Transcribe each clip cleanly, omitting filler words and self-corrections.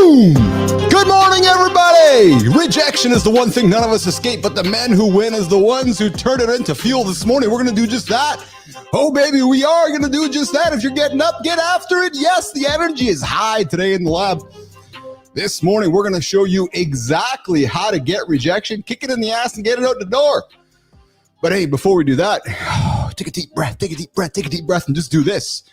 Boom! Good morning, everybody! Rejection is the one thing none of us escape, but the men who win is the ones who turn it into fuel. This morning, we're going to do just that. Oh, baby, we are going to do just that. If you're getting up, get after it. Yes, the energy is high today in the lab. This morning, we're going to show you exactly how to get rejection, kick it in the ass, and get it out the door. But hey, before we do that, take a deep breath, and just do this.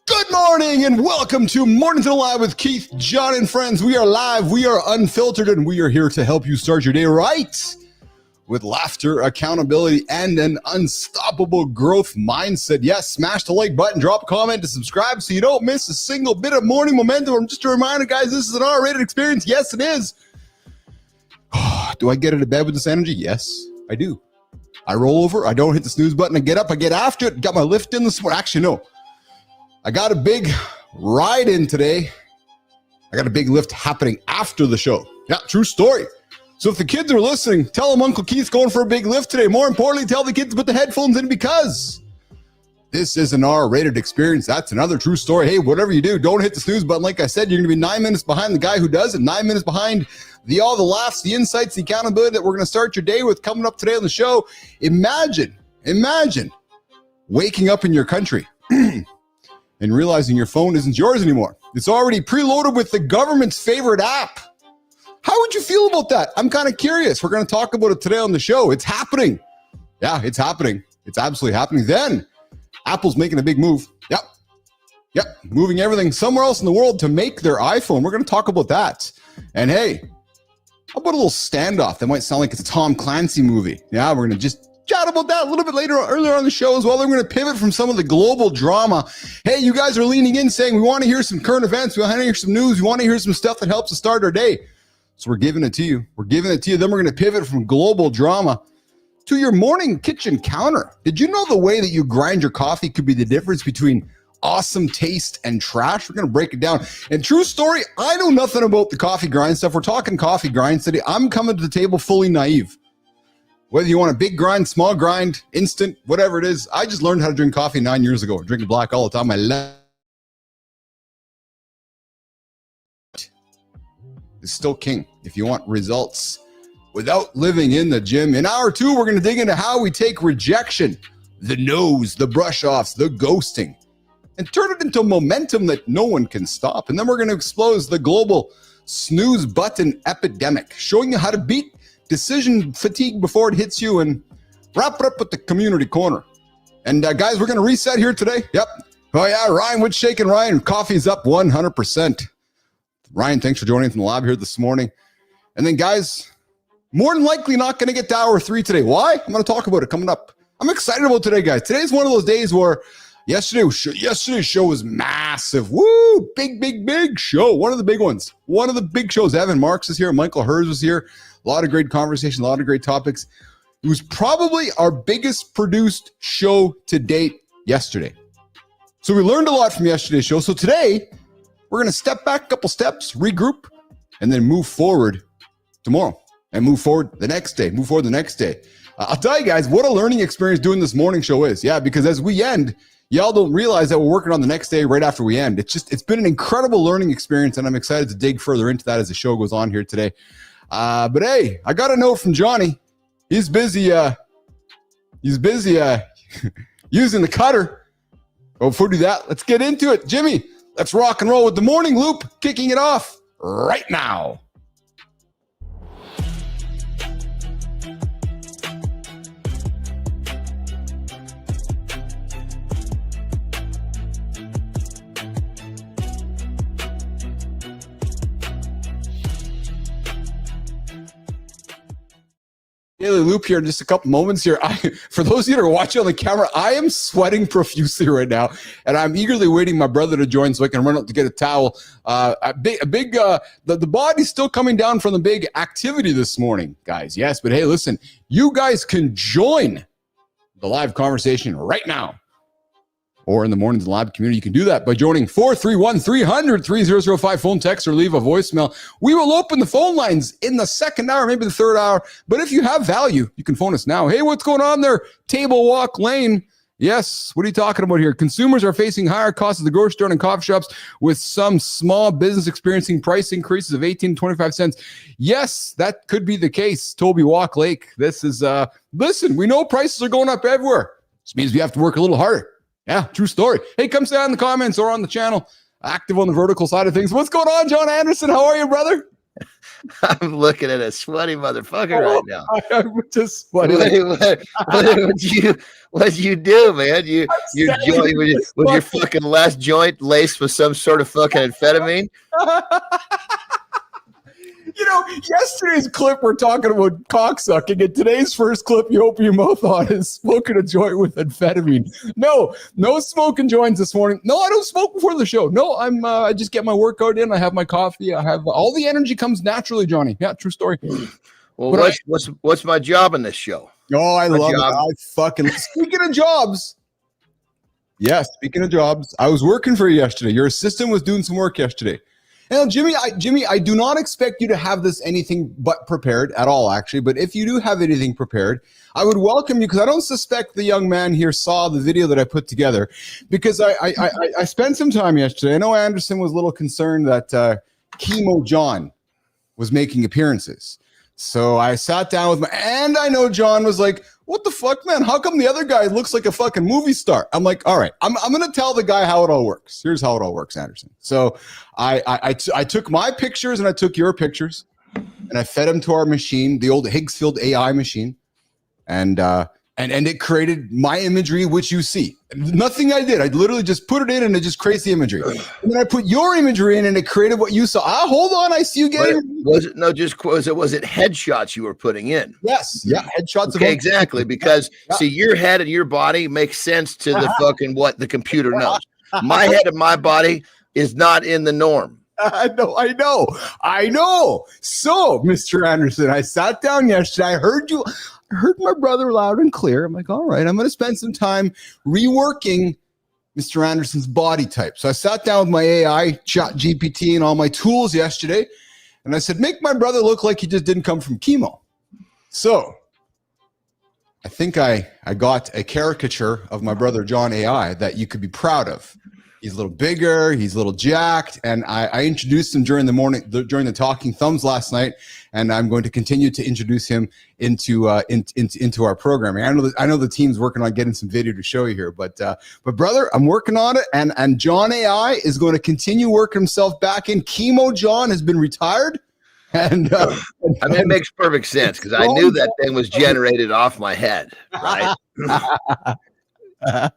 Good morning and welcome to Mornings in the Lab with Keith, John, and friends. We are live, we are unfiltered, and we are here to help you start your day right with laughter, accountability, and an unstoppable growth mindset. Yes, smash the like button, drop a comment, and subscribe so you don't miss a single bit of morning momentum. And just a reminder, guys, this is an R-rated experience. Yes, it is. Do I get out of bed with this energy? Yes, I do. I roll over, I don't hit the snooze button, I get up, I get after it, got my lift in this morning. Actually, no. I got a big ride in today. I got a big lift happening after the show. Yeah, true story. So if the kids are listening, tell them Uncle Keith's going for a big lift today. More importantly, tell the kids to put the headphones in because this is an R-rated experience. That's another true story. Hey, whatever you do, don't hit the snooze button. Like I said, you're going to be 9 minutes behind the guy who does it, 9 minutes behind all the laughs, the insights, the accountability that we're going to start your day with coming up today on the show. Imagine waking up in your country and realizing your phone isn't yours anymore. It's already preloaded with the government's favorite app. How would you feel about that? I'm kind of curious. We're going to talk about it today on the show. It's happening. Yeah, it's happening. It's absolutely happening. Then Apple's making a big move. Yep. Moving everything somewhere else in the world to make their iPhone. We're going to talk about that. And hey, how about a little standoff? That might sound like it's a Tom Clancy movie. Yeah, we're going to just chat about that a little bit earlier on the show as well. Then we're going to pivot from some of the global drama. Hey, you guys are leaning in saying we want to hear some current events. We want to hear some news. We want to hear some stuff that helps us start our day. So we're giving it to you. Then we're going to pivot from global drama to your morning kitchen counter. Did you know the way that you grind your coffee could be the difference between awesome taste and trash? We're going to break it down. And true story, I know nothing about the coffee grind stuff. We're talking coffee grinds today. I'm coming to the table fully naive. Whether you want a big grind, small grind, instant, whatever it is, I just learned how to drink coffee 9 years ago. I drink it black all the time. I love it. It's still king if you want results without living in the gym. In hour two, we're going to dig into how we take rejection, the no's, the brush-offs, the ghosting, and turn it into momentum that no one can stop. And then we're going to expose the global snooze button epidemic, showing you how to beat decision fatigue before it hits you, and wrap it up with the community corner. And guys, we're going to reset here today. Yep. Oh yeah, Ryan, what's shaking, Ryan? Coffee's up 100%. Ryan, thanks for joining from the lab here this morning. And then guys, more than likely not going to get to hour three today. Why? I'm going to talk about it coming up. I'm excited about today, guys. Today's one of those days where yesterday's show was massive. Woo! Big show. One of the big ones. One of the big shows. Evan Marks is here. Michael Hers was here. A lot of great conversation, a lot of great topics. It was probably our biggest produced show to date yesterday. So we learned a lot from yesterday's show. So today, we're going to step back a couple steps, regroup, and then move forward tomorrow. And move forward the next day. I'll tell you guys what a learning experience doing this morning show is. Yeah, because as we end, y'all don't realize that we're working on the next day right after we end. It's been an incredible learning experience, and I'm excited to dig further into that as the show goes on here today. But hey, I got a note from Johnny. He's busy using the cutter. But before we do that, let's get into it. Jimmy, let's rock and roll with the morning loop, kicking it off right now. Daily loop here in just a couple moments here. For those of you that are watching on the camera, I am sweating profusely right now, and I'm eagerly waiting my brother to join so I can run out to get a towel. The body's still coming down from the big activity this morning, guys. Yes, but hey, listen, you guys can join the live conversation right now. Or in the Mornings in the Lab community, you can do that by joining 431-300-3005 phone text or leave a voicemail. We will open the phone lines in the second hour, maybe the third hour. But if you have value, you can phone us now. Hey, what's going on there? Table Walk Lane. Yes. What are you talking about here? Consumers are facing higher costs at the grocery store and coffee shops, with some small business experiencing price increases of 18 to 25 cents. Yes, that could be the case. Toby Walk Lake. This is, listen, we know prices are going up everywhere. This means we have to work a little harder. Yeah, true story. Hey, come say in the comments or on the channel. Active on the vertical side of things. What's going on, Jon Andersen? How are you, brother? I'm looking at a sweaty motherfucker right now. I'm just sweaty. What'd you do, man? Your joint was your fucking last joint laced with some sort of fucking amphetamine? You know, yesterday's clip we're talking about cocksucking, and today's first clip you open your mouth on is smoking a joint with amphetamine. No smoking joints this morning. No, I don't smoke before the show. No, I just get my workout in. I have my coffee. I have all the energy comes naturally, Johnny. Yeah, true story. Well, what's my job in this show? Oh, I love it. I fucking speaking of jobs. Yeah, speaking of jobs, I was working for you yesterday. Your assistant was doing some work yesterday. Now, Jimmy, I do not expect you to have this anything but prepared at all, actually. But if you do have anything prepared, I would welcome you, because I don't suspect the young man here saw the video that I put together, because I spent some time yesterday. I know Anderson was a little concerned that Chemo John was making appearances. So I sat down with and I know John was like, what the fuck, man? How come the other guy looks like a fucking movie star? I'm like, all right, I'm going to tell the guy how it all works. Here's how it all works, Anderson. So I took my pictures and I took your pictures and I fed them to our machine, the old Higgsfield AI machine. And it created my imagery, which you see. Nothing I did. I literally just put it in and it just creates the imagery. And then I put your imagery in and it created what you saw. Hold on. I see you getting. Was it headshots you were putting in? Yes. Yeah. Headshots. Okay, exactly. Because see, your head and your body makes sense to the fucking what the computer knows. My head and my body is not in the norm. I know. So, Mr. Anderson, I sat down yesterday. I heard my brother loud and clear. I'm like, all right, I'm going to spend some time reworking Mr. Anderson's body type. So I sat down with my AI, Chat GPT, and all my tools yesterday, and I said, make my brother look like he just didn't come from chemo. So I think I got a caricature of my brother, John AI, that you could be proud of. He's a little bigger, he's a little jacked, and I introduced him during the morning, during the Talking Thumbs last night, and I'm going to continue to introduce him into our programming. I know the team's working on getting some video to show you here, but brother, I'm working on it, and John AI is going to continue working himself back in. Chemo John has been retired, and I mean, it makes perfect sense, because I knew that thing was generated off my head, right?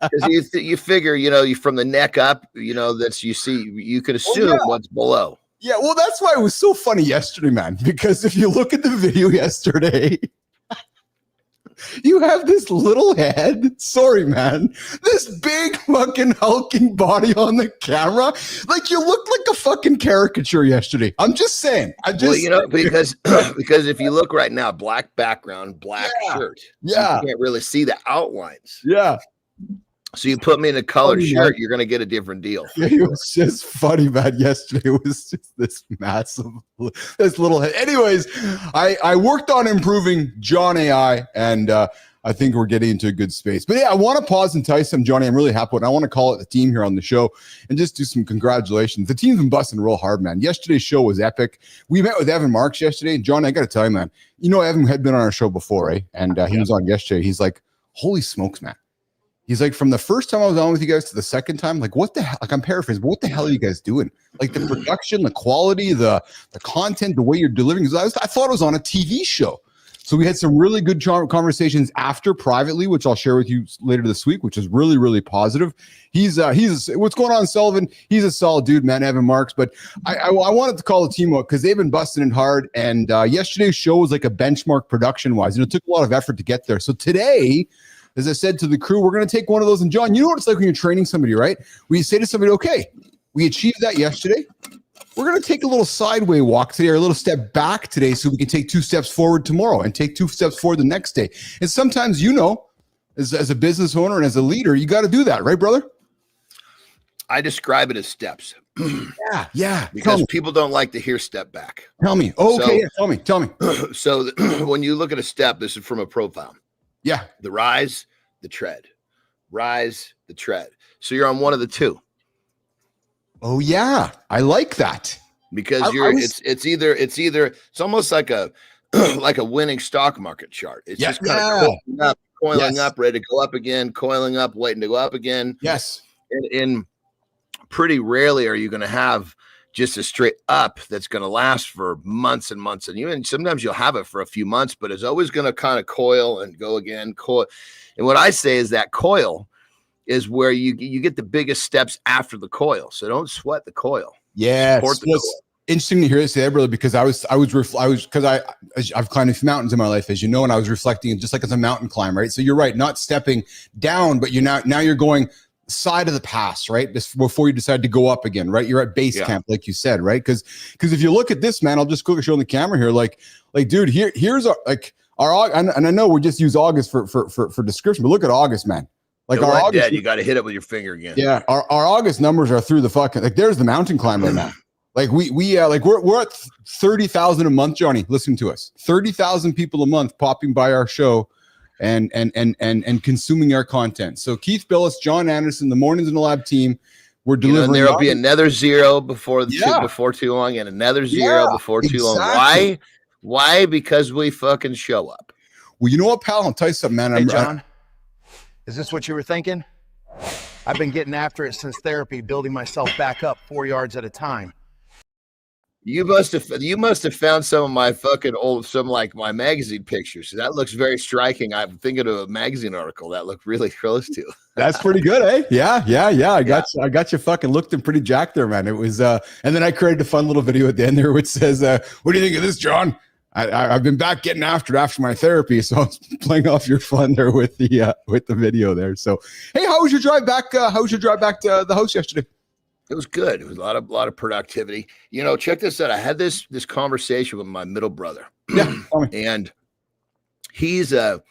Because you figure, you from the neck up, that's you could assume what's below. Yeah, well, that's why it was so funny yesterday, man. Because if you look at the video yesterday, you have this little head. Sorry, man. This big fucking hulking body on the camera. Like, you looked like a fucking caricature yesterday. I'm just saying. Because if you look right now, black background, black shirt. Yeah. So you can't really see the outlines. Yeah. So you put me in a colored shirt, you're going to get a different deal. It was just funny, man. Yesterday it was just this little head. Anyways, I worked on improving John AI, and I think we're getting into a good space. But yeah, I want to pause and tell you something, Johnny. I'm really happy. And I want to call it the team here on the show and just do some congratulations. The team's been busting real hard, man. Yesterday's show was epic. We met with Evan Marks yesterday. And John, I got to tell you, man, Evan had been on our show before, right? And he was on yesterday. He's like, holy smokes, man. He's like, from the first time I was on with you guys to the second time, like, what the hell? Like, I'm paraphrasing, but what the hell are you guys doing? Like, the production, the quality, the content, the way you're delivering. I thought it was on a TV show. So we had some really good conversations after privately, which I'll share with you later this week, which is really, really positive. He's what's going on, Sullivan? He's a solid dude, man, Evan Marks. But I wanted to call the team up because they've been busting it hard. And yesterday's show was like a benchmark production-wise, and it took a lot of effort to get there. So today, as I said to the crew, we're going to take one of those. And John, you know what it's like when you're training somebody, right? We say to somebody, okay, we achieved that yesterday. We're going to take a little sideway walk today, or a little step back today, so we can take 2 steps forward tomorrow and take 2 steps forward the next day. And sometimes, as a business owner and as a leader, you got to do that, right, brother? I describe it as steps. Yeah. Because people don't like to hear step back. Tell me. Oh, okay, tell me. So when you look at a step, this is from a profile. Yeah. The rise, the tread. rise, the tread. So you're on one of the two. Oh yeah, I like that. Because it's almost like a like a winning stock market chart. It's just kind of coiling up, ready to go up again, coiling up, waiting to go up again. Yes. And pretty rarely are you going to have just a straight up that's going to last for months and months. And even sometimes you'll have it for a few months, but it's always going to kind of coil and go again, coil. And what I say is that coil is where you get the biggest steps after the coil. So don't sweat the coil. Yeah. Interesting to hear you say that, brother, because I've climbed a few mountains in my life, as you know, and I was reflecting just like as a mountain climber, right? So you're right, not stepping down, but now you're going side of the pass, right? Before you decide to go up again, right? You're at base camp, like you said, right? Because if you look at this, man, I'll just quickly show on the camera here, like dude, here's our and I know we just use August for description, but look at August, man. Like our August, you got to hit it with your finger again. Yeah, our August numbers are through the fucking, like there's the mountain climber now. Like we're at 30,000 a month, Johnny. Listen to us. 30,000 people a month popping by our show and consuming our content. So Keith Billis, Jon Andersen, the Mornings in the Lab team, we're delivering. There'll be another zero before too long, and another zero before too long. Why? Because we fucking show up. Well, you know what, pal? I'll tell you something, man. Hey, John, is this what you were thinking? I've been getting after it since therapy, building myself back up 4 yards at a time. You must have found some of my fucking like my magazine pictures. That looks very striking. I'm thinking of a magazine article that looked really close to. That's pretty good, eh? Yeah. I got you fucking looking pretty jacked there, man. It was and then I created a fun little video at the end there which says, what do you think of this, John? I've been back getting after my therapy, so I was playing off your fun there with the video there. So, hey, how was your drive back? How was your drive back to the house yesterday? It was good. It was a lot of productivity. You know, check this out. I had this conversation with my middle brother. Yeah, and he's a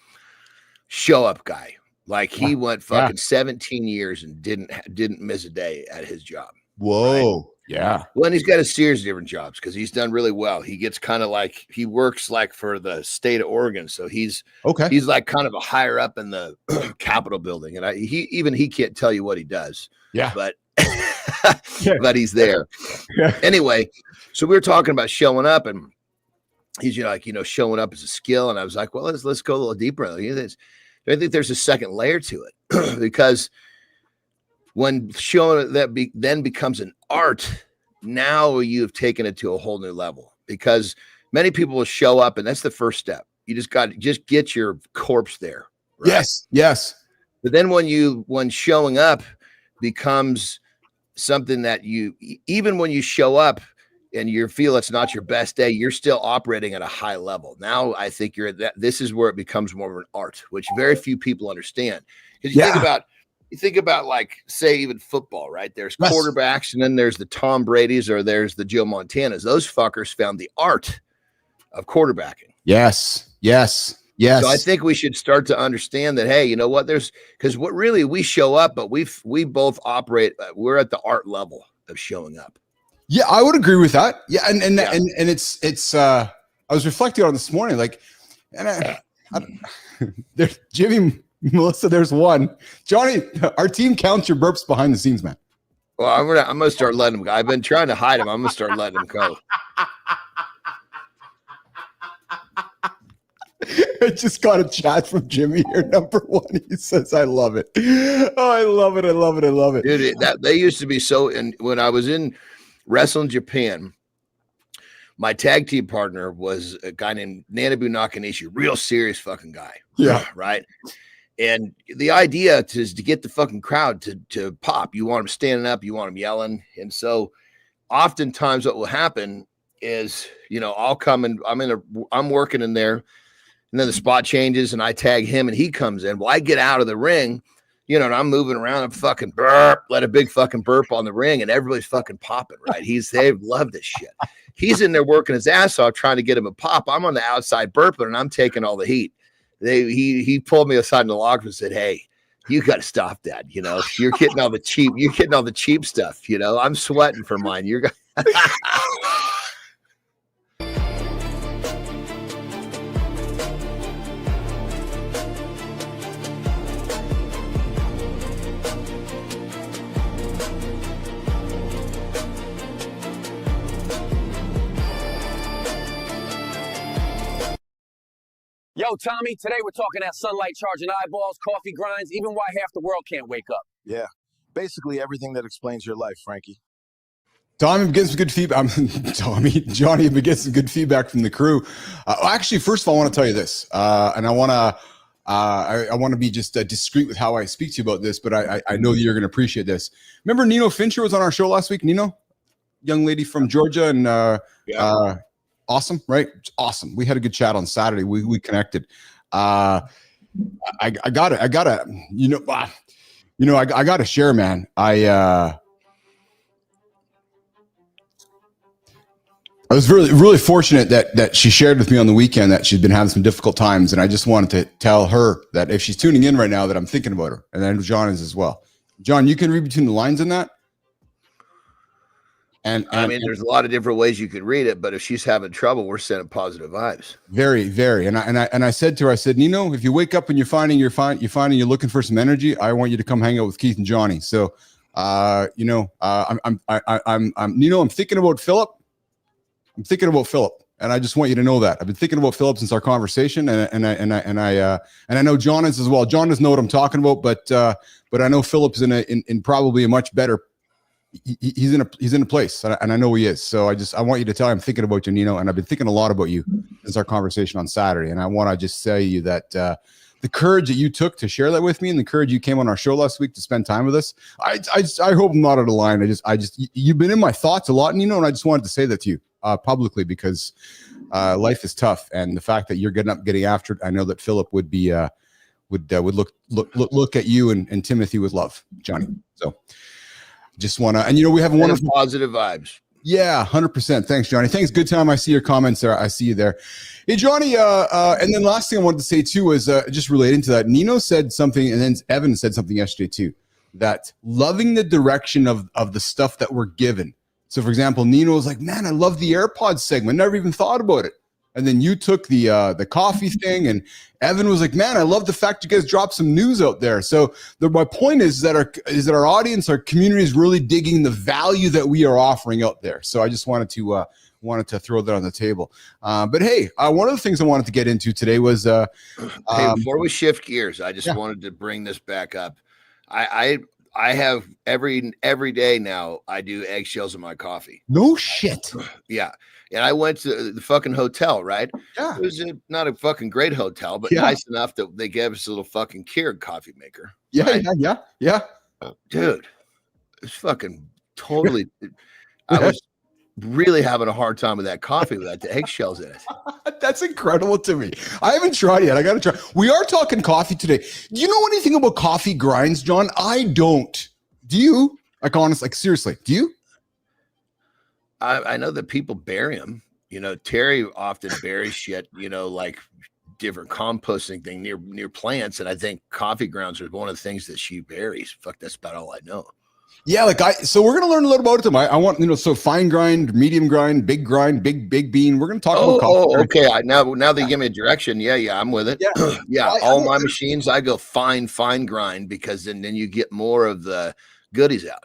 show up guy. Like he went fucking 17 years and didn't miss a day at his job. Whoa. Right? Yeah. Well, and he's got a series of different jobs because he's done really well. He gets kind of like he works like for the state of Oregon, so he's like kind of a higher up in the Capitol building, and he can't tell you what he does. Yeah, but but he's there. Yeah. Anyway, so we were talking about showing up, and he's showing up is a skill, and I was like, well, let's go a little deeper. I think there's a second layer to it because when showing then becomes an art, now you've taken it to a whole new level because many people will show up, and that's the first step. You just got to get your corpse there. Right? Yes. But then when showing up becomes something that even when you show up and you feel it's not your best day, you're still operating at a high level. Now I think this is where it becomes more of an art, which very few people understand. Because you think about like, say, even football, right? There's quarterbacks, and then there's the Tom Brady's or there's the Joe Montanas. Those fuckers found the art of quarterbacking. Yes. So I think we should start to understand that, hey, you know what? Because what really we show up, but we both operate. We're at the art level of showing up. Yeah, I would agree with that. Yeah, and it's. I was reflecting on this morning, like, and there's Jimmy. Melissa, there's one. Johnny, our team counts your burps behind the scenes, man. Well, I'm gonna start letting them go. I've been trying to hide them. I'm gonna start letting them go. I just got a chat from Jimmy here. Number one, he says, "I love it. Oh, I love it, dude." They used to be so. And when I was in wrestling Japan, my tag team partner was a guy named Nanabu Nakanishi, real serious fucking guy. Yeah, right. And the idea is to get the fucking crowd to pop. You want them standing up, you want them yelling. And so oftentimes what will happen is, I'll come and I'm working in there, and then the spot changes and I tag him and he comes in. Well, I get out of the ring, and I'm moving around, I'm fucking burp, let a big fucking burp on the ring, and everybody's fucking popping, right? They love this shit. He's in there working his ass off trying to get him a pop. I'm on the outside burping and I'm taking all the heat. He pulled me aside in the locker and said, "Hey, you got to stop that. You're getting all the cheap stuff. I'm sweating for mine. You're Yo, Tommy, today we're talking that sunlight charging eyeballs, coffee grinds, even why half the world can't wake up. Yeah, basically everything that explains your life, Frankie. Tommy, I'm getting some good feedback. Johnny, I've been getting some good feedback from the crew. Actually, first of all, I want to tell you this, and I want to be just discreet with how I speak to you about this, but I know that you're going to appreciate this. Remember Nino Fincher was on our show last week? Nino, young lady from Georgia, and awesome, right? Awesome. We had a good chat on Saturday. We connected. I got it. I gotta share, man. I was really fortunate that she shared with me on the weekend that she'd been having some difficult times, and I just wanted to tell her that if she's tuning in right now, that I'm thinking about her, and then John is as well. John, you can read between the lines in that. And I mean, there's a lot of different ways you could read it, but if she's having trouble, we're sending positive vibes. Very, very. And I said to her, I said, Nino, if you wake up and you're finding you're looking for some energy, I want you to come hang out with Keith and Johnny. So, I'm Nino. I'm thinking about Philip. And I just want you to know that I've been thinking about Philip since our conversation, and I know John is as well. John doesn't know what I'm talking about, but I know Philip's in probably a much better. He's in a place, and I know he is. So I want you to tell him I'm thinking about you, Nino, and I've been thinking a lot about you since our conversation on Saturday. And I want to just say to you that the courage that you took to share that with me, and the courage you came on our show last week to spend time with us. I hope I'm not out of line. You've been in my thoughts a lot, Nino, and I just wanted to say that to you publicly, because life is tough, and the fact that you're getting after it, I know that Philip would be would look at you and Timothy with love, Johnny. So. Just want to, and we have a wonderful positive vibes. Yeah, 100%. Thanks, Johnny. Thanks. Good time. I see your comments there. I see you there. Hey, Johnny. And then last thing I wanted to say too was just relating to that. Nino said something, and then Evan said something yesterday too. That loving the direction of the stuff that we're given. So, for example, Nino was like, "Man, I love the AirPods segment. Never even thought about it." And then you took the coffee thing, and Evan was like, "Man, I love the fact you guys dropped some news out there." So my point is that our audience, our community is really digging the value that we are offering out there. So I just wanted to throw that on the table. But hey, one of the things I wanted to get into today was hey, before we shift gears, I just wanted to bring this back up. I have every day now. I do eggshells in my coffee. No shit. Yeah. And I went to the fucking hotel, right? Yeah. It was not a fucking great hotel, but nice enough that they gave us a little fucking Keurig coffee maker. Yeah, right? yeah. Dude, it's fucking totally. I was really having a hard time with that coffee without the eggshells in it. That's incredible to me. I haven't tried yet. I got to try. We are talking coffee today. Do you know anything about coffee grinds, John? I don't. Do you? Like seriously, do you? I know that people bury them. Terry often buries shit, like different composting thing near plants. And I think coffee grounds are one of the things that she buries. Fuck, that's about all I know. Yeah, so we're gonna learn a little about them. I want so fine grind, medium grind, big bean. We're gonna talk about coffee. Oh, okay. Now they give me a direction. Yeah, I'm with it. Yeah, all my machines, I go fine grind, because then you get more of the goodies out.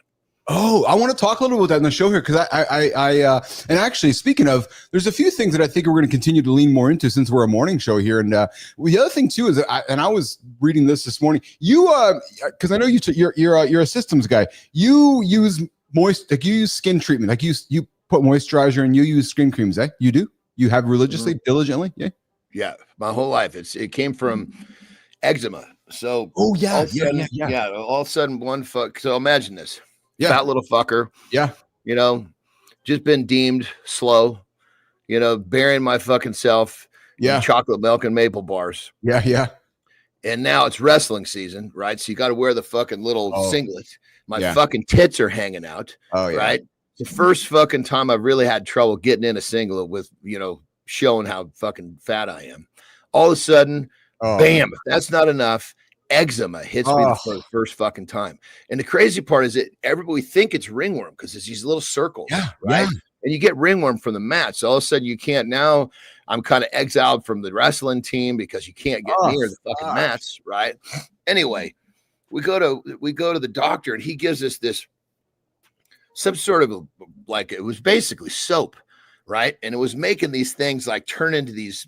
Oh, I want to talk a little about that in the show here, because and actually, speaking of, there's a few things that I think we're going to continue to lean more into since we're a morning show here. And the other thing too is that I was reading this morning. You because I know you're a systems guy. You use you use skin treatment, like you put moisturizer and you use skin creams. You do? You have religiously, diligently? Yeah, my whole life. It came from eczema. So all of a sudden So imagine this. Fat little fucker. Yeah. Just been deemed slow, burying my fucking self in chocolate milk and maple bars. Yeah. And now it's wrestling season, right? So you got to wear the fucking little singlet. My fucking tits are hanging out. Oh, yeah. Right. The first fucking time I've really had trouble getting in a singlet with, showing how fucking fat I am. All of a sudden, bam, if that's not enough. Eczema hits me for the first fucking time. And the crazy part is that everybody think it's ringworm because it's these little circles, right? And you get ringworm from the mat. So all of a sudden you can't. Now I'm kind of exiled from the wrestling team because you can't get near the fucking mats, right? Anyway, we go to the doctor, and he gives us some sort of it was basically soap, right? And it was making these things like turn into these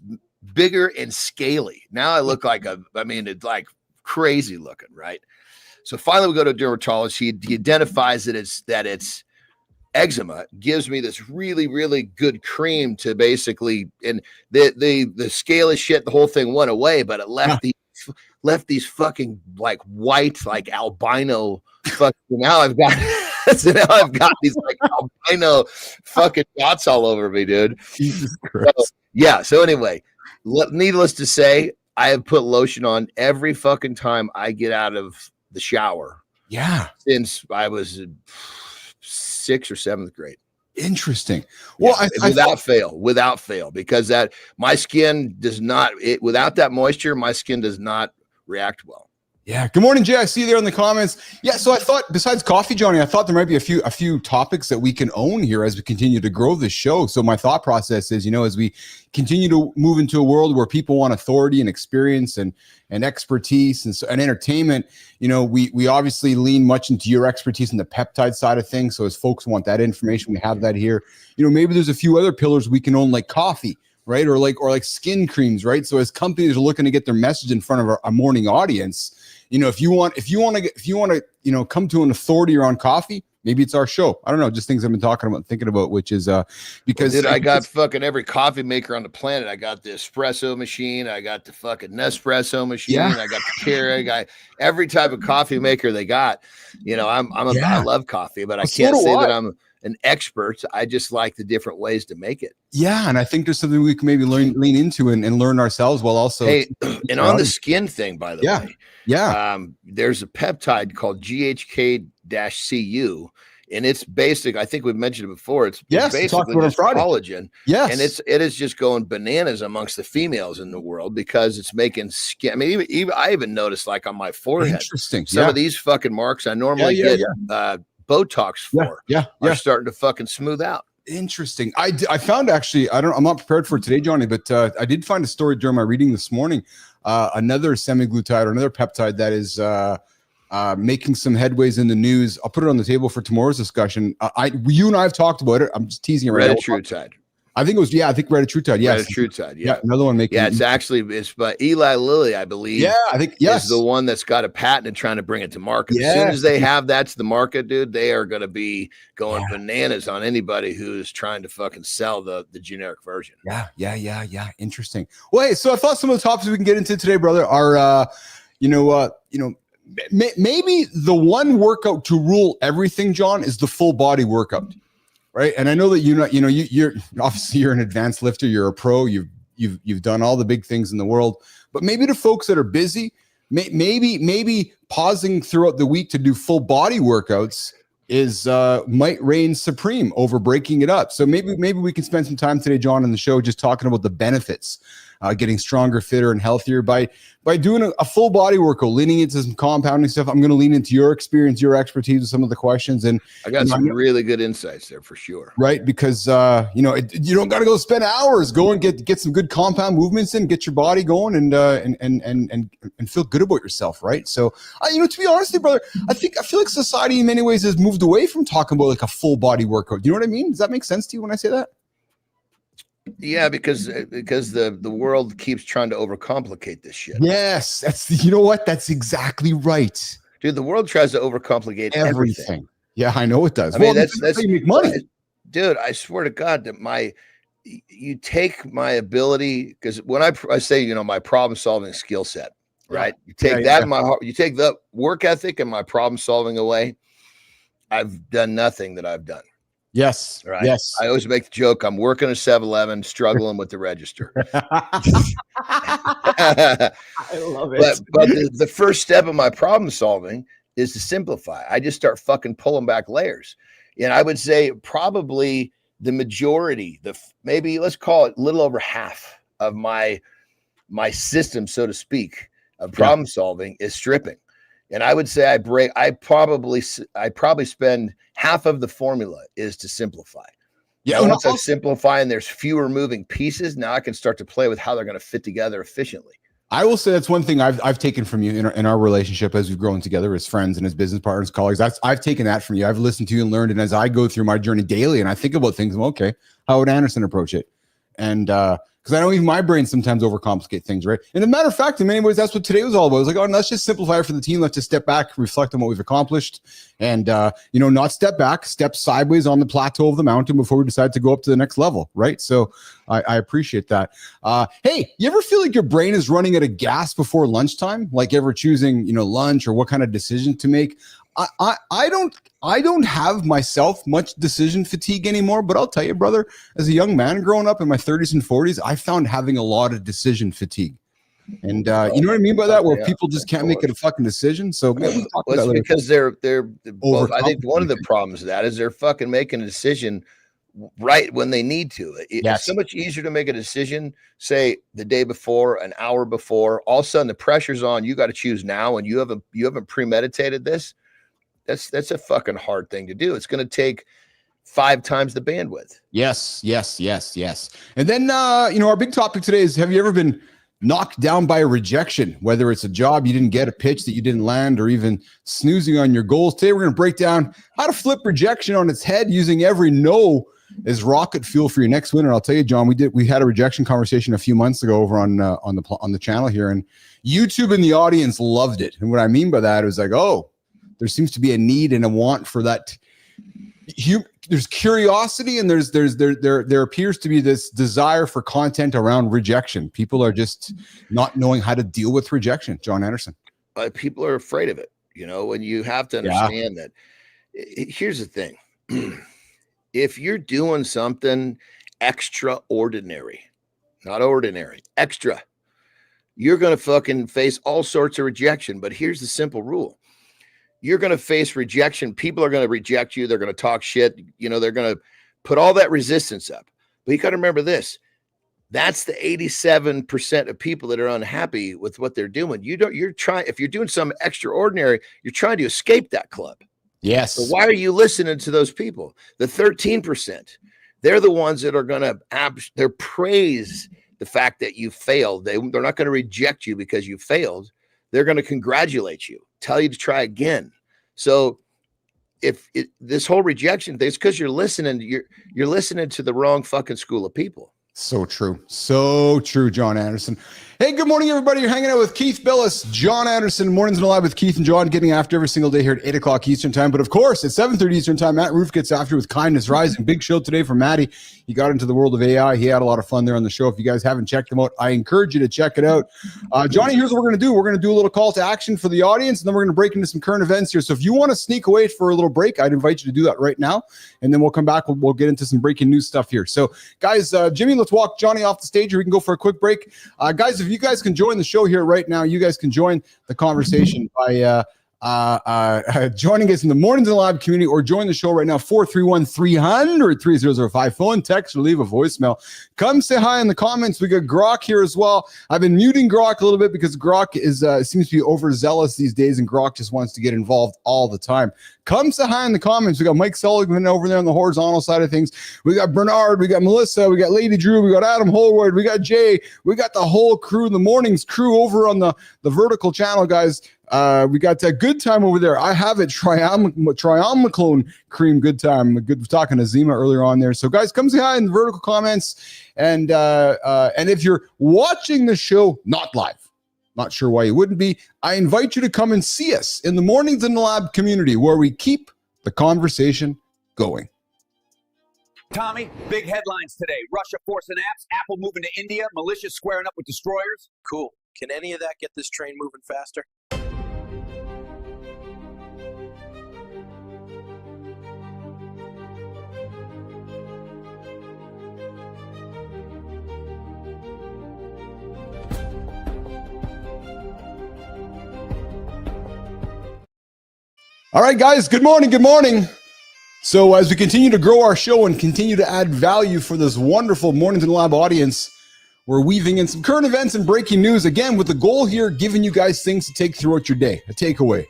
bigger and scaly. Now I look like it's like crazy looking, right? So finally we go to a dermatologist. He identifies that it's eczema, gives me this really, really good cream to basically, and the scaly shit, the whole thing went away, but it left these fucking like white, like albino fucking, now I've got these like albino fucking dots all over me, dude. Jesus Christ. So anyway, needless to say, I have put lotion on every fucking time I get out of the shower. Yeah. Since I was 6th or 7th grade. Interesting. Well, without fail, because that my skin does not, without that moisture, my skin does not react well. Yeah. Good morning, Jay. I see you there in the comments. Yeah. So I thought, besides coffee, Johnny, I thought there might be a few topics that we can own here as we continue to grow this show. So my thought process is, as we continue to move into a world where people want authority and experience and expertise and entertainment, we obviously lean much into your expertise in the peptide side of things. So as folks want that information, we have that here. Maybe there's a few other pillars we can own, like coffee, right? Or like skin creams, right? So as companies are looking to get their message in front of a morning audience, if you want to come to an authority around coffee, maybe it's our show. I don't know, just things I've been thinking about, which is because dude, I got fucking every coffee maker on the planet. I got the espresso machine, I got the fucking Nespresso machine, I got the Keurig, I got every type of coffee maker they got. I love coffee, but I can't say that I'm an expert. I just like the different ways to make it. Yeah, and I think there's something we can maybe lean into and learn ourselves while also. Hey, and on the skin thing, by the way. Yeah. There's a peptide called GHK-Cu, and it's basic. I think we've mentioned it before. It's basically just collagen. Yes. And it is just going bananas amongst the females in the world because it's making skin. I mean, even I even noticed like on my forehead. Interesting. Some of these fucking marks I normally get Botox for are starting to fucking smooth out. Interesting. I found actually, I'm not prepared for it today, Johnny, but I did find a story during my reading this morning. Another semaglutide or another peptide that is making some headways in the news. I'll put it on the table for tomorrow's discussion. You and I have talked about it. I'm just teasing it right now. Retatrutide. I think it was, I think Retatrutide. Yes. Retatrutide. Yeah. Another one making. Yeah. It's by Eli Lilly, I believe. Yeah. I think, is the one that's got a patent and trying to bring it to market. As soon as they have that to the market, dude, they are going to be going bananas on anybody who's trying to fucking sell the generic version. Yeah. Interesting. Well, hey, so I thought some of the topics we can get into today, brother, are, maybe the one workout to rule everything, John, is the full body workout. Right. And I know that you're obviously you're an advanced lifter, you're a pro, you've done all the big things in the world, but maybe the folks that are busy, maybe pausing throughout the week to do full body workouts is might reign supreme over breaking it up. So maybe we can spend some time today, John, on the show just talking about the benefits, getting stronger, fitter, and healthier by doing a full body workout, leaning into some compounding stuff. I'm going to lean into your experience, your expertise with some of the questions, and I got some really good insights there for sure. Right, because you don't got to go spend hours. Go and get some good compound movements in, get your body going, and feel good about yourself. Right. So to be honest with you, brother, I feel like society in many ways has moved away from talking about like a full body workout. You know what I mean? Does that make sense to you when I say that? Yeah, because the world keeps trying to overcomplicate this shit. Yes, that's exactly right. Dude, the world tries to overcomplicate everything. Yeah, I know it does. I mean, that's how you make money. Dude, I swear to God that you take my ability, because when I say, my problem solving skill set, right? You take you take the work ethic and my problem solving away, I've done nothing that I've done. Yes. Right. Yes. I always make the joke. I'm working a 7-Eleven, struggling with the register. I love it. But the first step of my problem solving is to simplify. I just start fucking pulling back layers. And I would say probably the majority, maybe let's call it a little over half of my system, so to speak, of problem solving is stripping. And I would say I probably spend half of the formula is to simplify. Yeah. Now, once I simplify and there's fewer moving pieces, now I can start to play with how they're going to fit together efficiently. I will say that's one thing I've taken from you in our relationship as we've grown together as friends and as business partners, colleagues. I've taken that from you. I've listened to you and learned. And as I go through my journey daily and I think about things, okay, how would Andersen approach it? And Because I know even my brain sometimes overcomplicate things, right? And as a matter of fact, in many ways, that's what today was all about. It was like, oh, let's just simplify it for the team. Let's just step back, reflect on what we've accomplished, and not step back, step sideways on the plateau of the mountain before we decide to go up to the next level, right? So I appreciate that. Hey, you ever feel like your brain is running out of gas before lunchtime? Like ever choosing, lunch or what kind of decision to make? I don't have myself much decision fatigue anymore, but I'll tell you, brother, as a young man growing up in my 30s and 40s, I found having a lot of decision fatigue. And you know what I mean by that, where people just can't make it a fucking decision. So maybe we'll it's because they're both, I think one of the problems of that is they're fucking making a decision right when they need to. It's so much easier to make a decision, say the day before, an hour before. All of a sudden the pressure's on. You got to choose now, and you haven't premeditated this. That's a fucking hard thing to do. It's going to take 5 times the bandwidth. Yes. And then, our big topic today is, have you ever been knocked down by a rejection, whether it's a job you didn't get, a pitch that you didn't land, or even snoozing on your goals? Today, we're going to break down how to flip rejection on its head using every no as rocket fuel for your next win. And I'll tell you, John, we had a rejection conversation a few months ago over on the channel here, and YouTube and the audience loved it. And what I mean by that is like, oh, there seems to be a need and a want for that. There's curiosity, and there appears to be this desire for content around rejection. People are just not knowing how to deal with rejection. Jon Andersen. People are afraid of it, and you have to understand that. Here's the thing. If you're doing something extraordinary, not ordinary, extra, you're going to fucking face all sorts of rejection. But here's the simple rule. You're going to face rejection. People are going to reject you. They're going to talk shit. They're going to put all that resistance up. But you got to remember this. That's the 87% of people that are unhappy with what they're doing. If you're doing something extraordinary, you're trying to escape that club. Yes. So why are you listening to those people? The 13%, they're the ones that are going to praise the fact that you failed. They're not going to reject you because you failed. They're going to congratulate you, tell you to try again. So this whole rejection thing is because you're listening to the wrong fucking school of people. So true. So true, Jon Andersen. Hey, good morning, everybody. You're hanging out with Keith Billis, Jon Andersen, Mornings and Alive with Keith and John, getting after every single day here at 8 o'clock Eastern time. But of course, at 7:30 Eastern time, Matt Roof gets after with Kindness Rising. Big show today for Matty. He got into the world of AI. He had a lot of fun there on the show. If you guys haven't checked him out, I encourage you to check it out. Johnny, here's what we're going to do. We're going to do a little call to action for the audience, and then we're going to break into some current events here. So if you want to sneak away for a little break, I'd invite you to do that right now. And then we'll come back. We'll get into some breaking news stuff here. So guys, Jimmy, let's walk Johnny off the stage, or we can go for a quick break. Guys, if you guys can join the show here right now, you guys can join the conversation by joining us in the Mornings and Live community, or join the show right now, 431-300-3005. Phone, text, or leave a voicemail. Come say hi in the comments. We got Grok here as well. I've been muting Grok a little bit because Grok seems to be overzealous these days, and Grok just wants to get involved all the time. Come say hi in the comments. We got Mike Sullivan over there on the horizontal side of things. We got Bernard. We got Melissa. We got Lady Drew. We got Adam Holward. We got Jay. We got the whole crew, the mornings crew over on the vertical channel, guys. We got that good time over there. I have it, Triamclone cream good time. Good talking to Zima earlier on there. So guys, come say hi in the vertical comments. And if you're watching the show, not live, not sure why you wouldn't be, I invite you to come and see us in the Mornings in the Lab community, where we keep the conversation going. Tommy, big headlines today. Russia forcing apps, Apple moving to India, militia squaring up with destroyers. Cool. Can any of that get this train moving faster? All right, guys, good morning. Good morning. So as we continue to grow our show and continue to add value for this wonderful Mornings in the Lab audience, we're weaving in some current events and breaking news, again, with the goal here, giving you guys things to take throughout your day, a takeaway,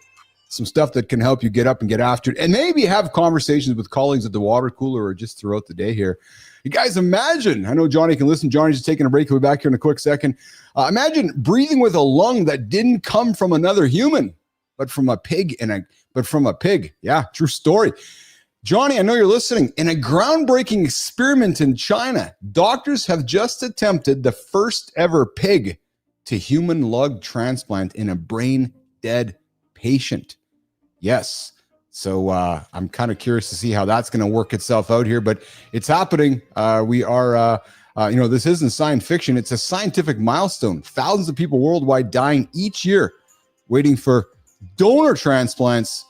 some stuff that can help you get up and get after it, and maybe have conversations with colleagues at the water cooler or just throughout the day here. You guys imagine, I know Johnny can listen. Johnny's just taking a break. He'll be back here in a quick second. Imagine breathing with a lung that didn't come from another human, but from a pig. Yeah, true story. Johnny, I know you're listening. In a groundbreaking experiment in China, doctors have just attempted the first ever pig to human lung transplant in a brain dead patient. Yes. So I'm kind of curious to see how that's going to work itself out here, but it's happening. We are, this isn't science fiction. It's a scientific milestone. Thousands of people worldwide dying each year waiting for donor transplants.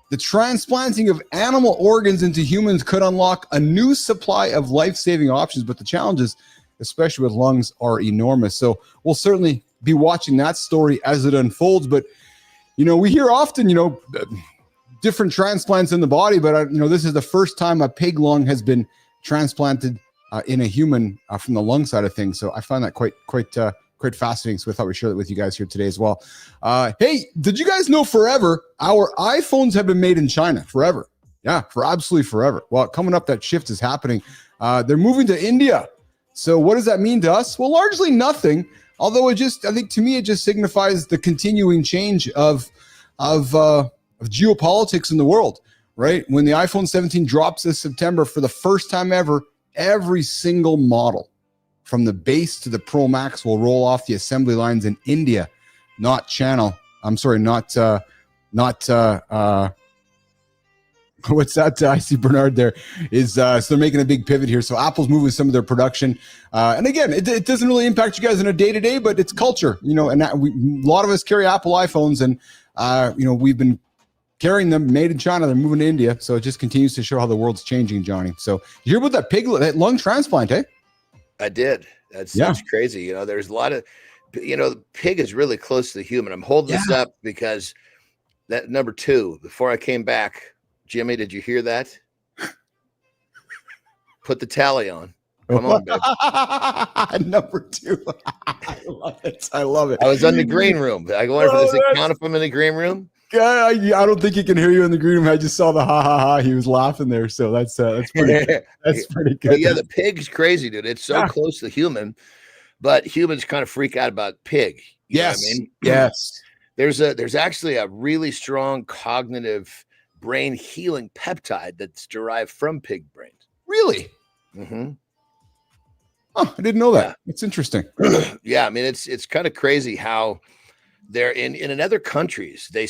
The transplanting of animal organs into humans could unlock a new supply of life-saving options, but the challenges, especially with lungs, are enormous. So we'll certainly be watching that story as it unfolds. But, we hear often, different transplants in the body, but this is the first time a pig lung has been transplanted in a human from the lung side of things. So I find that quite fascinating. So I thought we'd share that with you guys here today as well. Hey, did you guys know forever our iPhones have been made in China forever? Yeah, for absolutely forever. Well, coming up, that shift is happening. They're moving to India. So what does that mean to us? Well, largely nothing. Although I think to me, it just signifies the continuing change of geopolitics in the world, right? When the iPhone 17 drops this September, for the first time ever, every single model from the base to the Pro Max will roll off the assembly lines in India, not what's that? I see Bernard there so they're making a big pivot here. So Apple's moving some of their production. And again, it doesn't really impact you guys in a day-to-day, but it's culture, and a lot of us carry Apple iPhones, and we've been carrying them made in China. They're moving to India. So it just continues to show how the world's changing, Johnny. So you hear about that lung transplant, eh? I did. That's crazy. There's a lot of, the pig is really close to the human. I'm holding this up because that number 2, before I came back, Jimmy, did you hear that? Put the tally on. Come on, babe. Number 2. I love it. I was in the green room. I wonder if there's a count of them in the green room. I don't think he can hear you in the green room. I just saw the ha. He was laughing there. So that's pretty that's pretty good. But yeah, the pig's crazy, dude. It's so close to human, but humans kind of freak out about pig. You know what I mean? Yes. There's actually a really strong cognitive brain healing peptide that's derived from pig brains. Really? Mm-hmm. Oh, I didn't know that. It's interesting. Yeah, I mean, it's kind of crazy how they're in other countries. They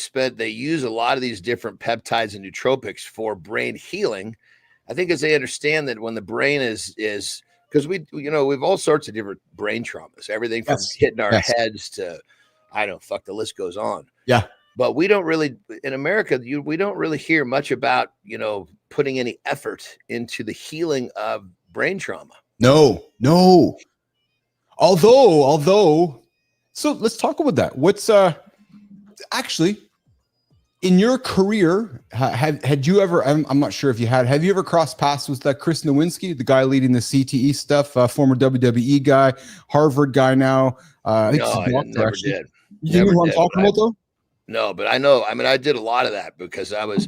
use a lot of these different peptides and nootropics for brain healing. I think as they understand that when the brain is because we've all sorts of different brain traumas, everything from hitting our heads to the list goes on. Yeah. But we don't really, in America, we don't really hear much about, putting any effort into the healing of brain trauma. No. Although, so let's talk about that. What's actually in your career? Had you ever? I'm not sure if you had. Have you ever crossed paths with Chris Nowinski, the guy leading the CTE stuff, former WWE guy, Harvard guy now? I never did. You know who I'm talking about though? No, but I know. I mean, I did a lot of that because I was.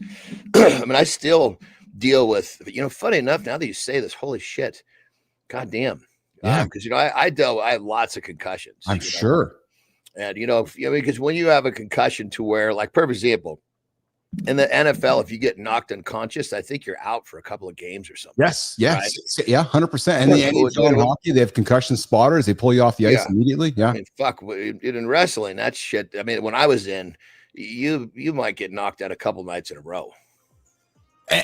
I still deal with. Funny enough, now that you say this, holy shit, goddamn. Yeah, because I had lots of concussions. I'm sure. And because when you have a concussion to where, like, perfect example, in the NFL, if you get knocked unconscious, I think you're out for a couple of games or something. Yes, right? Yeah, 100%. And the NHL in hockey, they have concussion spotters. They pull you off the ice immediately. Yeah, I mean, in wrestling, that shit. I mean, when I was in, you might get knocked out a couple nights in a row.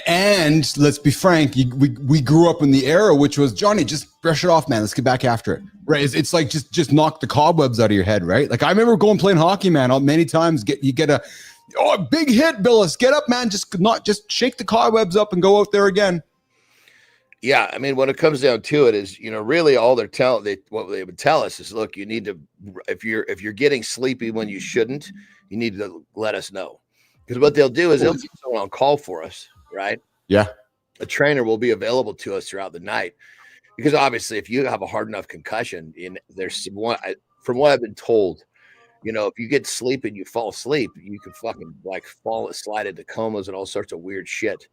And let's be frank, we grew up in the era which was, Johnny, just brush it off, man. Let's get back after it. Right? It's like just knock the cobwebs out of your head, right? Like I remember playing hockey, man. Many times you get a big hit, Billis. Get up, man. Just shake the cobwebs up and go out there again. Yeah, I mean, when it comes down to it, is really all what they would tell us is, look, you need to, if you're getting sleepy when you shouldn't, you need to let us know, because what they'll do is they'll put someone on call for us. Right. Yeah. A trainer will be available to us throughout the night, because obviously if you have a hard enough concussion, there's from what I've been told, if you get sleep and you fall asleep, you can fucking slide into comas and all sorts of weird shit.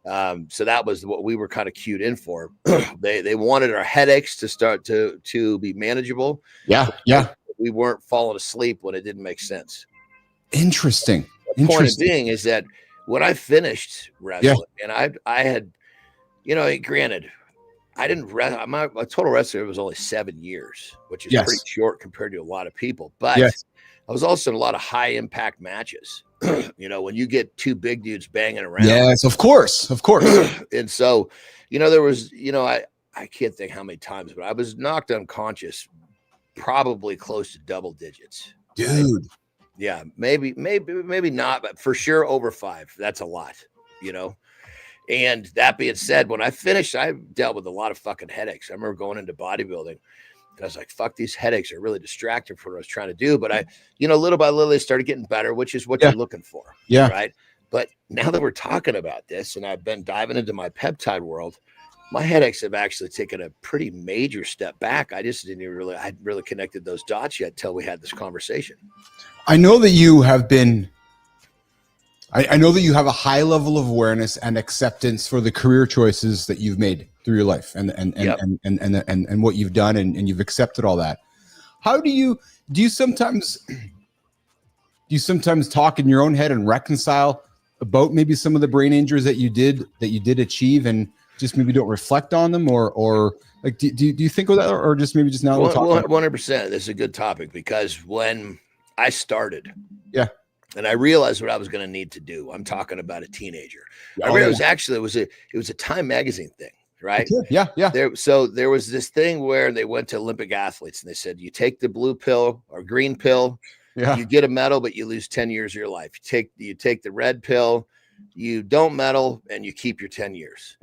So that was what we were kind of cued in for. They wanted our headaches to start to be manageable. Yeah. Yeah. We weren't falling asleep when it didn't make sense. Interesting. The point being is that when I finished wrestling, and I had, granted, I didn't wrestle. My total wrestler was only 7 years, which is pretty short compared to a lot of people. But I was also in a lot of high impact matches. When you get two big dudes banging around. Yes, of course. And so, there was, I can't think how many times, but I was knocked unconscious, probably close to double digits. Dude. Right? Yeah, maybe not, but for sure over 5. That's a lot, And that being said, when I finished, I dealt with a lot of fucking headaches. I remember going into bodybuilding, and I was like, fuck, these headaches are really distracting from what I was trying to do. But I, little by little, they started getting better, which is what you're looking for. Yeah. Right. But now that we're talking about this, and I've been diving into my peptide world, my headaches have actually taken a pretty major step back. I just didn't even I hadn't really connected those dots yet till we had this conversation. I know that you have been, I know that you have a high level of awareness and acceptance for the career choices that you've made through your life and what you've done, and you've accepted all that. How do you sometimes talk in your own head and reconcile about maybe some of the brain injuries that you did achieve, and just maybe don't reflect on them, or like, do you think of that, or just maybe just now? 100%. This is a good topic, because when I started, and I realized what I was going to need to do. I'm talking about a teenager. I realized it was a Time magazine thing, right? Yeah. So there was this thing where they went to Olympic athletes and they said, you take the blue pill or green pill, you get a medal, but you lose 10 years of your life. You take the red pill, you don't medal, and you keep your 10 years.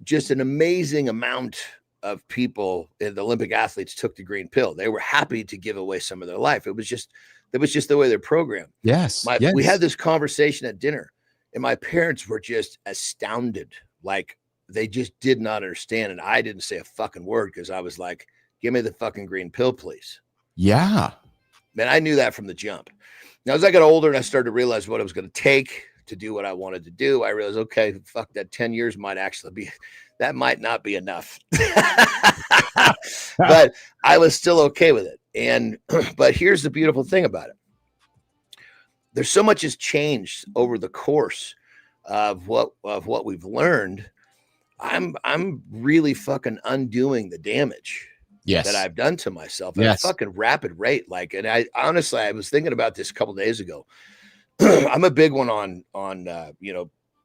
Just an amazing amount of people, the Olympic athletes, took the green pill. They were happy to give away some of their life. It was just the way they're programmed. Yes. We had this conversation at dinner, and my parents were just astounded. Like, they just did not understand. And I didn't say a fucking word, because I was like, give me the fucking green pill, please. Yeah. Man, I knew that from the jump. Now, as I got older and I started to realize what it was going to take to do what I wanted to do, I realized, okay, fuck, that 10 years might not be enough. But I was still okay with it. But here's the beautiful thing about it. There's so much has changed over the course of what we've learned. I'm really fucking undoing the damage that I've done to myself at a fucking rapid rate. Like, and I honestly, I was thinking about this a couple of days ago. I'm a big one on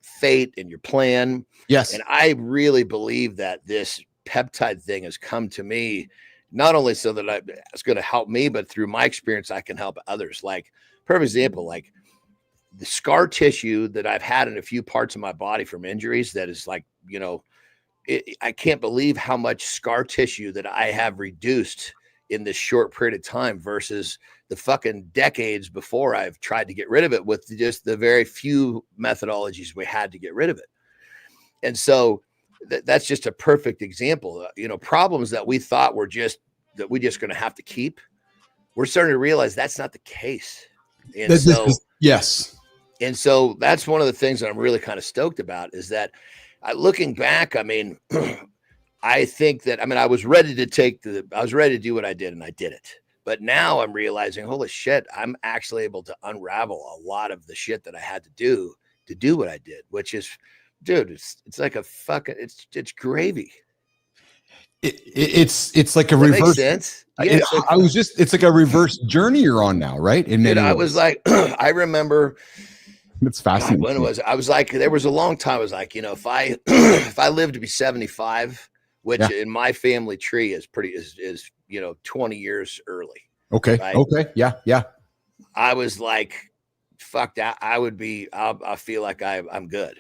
fate and your plan. Yes. And I really believe that this peptide thing has come to me, not only so that it's going to help me, but through my experience, I can help others. Like, perfect example, like the scar tissue that I've had in a few parts of my body from injuries, that is like, I can't believe how much scar tissue that I have reduced in this short period of time versus the fucking decades before I've tried to get rid of it with just the very few methodologies we had to get rid of it. And so that's just a perfect example. Problems that we thought were just that we're just going to have to keep, we're starting to realize that's not the case. And And so that's one of the things that I'm really kind of stoked about, is that looking back, I mean, I think that, I was ready to do what I did, and I did it. But now I'm realizing, holy shit, I'm actually able to unravel a lot of the shit that I had to do what I did, which is, dude, it's like a fucking, it's gravy. It's like a reverse. Makes sense. Yeah, it's like a reverse journe you're on now, right? I was like, I remember. It's fascinating. When it was, I was like, there was a long time. I was like, if I live to be 75, which in my family tree is 20 years early. Okay. Right? Okay. Yeah. I was like, fuck that. I feel like I'm good.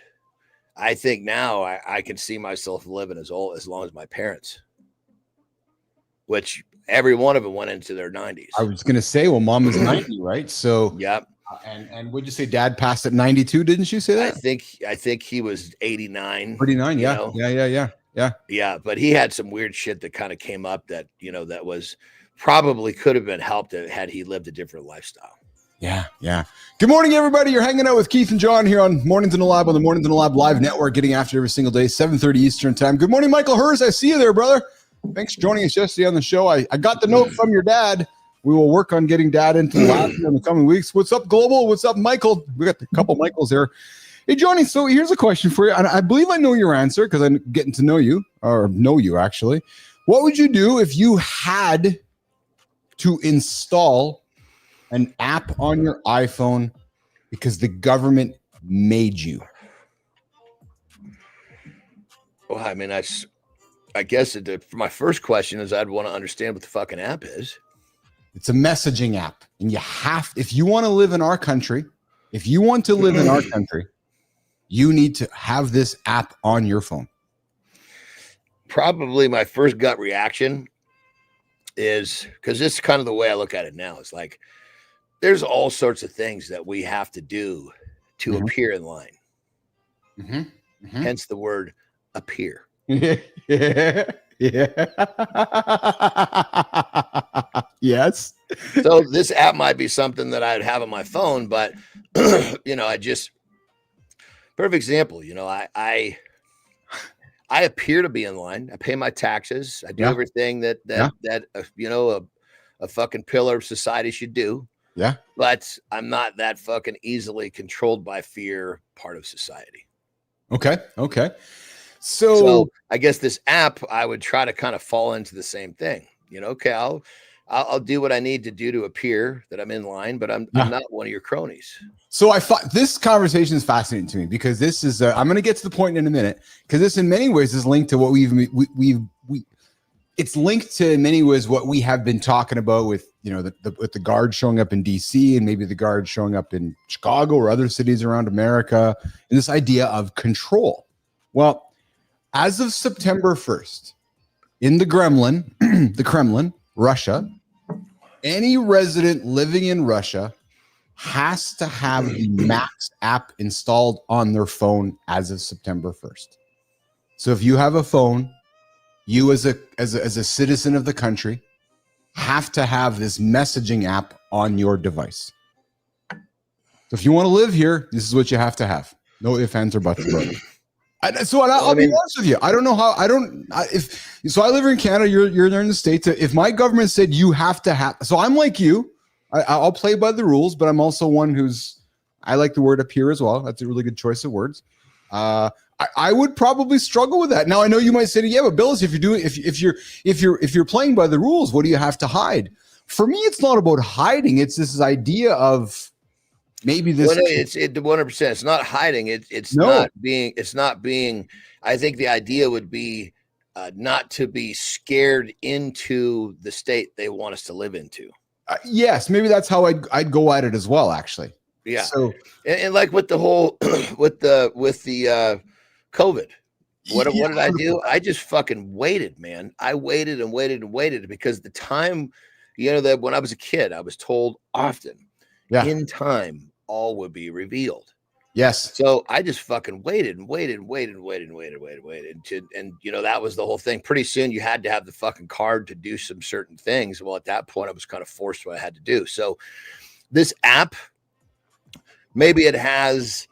I think now I can see myself living as long as my parents, which every one of them went into their 90s. I was going to say, well, mom is 90, right? So, yep. And would you say dad passed at 92? Didn't you say that? I think he was 89. 89. Yeah. Yeah. But he had some weird shit that kind of came up that, that was probably could have been helped had he lived a different lifestyle. Yeah. Good morning, everybody. You're hanging out with Keith and John here on Mornings in the Lab on the Mornings in the Lab live network, getting after every single day, 7:30 Eastern time. Good morning, Michael Hers. I see you there, brother. Thanks for joining us yesterday on the show. I got the note from your dad. We will work on getting dad into the lab in the coming weeks. What's up, Global? What's up, Michael? We got a couple Michaels here. Hey, Johnny, so here's a question for you. And I believe I know your answer because I'm getting to know you, or know you actually. What would you do if you had to install an app on your iPhone because the government made you? Well, I mean, I guess my first question is I'd want to understand what the fucking app is. It's a messaging app. And if you want to live in our country, you need to have this app on your phone. Probably my first gut reaction is, because this is kind of the way I look at it now. It's like, there's all sorts of things that we have to do to appear in line. Hence the word appear. Yeah. Yes. So this app might be something that I'd have on my phone, but perfect example, I appear to be in line. I pay my taxes. I do everything that a fucking pillar of society should do. Yeah. But I'm not that fucking easily controlled by fear part of society. Okay. So I guess this app, I would try to kind of fall into the same thing. Okay, I'll do what I need to do to appear that I'm in line, but I'm not one of your cronies. So I thought this conversation is fascinating to me because this is I'm going to get to the point in a minute, because this in many ways is linked to what it's linked to in many ways what we have been talking about with with the guard showing up in DC and maybe the guard showing up in Chicago or other cities around America, and this idea of control. Well, as of September 1st, in the Kremlin, Russia, any resident living in Russia has to have the Max app installed on their phone as of September 1st. So if you have a phone, you as a citizen of the country have to have this messaging app on your device. So if you want to live here, this is what you have to have. No ifs, ands, or buts about it. I'll be honest with you. I don't know how. I live in Canada. You're there in the States. If my government said you have to have, so I'm like you. I'll play by the rules, but I'm also one I like the word appear as well. That's a really good choice of words. I would probably struggle with that. Now I know you might say, yeah, but Billis, if you're playing by the rules, what do you have to hide? For me, it's not about hiding. It's this idea of maybe this. It's 100%. It's not hiding. It's not being. I think the idea would be not to be scared into the state they want us to live into. Yes, maybe that's how I'd go at it as well. Actually, yeah. So and like with the whole with the COVID, what did I do? I just fucking waited, man. I waited and waited and waited because the time, that when I was a kid, I was told often, in time, all would be revealed. Yes. So I just fucking waited and waited and waited and waited and waited and waited and that was the whole thing. Pretty soon you had to have the fucking card to do some certain things. Well, at that point I was kind of forced what I had to do. So this app, maybe it has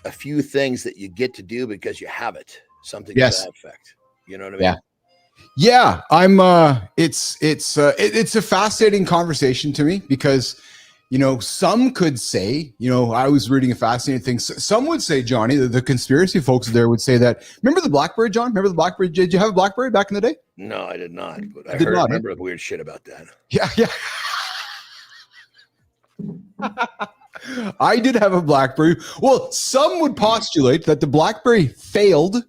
a few things that you get to do because you have it. Something to that effect. You know what I mean? Yeah. I'm it's a fascinating conversation to me because some could say, I was reading a fascinating thing. Some would say, Johnny, the conspiracy folks there would say that, remember the BlackBerry, John? Remember the BlackBerry? Did you have a BlackBerry back in the day? No, I did not. But I remember weird shit about that. Yeah. I did have a BlackBerry. Well, some would postulate that the BlackBerry failed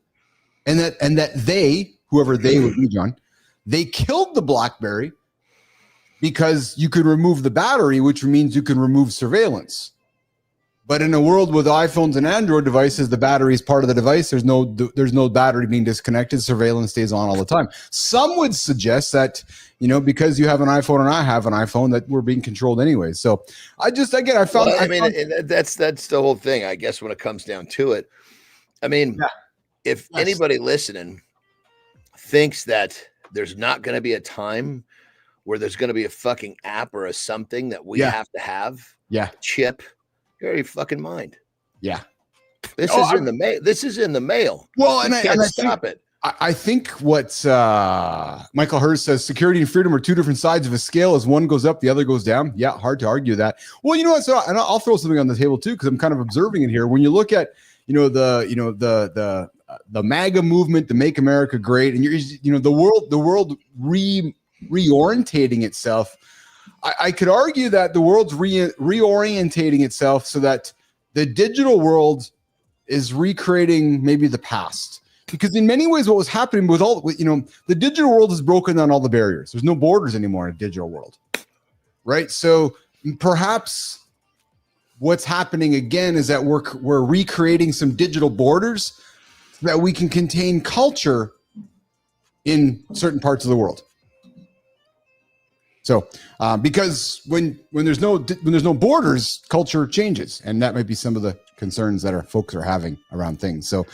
and that they, whoever they would be, John, they killed the BlackBerry because you could remove the battery, which means you can remove surveillance. But in a world with iPhones and Android devices, the battery is part of the device. There's no battery being disconnected. Surveillance stays on all the time. Some would suggest that, because you have an iPhone and I have an iPhone, that we're being controlled anyway. So that's the whole thing, I guess, when it comes down to it. I mean, if anybody listening thinks that there's not going to be a time where there's going to be a fucking app or a something that we have to have, chip, you're out of your fucking mind. Yeah. This is in the mail. This is in the mail. Well, and I can't stop it. I think what Michael Hurst says, security and freedom are two different sides of a scale. As one goes up, the other goes down. Yeah, hard to argue that. Well, you know what? So, and I'll throw something on the table too, because I'm kind of observing it here. When you look at, the MAGA movement, the Make America Great, and the world reorientating itself. I could argue that the world's reorientating itself so that the digital world is recreating maybe the past. Because in many ways, what was happening with the digital world has broken down all the barriers. There's no borders anymore in a digital world, right? So perhaps what's happening again is that we're recreating some digital borders so that we can contain culture in certain parts of the world. So, because when there's no borders, culture changes, and that might be some of the concerns that our folks are having around things. So,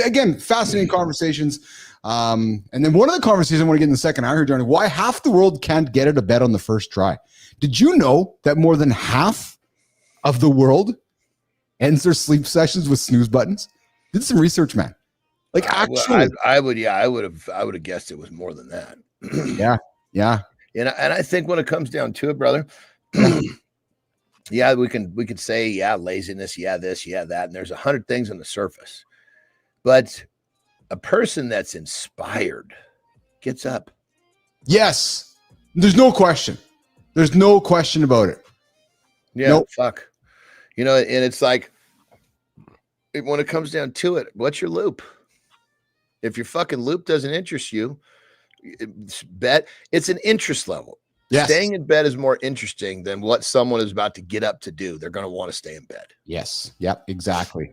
again, fascinating conversations. And then one of the conversations I want to get in the second hour here, Johnny, why half the world can't get out of bed on the first try. Did you know that more than half of the world ends their sleep sessions with snooze buttons? Did some research, man. Like actually, I would have guessed it was more than that. Yeah. And I think when it comes down to it, brother, yeah, we could say, yeah, laziness, yeah, this, yeah, that, and there's 100 things on the surface. But a person that's inspired gets up. Yes. There's no question. There's no question about it. Yeah, nope. Fuck. And it's like, when it comes down to it, what's your loop? If your fucking loop doesn't interest you, it's an interest level. Yes. Staying in bed is more interesting than what someone is about to get up to do. They're going to want to stay in bed. Yes. Yep. Exactly.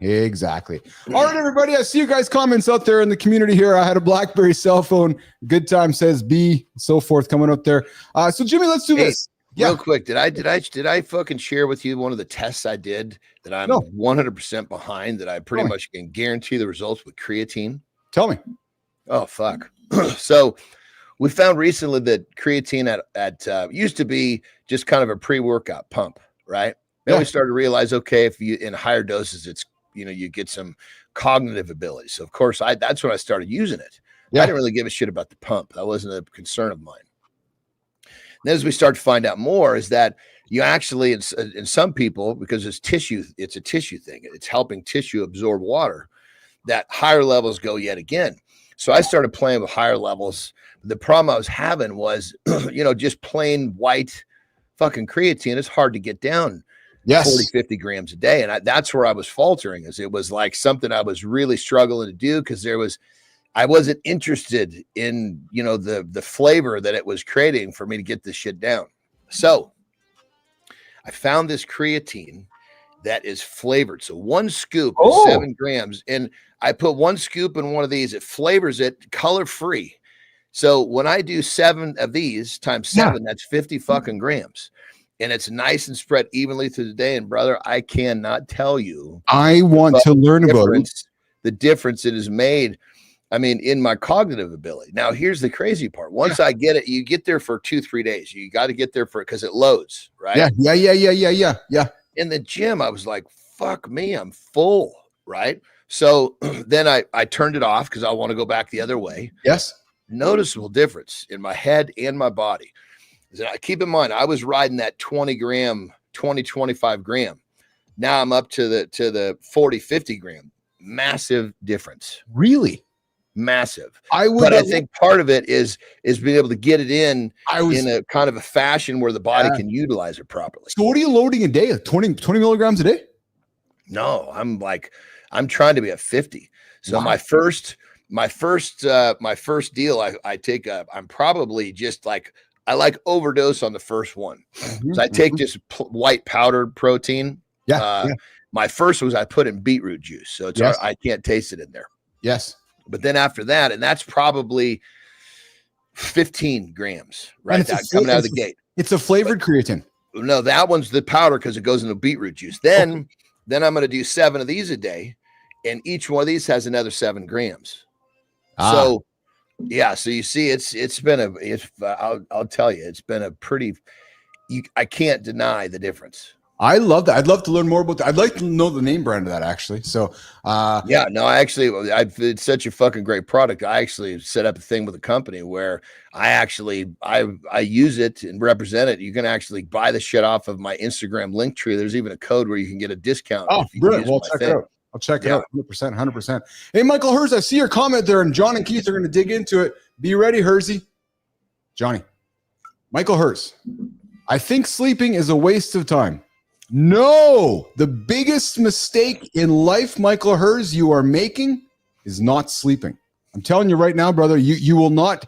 All right, everybody. I see you guys' comments out there in the community here. I had a BlackBerry cell phone. Good time says B, so forth coming up there. So Jimmy, let's do this. Real quick. Did I fucking share with you one of the tests I did that I'm 100% behind, that I pretty much can guarantee the results with creatine? Tell me. Oh, fuck. So we found recently that creatine at used to be just kind of a pre-workout pump, right? Then we started to realize, okay, if you in higher doses, it's, you get some cognitive ability. So of course that's when I started using it. I didn't really give a shit about the pump. That wasn't a concern of mine. And as we start to find out more, is that you actually, in some people, because it's a tissue thing, it's helping tissue absorb water, that higher levels go yet again. So I started playing with higher levels. The problem I was having was, just plain white fucking creatine. It's hard to get down 40, 50 grams a day. And that's where I was faltering, is it was like something I was really struggling to do, because I wasn't interested in, the flavor that it was creating for me to get this shit down. So I found this creatine that is flavored. So one scoop is 7 grams. And I put 1 scoop in one of these. It flavors it color free. So when I do 7 of these times 7, that's 50 fucking grams. And it's nice and spread evenly through the day. And brother, I cannot tell you. I want to learn about it. The difference it has made. I mean, in my cognitive ability. Now, here's the crazy part. Once I get it, you get there for 2-3 days. You got to get there because it loads, right? Yeah. In the gym, I was like, fuck me, I'm full, right? So then I turned it off because I want to go back the other way. Yes. Noticeable difference in my head and my body. Keep in mind, I was riding that 25 gram. Now I'm up to the 40, 50 gram. Massive difference. Really? Massive. I think part of it is being able to get it in a kind of a fashion where the body can utilize it properly. So what are you loading a day? 20 milligrams a day? No, I'm trying to be at 50. So my first deal, I take I'm probably just like, I like overdose on the first one. So I take this white powdered protein. My first was I put in beetroot juice. So it's I can't taste it in there. Yes. But then after that, and that's probably 15 grams, right? Coming out of the gate. It's a flavored creatine. No, that one's the powder because it goes into beetroot juice. Then I'm going to do 7 of these a day, and each one of these has another 7 grams. So yeah, so you see, I'll tell you, it's been a pretty. I can't deny the difference. I love that. I'd love to learn more about that. I'd like to know the name brand of that, actually. So, it's such a fucking great product. I actually set up a thing with a company where I use it and represent it. You can actually buy the shit off of my Instagram link tree. There's even a code where you can get a discount. Oh, brilliant. We'll check it out. I'll check it out. 100%, 100%. Hey, Michael Hers, I see your comment there, and John and Keith are going to dig into it. Be ready, Hersey. Johnny. Michael Hers. I think sleeping is a waste of time. No, the biggest mistake in life, Michael Hers, you are making is not sleeping. I'm telling you right now, brother, you will not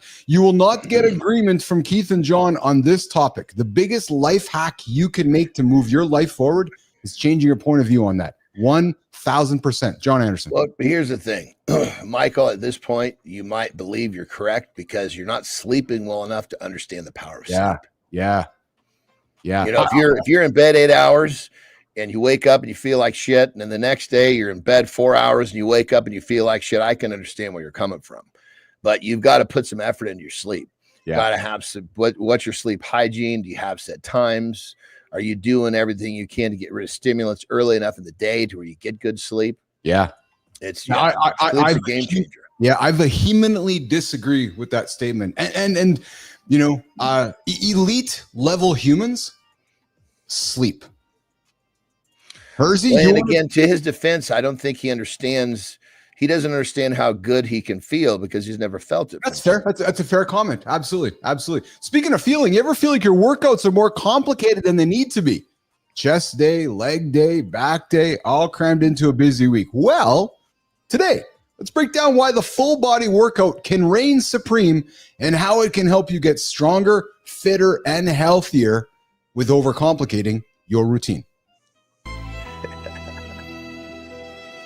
get agreement from Keith and John on this topic. The biggest life hack you can make to move your life forward is changing your point of view on that. 1,000%. Jon Andersen. Well, here's the thing, Michael, at this point, you might believe you're correct because you're not sleeping well enough to understand the power of sleep. Yeah. You know, if you're in bed 8 hours and you wake up and you feel like shit, and then the next day you're in bed 4 hours and you wake up and you feel like shit, I can understand where you're coming from. But you've got to put some effort into your sleep. You got to have some, what's your sleep hygiene? Do you have set times? Are you doing everything you can to get rid of stimulants early enough in the day to where you get good sleep? Yeah. It's a game changer. Yeah, I vehemently disagree with that statement. And you know, elite level humans sleep. Hersey, and again, to his defense, I don't think he understands. He doesn't understand how good he can feel because he's never felt it. That's fair. That's a fair comment. Absolutely. Speaking of feeling, you ever feel like your workouts are more complicated than they need to be? Chest day, leg day, back day, all crammed into a busy week. Well, today, let's break down why the full body workout can reign supreme and how it can help you get stronger, fitter, and healthier with overcomplicating your routine.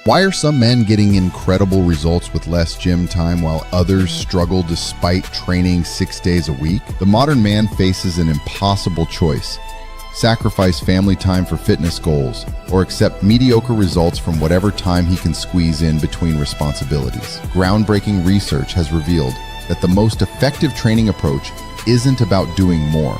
Why are some men getting incredible results with less gym time while others struggle despite training 6 days a week? The modern man faces an impossible choice: sacrifice family time for fitness goals, or accept mediocre results from whatever time he can squeeze in between responsibilities. Groundbreaking research has revealed that the most effective training approach isn't about doing more.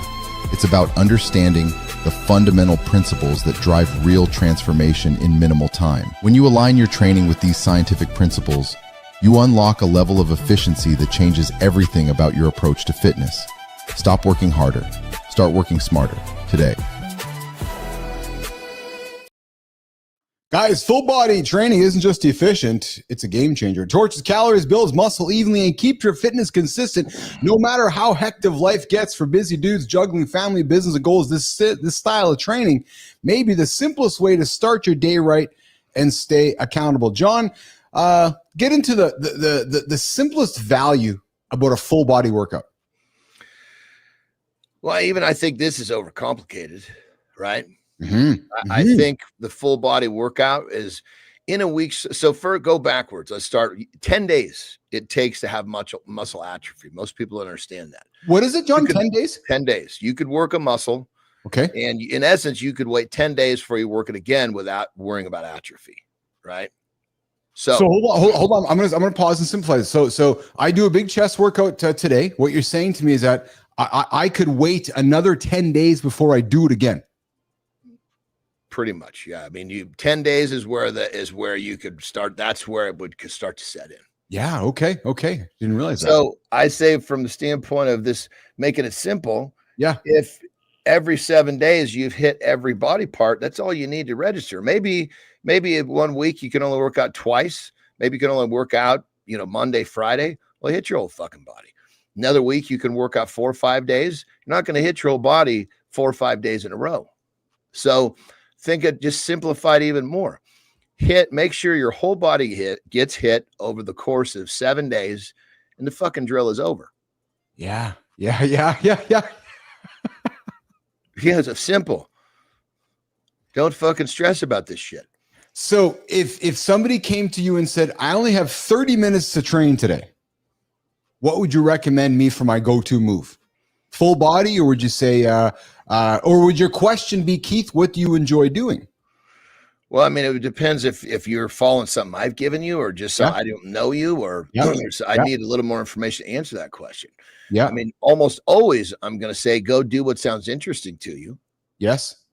It's about understanding the fundamental principles that drive real transformation in minimal time. When you align your training with these scientific principles, you unlock a level of efficiency that changes everything about your approach to fitness. Stop working harder. Start working smarter today. Guys, full body training isn't just efficient, it's a game changer. It torches calories, builds muscle evenly, and keeps your fitness consistent no matter how hectic life gets. For busy dudes juggling family, business, and goals, this style of training may be the simplest way to start your day right and stay accountable. John, get into the simplest value about a full body workout. Well, even I think this is overcomplicated, right? I think the full body workout is in a week. So go backwards. Let's start 10 days. It takes to have muscle atrophy. Most people don't understand that. What is it, John? 10 days? 10 days. You could work a muscle. Okay. And in essence, you could wait 10 days before you work it again without worrying about atrophy. Right. So hold on. I'm gonna pause and simplify this. So I do a big chest workout today. What you're saying to me is that I could wait another 10 days before I do it again. Pretty much, yeah. I mean, 10 days is where you could start. That's where it would start to set in. Yeah. Okay. Didn't realize that. So I say, from the standpoint of this, making it simple. Yeah. If every 7 days you've hit every body part, that's all you need to register. Maybe 1 week you can only work out twice. Maybe you can only work out, Monday, Friday. Well, hit your whole fucking body. Another week you can work out 4 or 5 days. You're not going to hit your whole body 4 or 5 days in a row. So think it just simplified even more. Make sure your whole body gets hit over the course of 7 days, and the fucking drill is over. Yeah. Yeah, it's simple. Don't fucking stress about this shit. So if somebody came to you and said, I only have 30 minutes to train today, what would you recommend me for my go-to move? Full body, or would you say, or would your question be, Keith, what do you enjoy doing? Well, I mean, it depends if you're following something I've given you, or just I don't know you, or I need a little more information to answer that question. Yeah. I mean, almost always I'm going to say, go do what sounds interesting to you. Yes.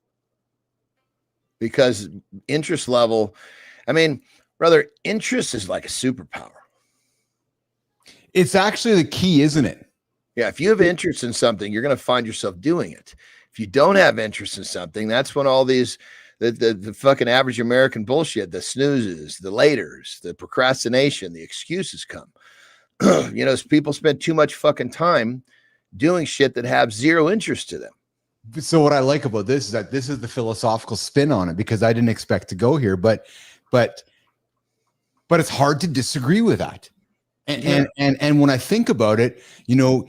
Because interest level, I mean, brother, interest is like a superpower. It's actually the key, isn't it? Yeah. If you have interest in something, you're going to find yourself doing it. If you don't have interest in something, that's when all these the fucking average American bullshit, the snoozes, the laters, the procrastination, the excuses come. You know, people spend too much fucking time doing shit that have zero interest to them. So what I like about this is that this is the philosophical spin on it, because I didn't expect to go here, but it's hard to disagree with that. And when I think about it, you know,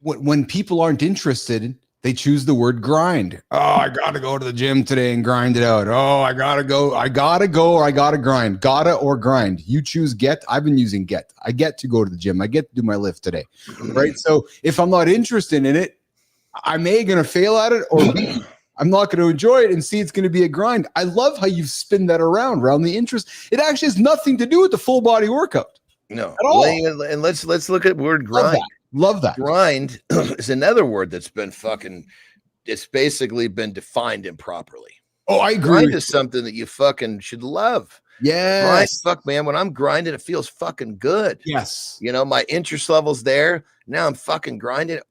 when people aren't interested, they choose the word grind. Oh, I got to go to the gym today and grind it out. Oh, I got to go, or I got to grind. Gotta or grind. You choose get. I've been using get. I get to go to the gym. I get to do my lift today. Right? So if I'm not interested in it, I'm A, going to fail at it, or B, I'm not going to enjoy it, and C, it's going to be a grind. I love how you've spun that around the interest. It actually has nothing to do with the full body workout. No. At all. And let's look at word grind. Love that. Grind is another word that's been it's basically been defined improperly. Oh, I agree. Grind is something that you fucking should love. Yes. Fuck, man. When I'm grinding, it feels fucking good. Yes. You know, my interest level's there. Now I'm fucking grinding.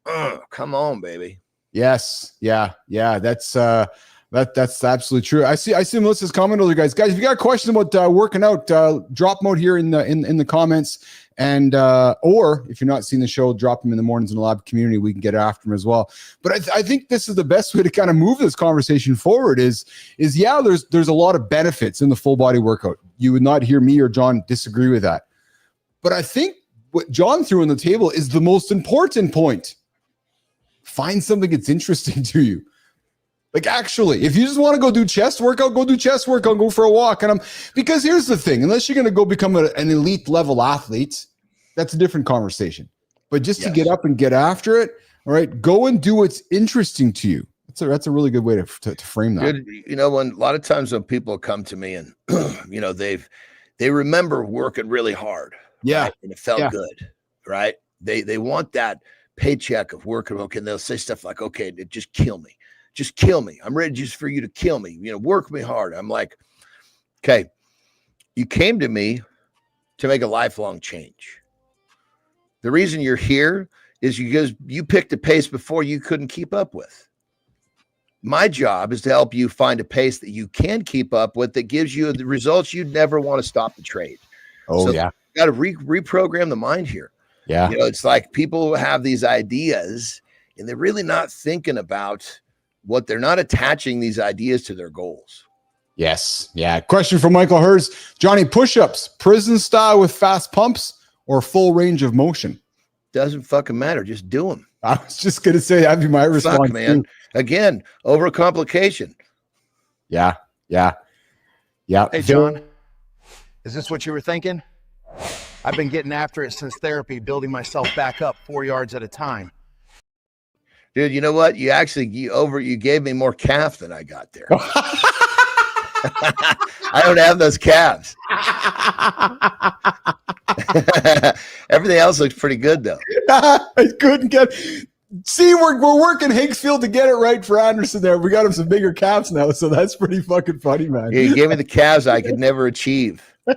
Come on, baby. Yes. Yeah. That's absolutely true. I see Melissa's comment earlier, guys. If you got a question about working out, drop them out here in the comments. And or if you're not seeing the show, drop them in the mornings in the lab community. We can get after them as well. But I think this is the best way to kind of move this conversation forward is there's a lot of benefits in the full body workout. You would not hear me or John disagree with that. But I think what John threw on the table is the most important point. Find something that's interesting to you. Like, actually, if you just want to go do chest workout, go for a walk. Because here's the thing, unless you're going to go become an elite level athlete, that's a different conversation. But just to get up and get after it, all right, go and do what's interesting to you. That's a really good way to frame that. Good. You know, a lot of times when people come to me and, you know, they remember working really hard. Yeah. Right? And it felt good, right? They want that paycheck of working. Okay. And they'll say stuff like, okay, just kill me. Just kill me. I'm ready just for you to kill me. You know, work me hard. I'm like, okay, you came to me to make a lifelong change. The reason you're here is because you picked a pace before you couldn't keep up with. My job is to help you find a pace that you can keep up with that gives you the results you'd never want to stop the trade. Oh, so yeah. You got to reprogram the mind here. Yeah. You know, it's like people have these ideas and they're really not thinking about what they're not attaching these ideas to their goals. Yes. Yeah. Question from Michael Hers. Johnny, push-ups, prison style with fast pumps or full range of motion? Doesn't fucking matter. Just do them. I was just going to say that'd be my response. Fuck, man. Too. Again, overcomplication. Yeah. Hey, John, is this what you were thinking? I've been getting after it since therapy, building myself back up 4 yards at a time. Dude, you know what? You gave me more calf than I got there. I don't have those calves. Everything else looks pretty good, though. I couldn't get. See, we're working Hicksfield to get it right for Andersen there. We got him some bigger calves now, so that's pretty fucking funny, man. You gave me the calves I could never achieve. All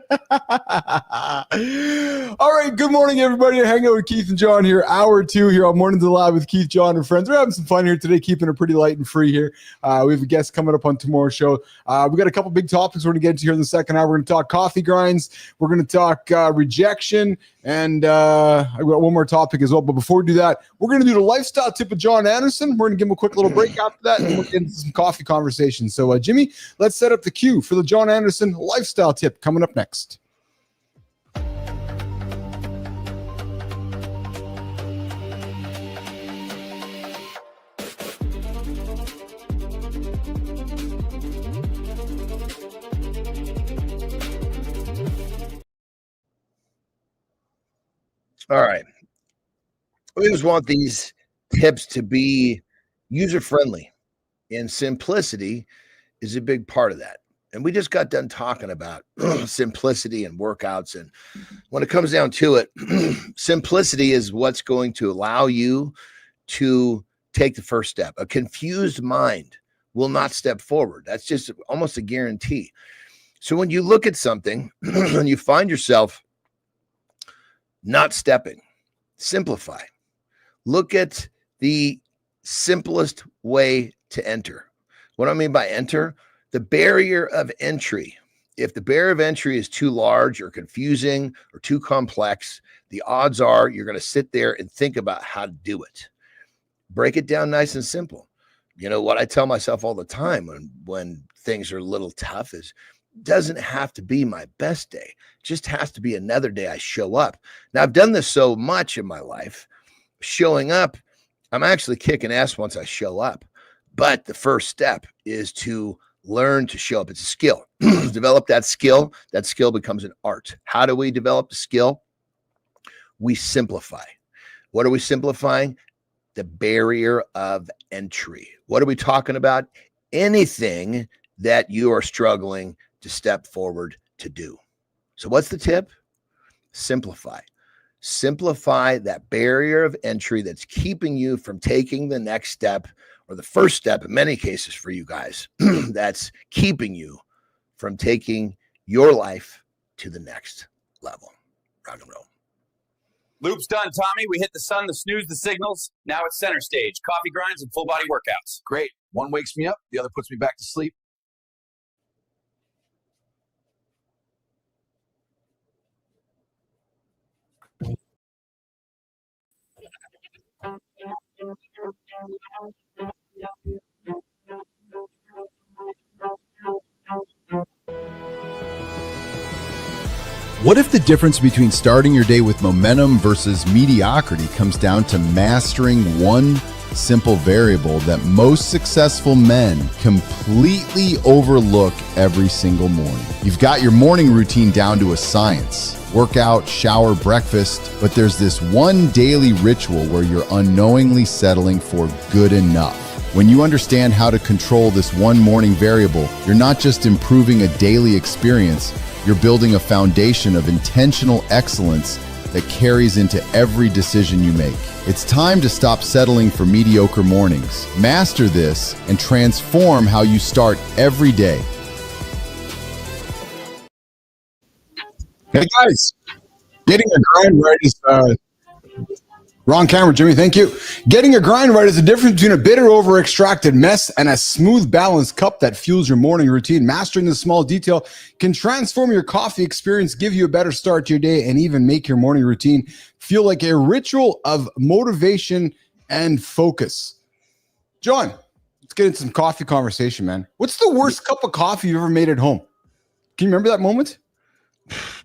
right, good morning, everybody. Hang out with Keith and John here. Hour 2 here on Mornings Alive with Keith, John, and friends. We're having some fun here today, keeping it pretty light and free here. We have a guest coming up on tomorrow's show. We got a couple big topics we're going to get into here in the second hour. We're going to talk coffee grinds. We're going to talk rejection. And I got one more topic as well. But before we do that, we're going to do the lifestyle tip with Jon Andersen. We're going to give him a quick little break after that, and we'll get into some coffee conversation. So, Jimmy, let's set up the cue for the Jon Andersen lifestyle tip coming up next. All right. We always want these tips to be user-friendly, and simplicity is a big part of that. And we just got done talking about simplicity and workouts. And when it comes down to it, simplicity is what's going to allow you to take the first step. A confused mind will not step forward. That's just almost a guarantee. So when you look at something and you find yourself not stepping, simplify. Look at the simplest way to enter. What I mean by enter, The barrier of entry. If the barrier of entry is too large or confusing or too complex, the odds are you're going to sit there and think about how to do it. Break it down nice and simple. You know, what I tell myself all the time when things are a little tough is, doesn't have to be my best day. It just has to be another day I show up. Now, I've done this so much in my life. Showing up, I'm actually kicking ass once I show up. But the first step is to learn to show up. It's a skill. Develop that skill. That skill becomes an art. How do we develop the skill? We simplify. What are we simplifying? The barrier of entry. What are we talking about? Anything that you are struggling to step forward to do. So what's the tip? Simplify. Simplify that barrier of entry that's keeping you from taking the next step, or the first step in many cases for you guys, that's keeping you from taking your life to the next level. Rock and roll. Loop's done, Tommy. We hit the sun, the snooze, the signals. Now it's center stage. Coffee grinds and full body workouts. Great. One wakes me up, the other puts me back to sleep. What if the difference between starting your day with momentum versus mediocrity comes down to mastering one simple variable that most successful men completely overlook every single morning? You've got your morning routine down to a science. Workout, shower, breakfast, but there's this one daily ritual where you're unknowingly settling for good enough. When you understand how to control this one morning variable, you're not just improving a daily experience, you're building a foundation of intentional excellence that carries into every decision you make. It's time to stop settling for mediocre mornings. Master this and transform how you start every day. Hey guys, getting a grind right is wrong camera, Jimmy. Thank you. Getting a grind right is the difference between a bitter, over-extracted mess and a smooth, balanced cup that fuels your morning routine. Mastering the small detail can transform your coffee experience, give you a better start to your day, and even make your morning routine feel like a ritual of motivation and focus. John, let's get into some coffee conversation, man. What's the worst cup of coffee you ever made at home? Can you remember that moment?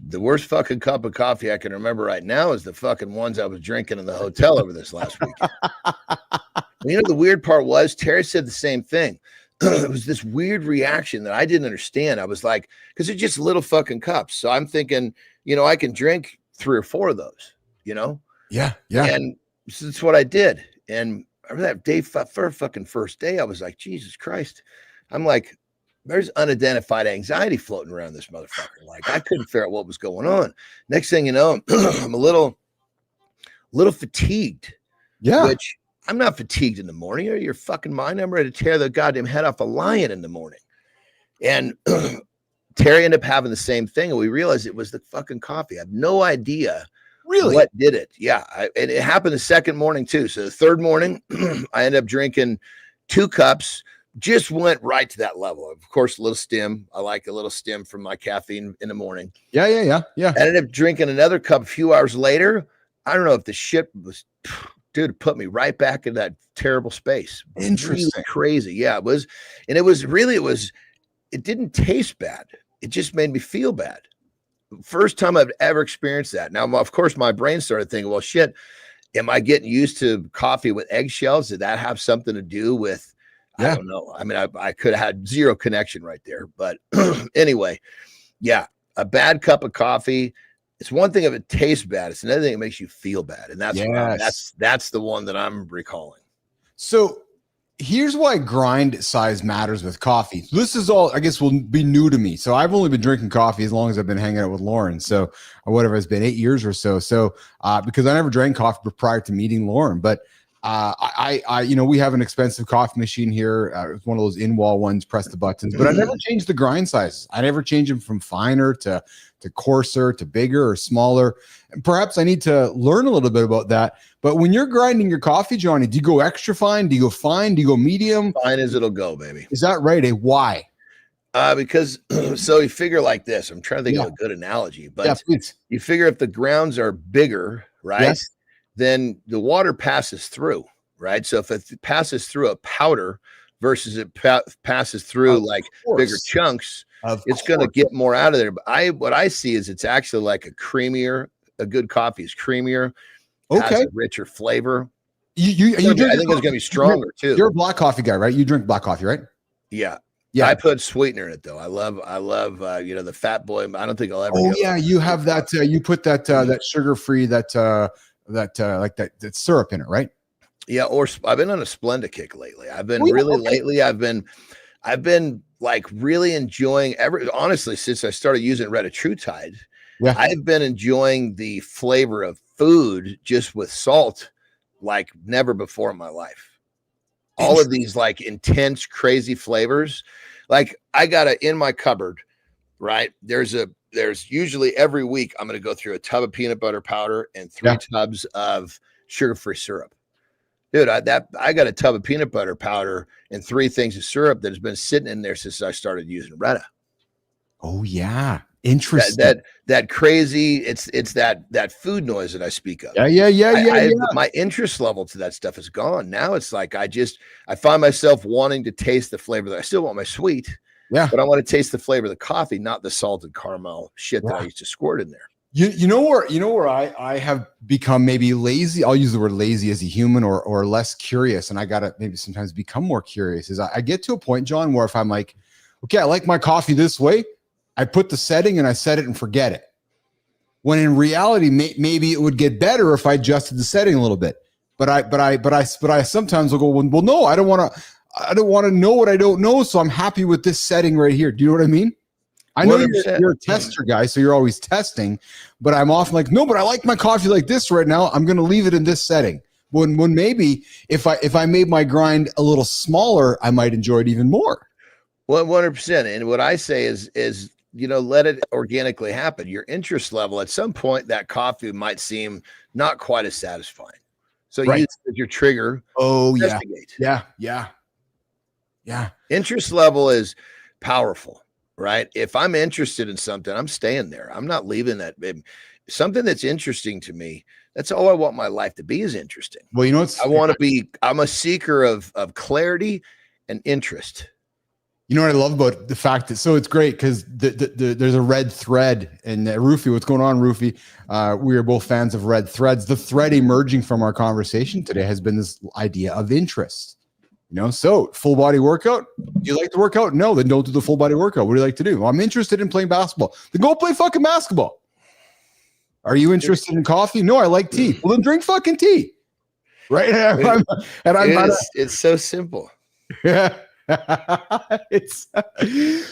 The worst fucking cup of coffee I can remember right now is the fucking ones I was drinking in the hotel over this last week. You know, the weird part was Terry said the same thing. It was this weird reaction that I didn't understand. I was like, because they're just little fucking cups. So I'm thinking, you know, I can drink 3 or 4 of those, you know? Yeah. And so that's what I did. And I remember that day, for fucking first day, I was like, Jesus Christ. I'm like, there's unidentified anxiety floating around this motherfucker. Like, I couldn't figure out what was going on. Next thing you know, I'm a little fatigued. Yeah. Which I'm not fatigued in the morning. Are your fucking mind? I'm ready to tear the goddamn head off a lion in the morning. And Terry ended up having the same thing. And we realized it was the fucking coffee. I have no idea Really? what did it. Yeah. And it happened the second morning too. So the third morning, I ended up drinking 2 cups. Just went right to that level. Of course, a little stim. I like a little stim from my caffeine in the morning. Yeah. I ended up drinking another cup a few hours later. I don't know if the shit was, dude, it put me right back in that terrible space. Interesting. Really crazy. Yeah, it was. And it didn't taste bad. It just made me feel bad. First time I've ever experienced that. Now, of course, my brain started thinking, well, shit, am I getting used to coffee with eggshells? Did that have something to do with, Yeah. I don't know. I mean, I could have had zero connection right there. But anyway, yeah, a bad cup of coffee. It's one thing if it tastes bad. It's another thing that makes you feel bad. And that's the one that I'm recalling. So here's why grind size matters with coffee. This is all, I guess, will be new to me. So I've only been drinking coffee as long as I've been hanging out with Lauren. So, or whatever it's been, 8 years or so. So, because I never drank coffee prior to meeting Lauren, but you know, we have an expensive coffee machine here. It's one of those in-wall ones, press the buttons, but I never changed the grind size. I never changed them from finer to coarser to bigger or smaller. And perhaps I need to learn a little bit about that. But when you're grinding your coffee, Johnny, do you go extra fine? Do you go fine? Do you go medium? Fine as it'll go, baby. Is that right? Why? Because so you figure like this. I'm trying to think of a good analogy, but you figure if the grounds are bigger, right? Yes. Then the water passes through, right? So if it passes through a powder versus it passes through like bigger chunks, it's going to get more out of there. But what I see is it's actually like a good coffee is creamier, has a richer flavor. You drink, I think it's going to be stronger too. You're a black coffee guy, right? You drink black coffee, right? Yeah. Yeah. I put sweetener in it though. I love the Fat Boy. I don't think I'll ever. You have that. You put that that sugar-free that syrup in it, right? Yeah. Or I've been on a Splenda kick lately. I've been lately. I've been like really enjoying honestly, since I started using Retatrutide, I've been enjoying the flavor of food just with salt like never before in my life. All of these like intense, crazy flavors. Like I got in my cupboard, right? There's usually every week I'm going to go through a tub of peanut butter powder and 3 tubs of sugar-free syrup. Dude, I got a tub of peanut butter powder and 3 things of syrup that has been sitting in there since I started using Reta. Oh yeah. Interesting. That crazy, it's that food noise that I speak of. Yeah. My interest level to that stuff is gone. Now it's like I find myself wanting to taste the flavor. I still want my sweet, but I want to taste the flavor of the coffee, not the salted caramel shit that I used to squirt in there. You know where I have become maybe lazy. I'll use the word lazy as a human or less curious, and I gotta maybe sometimes become more curious. Is I get to a point, John, where if I'm like, okay, I like my coffee this way, I put the setting and I set it and forget it. When in reality, maybe it would get better if I adjusted the setting a little bit. But I sometimes will go, well, no, I don't want to know what I don't know. So I'm happy with this setting right here. Do you know what I mean? I know you're a tester guy, so you're always testing, but I'm often like, no, but I like my coffee like this right now. I'm going to leave it in this setting. When maybe if I made my grind a little smaller, I might enjoy it even more. 100%. And what I say is, let it organically happen. Your interest level at some point, that coffee might seem not quite as satisfying. So use it as your trigger. Oh, investigate. Yeah. Interest level is powerful, right? If I'm interested in something, I'm staying there. I'm not leaving that. Something that's interesting to me, that's all I want my life to be, is interesting. Well, I'm a seeker of clarity and interest. You know what I love about the fact that, so it's great because there's a red thread. And Rufy, what's going on, Rufy? We are both fans of red threads. The thread emerging from our conversation today has been this idea of interest. So full body workout. Do you like to work out? No, then don't do the full body workout. What do you like to do? Well, I'm interested in playing basketball. Then go play fucking basketball. Are you interested in coffee? No, I like tea. Well, then drink fucking tea. Right? It's so simple. Yeah.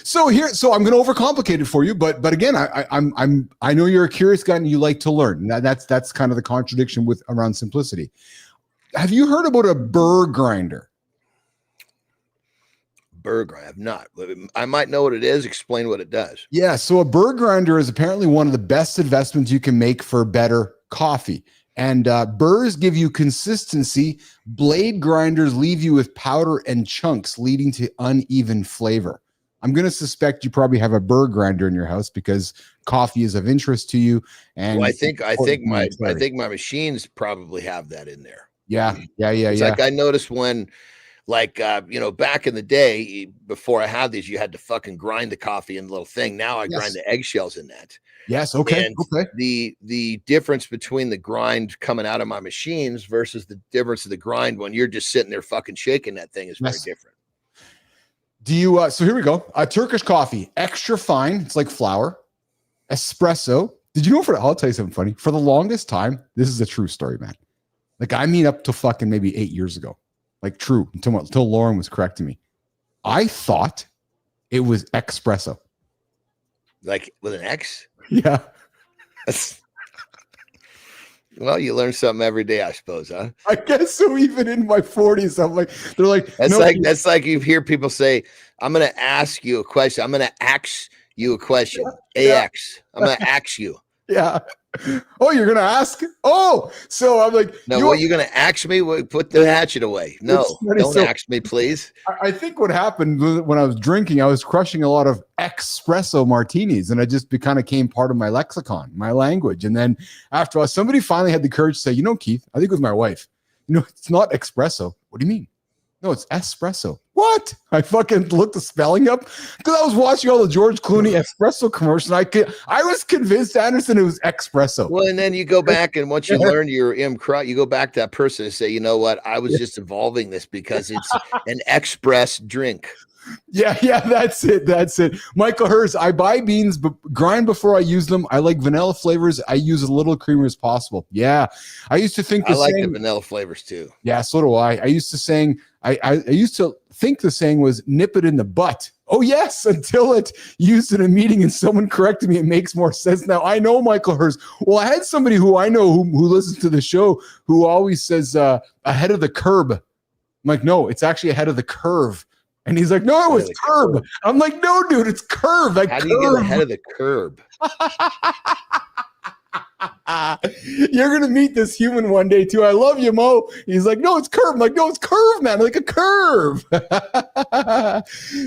So I'm going to overcomplicate it for you, but again, I know you're a curious guy and you like to learn. That's kind of the contradiction around simplicity. Have you heard about a burr grinder? Burr grinder? I have not. I might know what it is. Explain what it does. Yeah. So a burr grinder is apparently one of the best investments you can make for better coffee. And burrs give you consistency. Blade grinders leave you with powder and chunks, leading to uneven flavor. I'm going to suspect you probably have a burr grinder in your house because coffee is of interest to you. And well, I think my machines probably have that in there. Yeah. Like I noticed when, back in the day before I had these, you had to fucking grind the coffee in the little thing. Now I grind the eggshells in that. Yes. Okay. And the difference between the grind coming out of my machines versus the difference of the grind when you're just sitting there fucking shaking that thing is very different. Do you, so here we go. Turkish coffee, extra fine. It's like flour, espresso. Did you know I'll tell you something funny. For the longest time, this is a true story, man. Like I mean up to fucking maybe 8 years ago, like true until Lauren was correcting me. I thought it was espresso. Like with an X? Yeah. Well, you learn something every day, I suppose, huh? I guess so. Even in my 40s, I'm like, they're like, that's like you hear people say, I'm going to ask you a question. I'm going to ask you a question. AX. I'm going to ask you. Yeah. Oh, you're gonna ask? Oh, so I'm like, No, what, you gonna axe me? Put the hatchet away. No, don't axe me, please. I think what happened when I was drinking, I was crushing a lot of espresso martinis, and it just kind of became part of my lexicon, my language. And then after a while, somebody finally had the courage to say, you know, Keith, I think it was my wife, you know, it's not espresso. What do you mean? No, it's espresso. What? I fucking looked the spelling up because I was watching all the George Clooney espresso commercials. I was convinced, Andersen, it was espresso. Well, and then you go back, and once you learn your you go back to that person and say, you know what? I was just evolving this because it's an express drink. Yeah, that's it. Michael Hers, I buy beans, but grind before I use them. I like vanilla flavors. I use as little creamer as possible. Yeah, I used to think I like the vanilla flavors too. Yeah, so do I. I used to think the saying was nip it in the butt. Oh yes, until it used in a meeting and someone corrected me. It makes more sense now. I know Michael Hers. Well, I had somebody who I know who listens to the show who always says ahead of the curb. I'm like, no, it's actually ahead of the curve. And he's like, no, it's curb. I'm like, no, dude, it's curve. Like, how do you get ahead of the curb? You're going to meet this human one day, too. I love you, Mo. He's like, no, it's curve. I'm like, no, it's curve, man. Like a curve.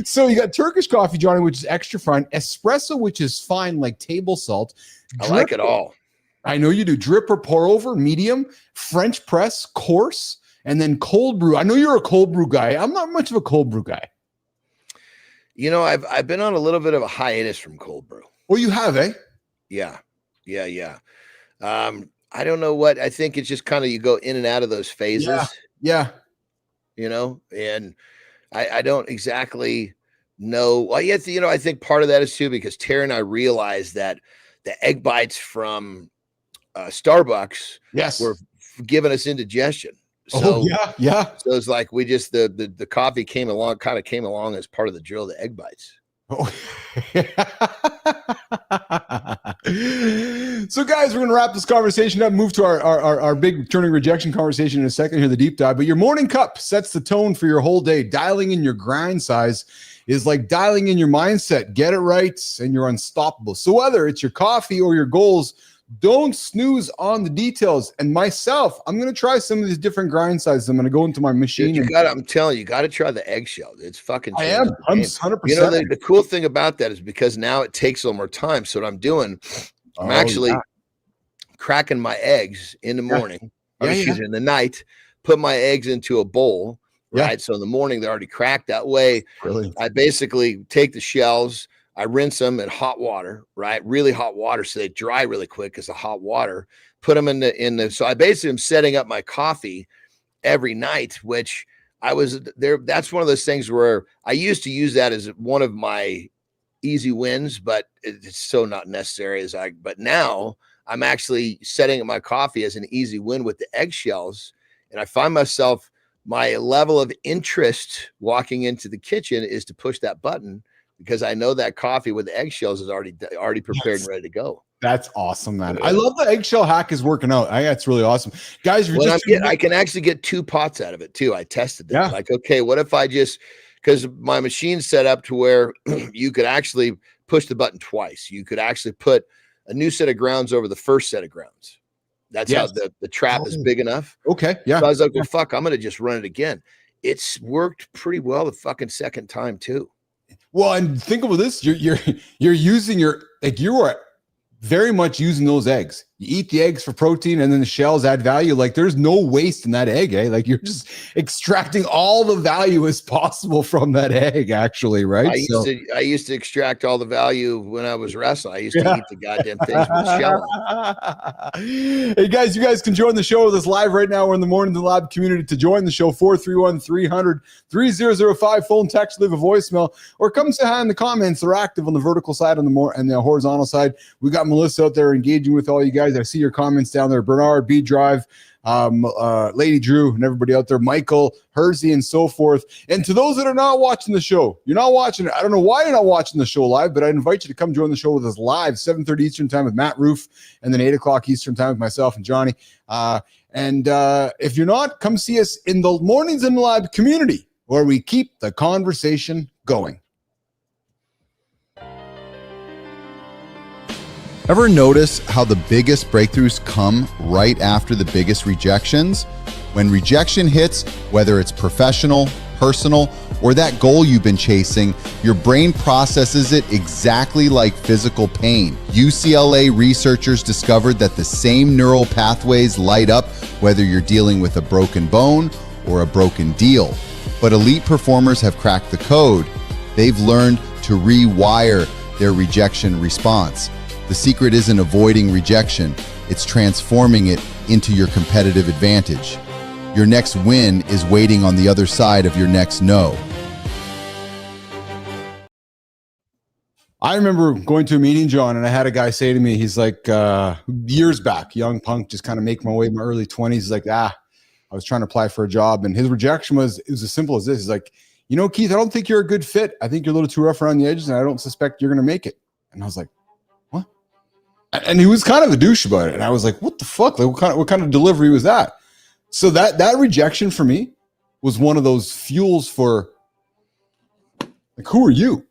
So you got Turkish coffee, Johnny, which is extra fine. Espresso, which is fine, like table salt. I like it all. I know you do. Drip or pour over, medium. French press, coarse. And then cold brew. I know you're a cold brew guy. I'm not much of a cold brew guy. You know, I've been on a little bit of a hiatus from cold brew. Oh, you have, eh? Yeah. I don't know what. I think it's just kind of you go in and out of those phases. Yeah. You know, and I don't exactly know. Well, yes, you know, I think part of that is too because Tara and I realized that the egg bites from Starbucks were giving us indigestion. So yeah. So it's like we just the coffee came along as part of the drill, the egg bites. Oh. So guys, we're gonna wrap this conversation up, move to our big turning rejection conversation in a second here, the deep dive. But your morning cup sets the tone for your whole day. Dialing in your grind size is like dialing in your mindset. Get it right and you're unstoppable. So whether it's your coffee or your goals, don't snooze on the details. And myself, I'm going to try some of these different grind sizes. I'm going to go into my machine. Dude, I'm telling you, you got to try the eggshell. It's fucking. I'm 100%. You know, the cool thing about that is because now it takes a little more time. So what I'm doing, I'm actually cracking my eggs in the morning, in the night, put my eggs into a bowl, right? So in the morning, they're already cracked. That way, I basically take the shells, I rinse them in hot water, right? Really hot water. So they dry really quick because the hot water, put them in the, so I basically am setting up my coffee every night, which I was there. That's one of those things where I used to use that as one of my easy wins, but it's so not necessary but now I'm actually setting up my coffee as an easy win with the eggshells. And I find myself, my level of interest walking into the kitchen is to push that button, because I know that coffee with the eggshells is already prepared and ready to go. That's awesome, man. I love the eggshell hack is working out. I think that's really awesome. Guys, I can actually get 2 pots out of it too. I tested that. Like, okay, what if I just, because my machine's set up to where you could actually push the button twice. You could actually put a new set of grounds over the first set of grounds. That's how the trap is big enough. Okay. Yeah. So I was like, well, fuck, I'm going to just run it again. It's worked pretty well the fucking second time too. Well, and think about this: you're using you are very much using those eggs. You eat the eggs for protein, and then the shells add value. Like there's no waste in that egg, eh? Like you're just extracting all the value as possible from that egg, actually, right? I used to extract all the value when I was wrestling. I used to eat the goddamn things with shell. Hey guys, you guys can join the show with us live right now. We're in the Morning in the Lab community. To join the show, 431-300-3005, phone, text, leave a voicemail, or come say hi in the comments. They're active on the vertical side and the horizontal side. We got Melissa out there engaging with all you guys. I see your comments down there. Bernard, B Drive, Lady Drew, and everybody out there, Michael, Hersey, and so forth. And to those that are not watching the show, you're not watching it. I don't know why you're not watching the show live, but I invite you to come join the show with us live, 7:30 Eastern time with Matt Roof, and then 8 o'clock Eastern time with myself and Johnny. And if you're not, come see us in the Mornings in the Lab community, where we keep the conversation going. Ever notice how the biggest breakthroughs come right after the biggest rejections? When rejection hits, whether it's professional, personal, or that goal you've been chasing, your brain processes it exactly like physical pain. UCLA researchers discovered that the same neural pathways light up whether you're dealing with a broken bone or a broken deal. But elite performers have cracked the code. They've learned to rewire their rejection response. The secret isn't avoiding rejection, it's transforming it into your competitive advantage. Your next win is waiting on the other side of your next no. I remember going to a meeting, John, and I had a guy say to me, he's like, years back, young punk, just kind of making my way in my early 20s. He's like, I was trying to apply for a job, and his rejection was as simple as this. He's like, you know, Keith, I don't think you're a good fit. I think you're a little too rough around the edges, and I don't suspect you're going to make it. And I was like, what? And he was kind of a douche about it. And I was like, what the fuck? Like, what kind of delivery was that? So that rejection for me was one of those fuels for, like, who are you?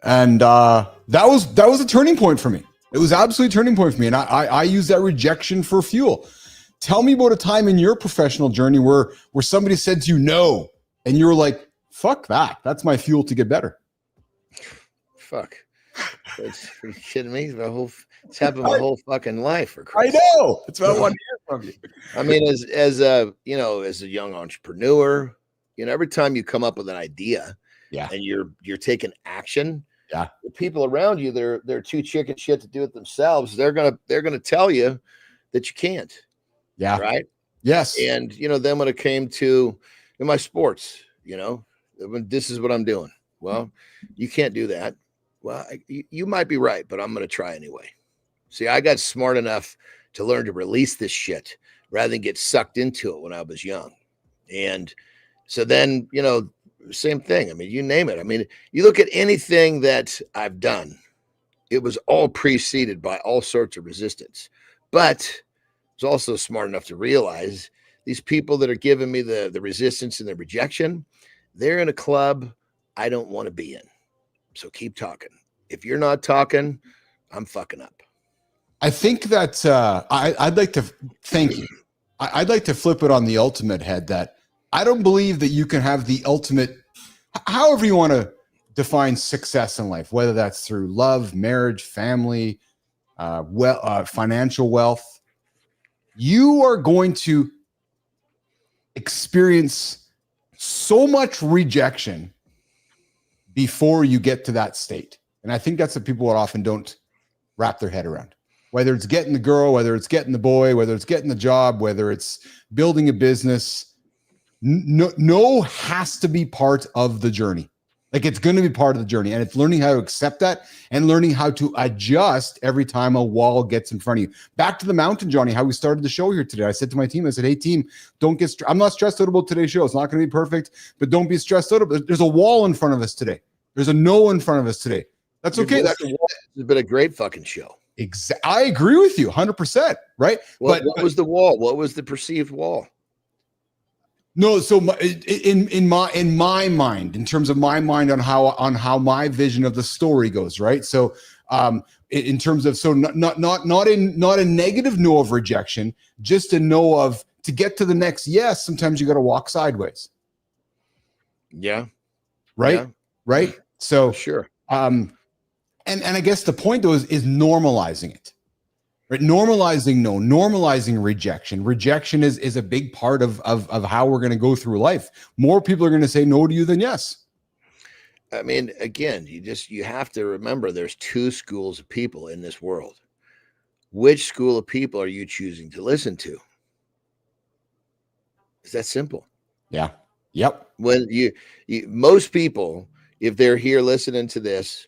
And that was a turning point for me. It was absolutely a turning point for me. And I use that rejection for fuel. Tell me about a time in your professional journey where somebody said to you no, and you were like, fuck that. That's my fuel to get better. Fuck. Are you kidding me? It's happened my whole fucking life. I know. It's what I want to hear from you. I mean, as a young entrepreneur, every time you come up with an idea, and you're taking action, the people around you, they're too chicken shit to do it themselves. They're gonna tell you that you can't. Yeah. Right. Yes. And then when it came to in my sports, when this is what I'm doing. Well, you can't do that. Well, you might be right, but I'm going to try anyway. See, I got smart enough to learn to release this shit rather than get sucked into it when I was young. And so then, same thing. I mean, you name it. I mean, you look at anything that I've done, it was all preceded by all sorts of resistance. But I was also smart enough to realize these people that are giving me the resistance and the rejection, they're in a club I don't want to be in. So keep talking. If you're not talking, I'm fucking up. I think that I'd like to thank you. I'd like to flip it on the ultimate head that I don't believe that you can have the ultimate, however you want to define success in life, whether that's through love, marriage, family, financial wealth. You are going to experience so much rejection before you get to that state. And I think that's what people often don't wrap their head around. Whether it's getting the girl, whether it's getting the boy, whether it's getting the job, whether it's building a business, no has to be part of the journey. Like, it's going to be part of the journey, and it's learning how to accept that and learning how to adjust every time a wall gets in front of you. Back to the mountain, Johnny, how we started the show here today. I said to my team, I said, hey team, don't get, I'm not stressed out about today's show. It's not going to be perfect, but don't be stressed out. There's a wall in front of us today. There's a no in front of us today. That's okay. It's been a great fucking show. I agree with you 100%. Right. What was the wall? What was the perceived wall? No, so in my mind, in terms of my mind on how my vision of the story goes, right? So in terms of, so not a negative no of rejection, just a no of, to get to the next yes, sometimes you got to walk sideways. Yeah. Right. Yeah. Right. So sure. And I guess the point though is normalizing it. Right? Normalizing rejection. Rejection is a big part of how we're going to go through life. More people are going to say no to you than yes. I mean, again, you have to remember there's two schools of people in this world. Which school of people are you choosing to listen to? It's that simple. Yeah. Yep. When most people, if they're here listening to this,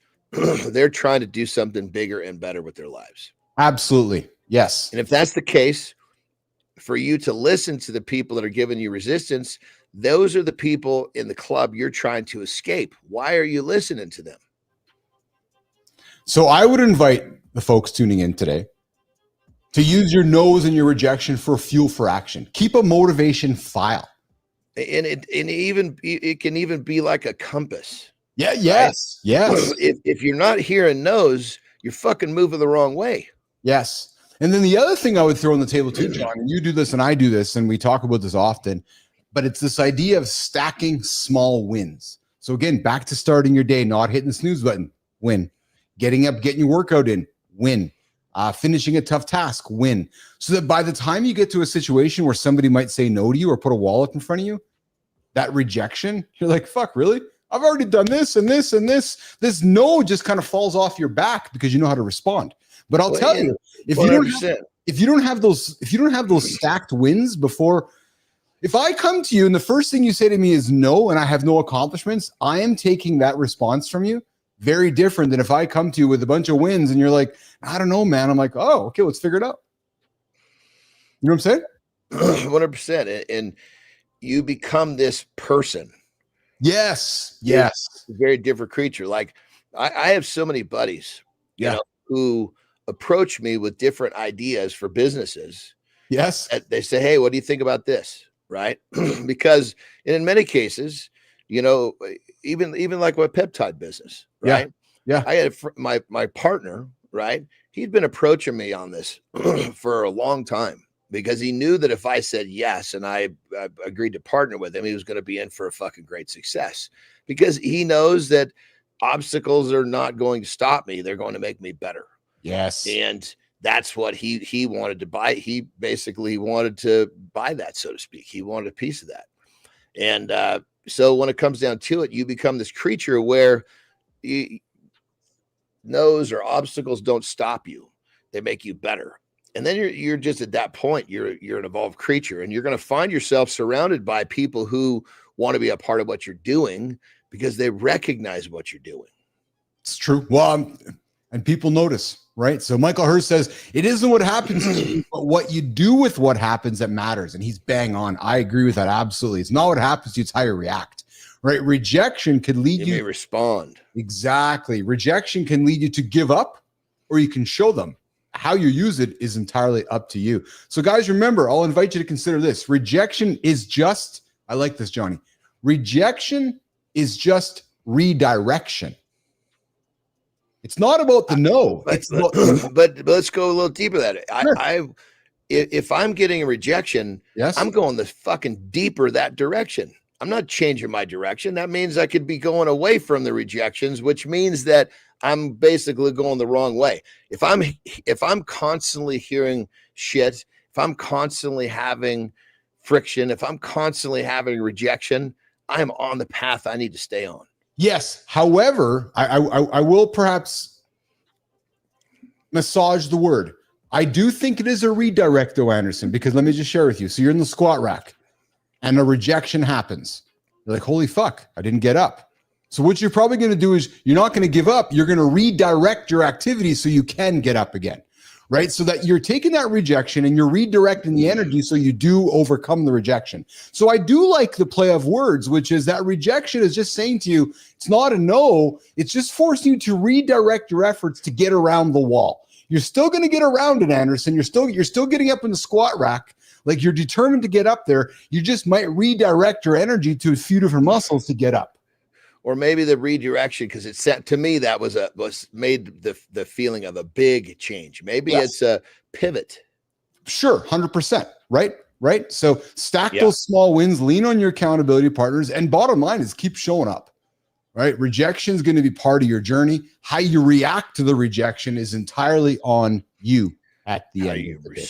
they're trying to do something bigger and better with their lives. Absolutely. Yes. And if that's the case, for you to listen to the people that are giving you resistance, those are the people in the club you're trying to escape. Why are you listening to them? So I would invite the folks tuning in today to use your no's and your rejection for fuel for action. Keep a motivation file. And it can even be like a compass. Yeah. Yes. Yes. If you're not hearing no's, you're fucking moving the wrong way. Yes. And then the other thing I would throw on the table too, John, and you do this and I do this, and we talk about this often, but it's this idea of stacking small wins. So again, back to starting your day, not hitting the snooze button, win. Getting up, getting your workout in, win. Finishing a tough task, win. So that by the time you get to a situation where somebody might say no to you or put a wall up in front of you, that rejection, you're like, fuck, really? I've already done this and this and this. This no just kind of falls off your back because you know how to respond. But I'll tell you, if you don't have those stacked wins before, if I come to you and the first thing you say to me is no, and I have no accomplishments, I am taking that response from you very different than if I come to you with a bunch of wins and you're like, I don't know, man. I'm like, oh, okay, let's figure it out. You know what I'm saying? 100%. And you become this person. Yes. Yes. A very different creature. Like I have so many buddies, you know, who approach me with different ideas for businesses. Yes. They say, hey, what do you think about this? Right. Because in many cases, you know, even like my peptide business, right? Yeah. I had my partner, right? He'd been approaching me on this for a long time because he knew that if I said yes and I agreed to partner with him, he was going to be in for a fucking great success because he knows that obstacles are not going to stop me. They're going to make me better. Yes. And that's what he wanted to buy. He basically wanted to buy that, so to speak. He wanted a piece of that. And so when it comes down to it, you become this creature where no's or obstacles don't stop you. They make you better. And then you're just at that point, you're an evolved creature, and you're going to find yourself surrounded by people who want to be a part of what you're doing because they recognize what you're doing. It's true. Well, and people notice, right? So Michael Hurst says, it isn't what happens to you, but what you do with what happens that matters. And he's bang on. I agree with that. Absolutely. It's not what happens to you, it's how you react, right? Rejection could lead you to respond. Exactly. Rejection can lead you to give up, or you can show them. How you use it is entirely up to you. So guys, remember, I'll invite you to consider this. Rejection is just, I like this, Johnny. Rejection is just redirection. It's not about the no. But let's go a little deeper than that. Sure. If I'm getting a rejection, yes, I'm going the fucking deeper that direction. I'm not changing my direction. That means I could be going away from the rejections, which means that I'm basically going the wrong way. If I'm constantly hearing shit, if I'm constantly having friction, if I'm constantly having rejection, I'm on the path I need to stay on. Yes. However, I will perhaps massage the word. I do think it is a redirect, though, Anderson, because let me just share with you. So you're in the squat rack and a rejection happens. You're like, holy fuck, I didn't get up. So what you're probably going to do is you're not going to give up. You're going to redirect your activity so you can get up again, right? So that you're taking that rejection and you're redirecting the energy so you do overcome the rejection. So I do like the play of words, which is that rejection is just saying to you, it's not a no. It's just forcing you to redirect your efforts to get around the wall. You're still going to get around it, Anderson. You're still getting up in the squat rack. Like you're determined to get up there. You just might redirect your energy to a few different muscles to get up. Or maybe the redirection, because it set to me that was made the feeling of a big change. Maybe it's a pivot. Sure, 100%. Right. So stack those small wins, lean on your accountability partners, and bottom line is keep showing up. Right. Rejection is going to be part of your journey. How you react to the rejection is entirely on you at the end of the day.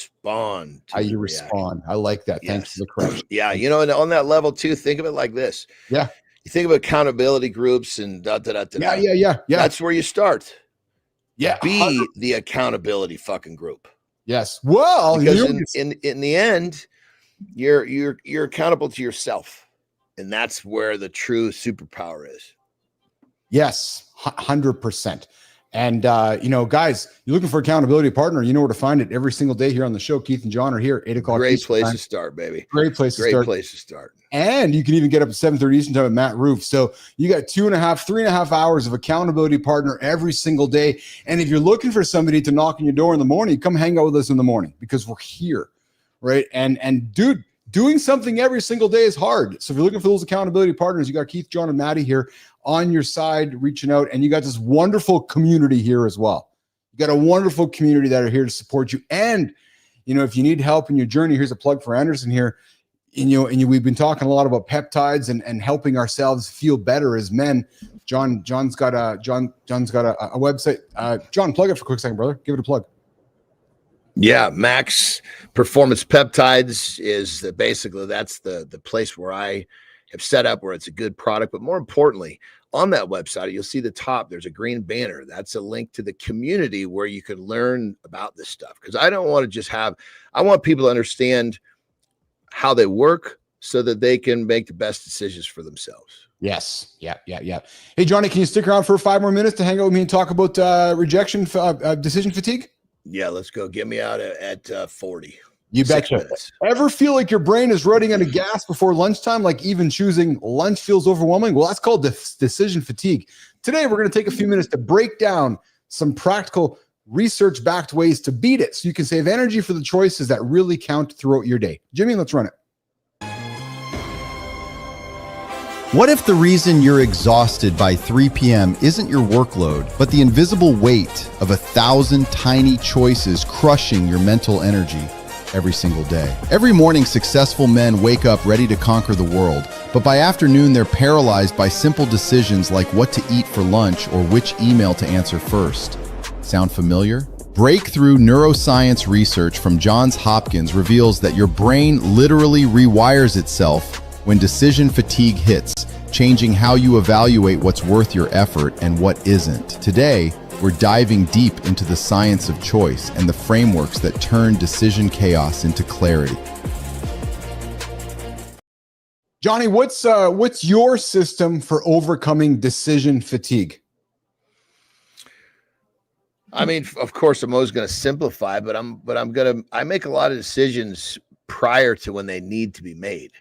How you respond. I like that. Yes. Thanks for the correction. Yeah. You know, and on that level too, think of it like this. Yeah. You think of accountability groups and Yeah. That's where you start. Yeah. Be the accountability fucking group. Yes. Well, because in the end, you're accountable to yourself. And that's where the true superpower is. Yes, 100%. And, guys, you're looking for accountability partner. You know where to find it every single day here on the show. Keith and John are here, 8 o'clock. Great place to start, baby. Great place to start. And you can even get up at 7:30 Eastern time with Matt Roof. So you got 3.5 hours of accountability partner every single day. And if you're looking for somebody to knock on your door in the morning, come hang out with us in the morning because we're here, right? And dude, doing something every single day is hard. So if you're looking for those accountability partners, you got Keith, John, and Maddie here on your side reaching out, and you got this wonderful community here as well. You got a wonderful community that are here to support you. And, you know, if you need help in your journey, here's a plug for Andersen here. We've been talking a lot about peptides and helping ourselves feel better as men. John's got a website. John, plug it for a quick second, brother. Give it a plug. Yeah, Max Performance Peptides is basically that's the place where I have set up where it's a good product. But more importantly, on that website, you'll see the top, there's a green banner. That's a link to the community where you can learn about this stuff. Because I don't want to just I want people to understand how they work so that they can make the best decisions for themselves. Yes. Yeah. Hey, Johnny, can you stick around for 5 more minutes to hang out with me and talk about rejection, decision fatigue? Yeah, let's go. Get me out at 40. You betcha. Ever feel like your brain is running out of gas before lunchtime? Like even choosing lunch feels overwhelming? Well, that's called decision fatigue. Today, we're going to take a few minutes to break down some practical research-backed ways to beat it so you can save energy for the choices that really count throughout your day. Jimmy, let's run it. What if the reason you're exhausted by 3 p.m. isn't your workload, but the invisible weight of 1,000 tiny choices crushing your mental energy every single day? Every morning, successful men wake up ready to conquer the world, but by afternoon, they're paralyzed by simple decisions like what to eat for lunch or which email to answer first. Sound familiar? Breakthrough neuroscience research from Johns Hopkins reveals that your brain literally rewires itself when decision fatigue hits, changing how you evaluate what's worth your effort and what isn't. Today, we're diving deep into the science of choice and the frameworks that turn decision chaos into clarity. Johnny, what's your system for overcoming decision fatigue? I mean, of course, I'm always going to simplify, but I make a lot of decisions prior to when they need to be made.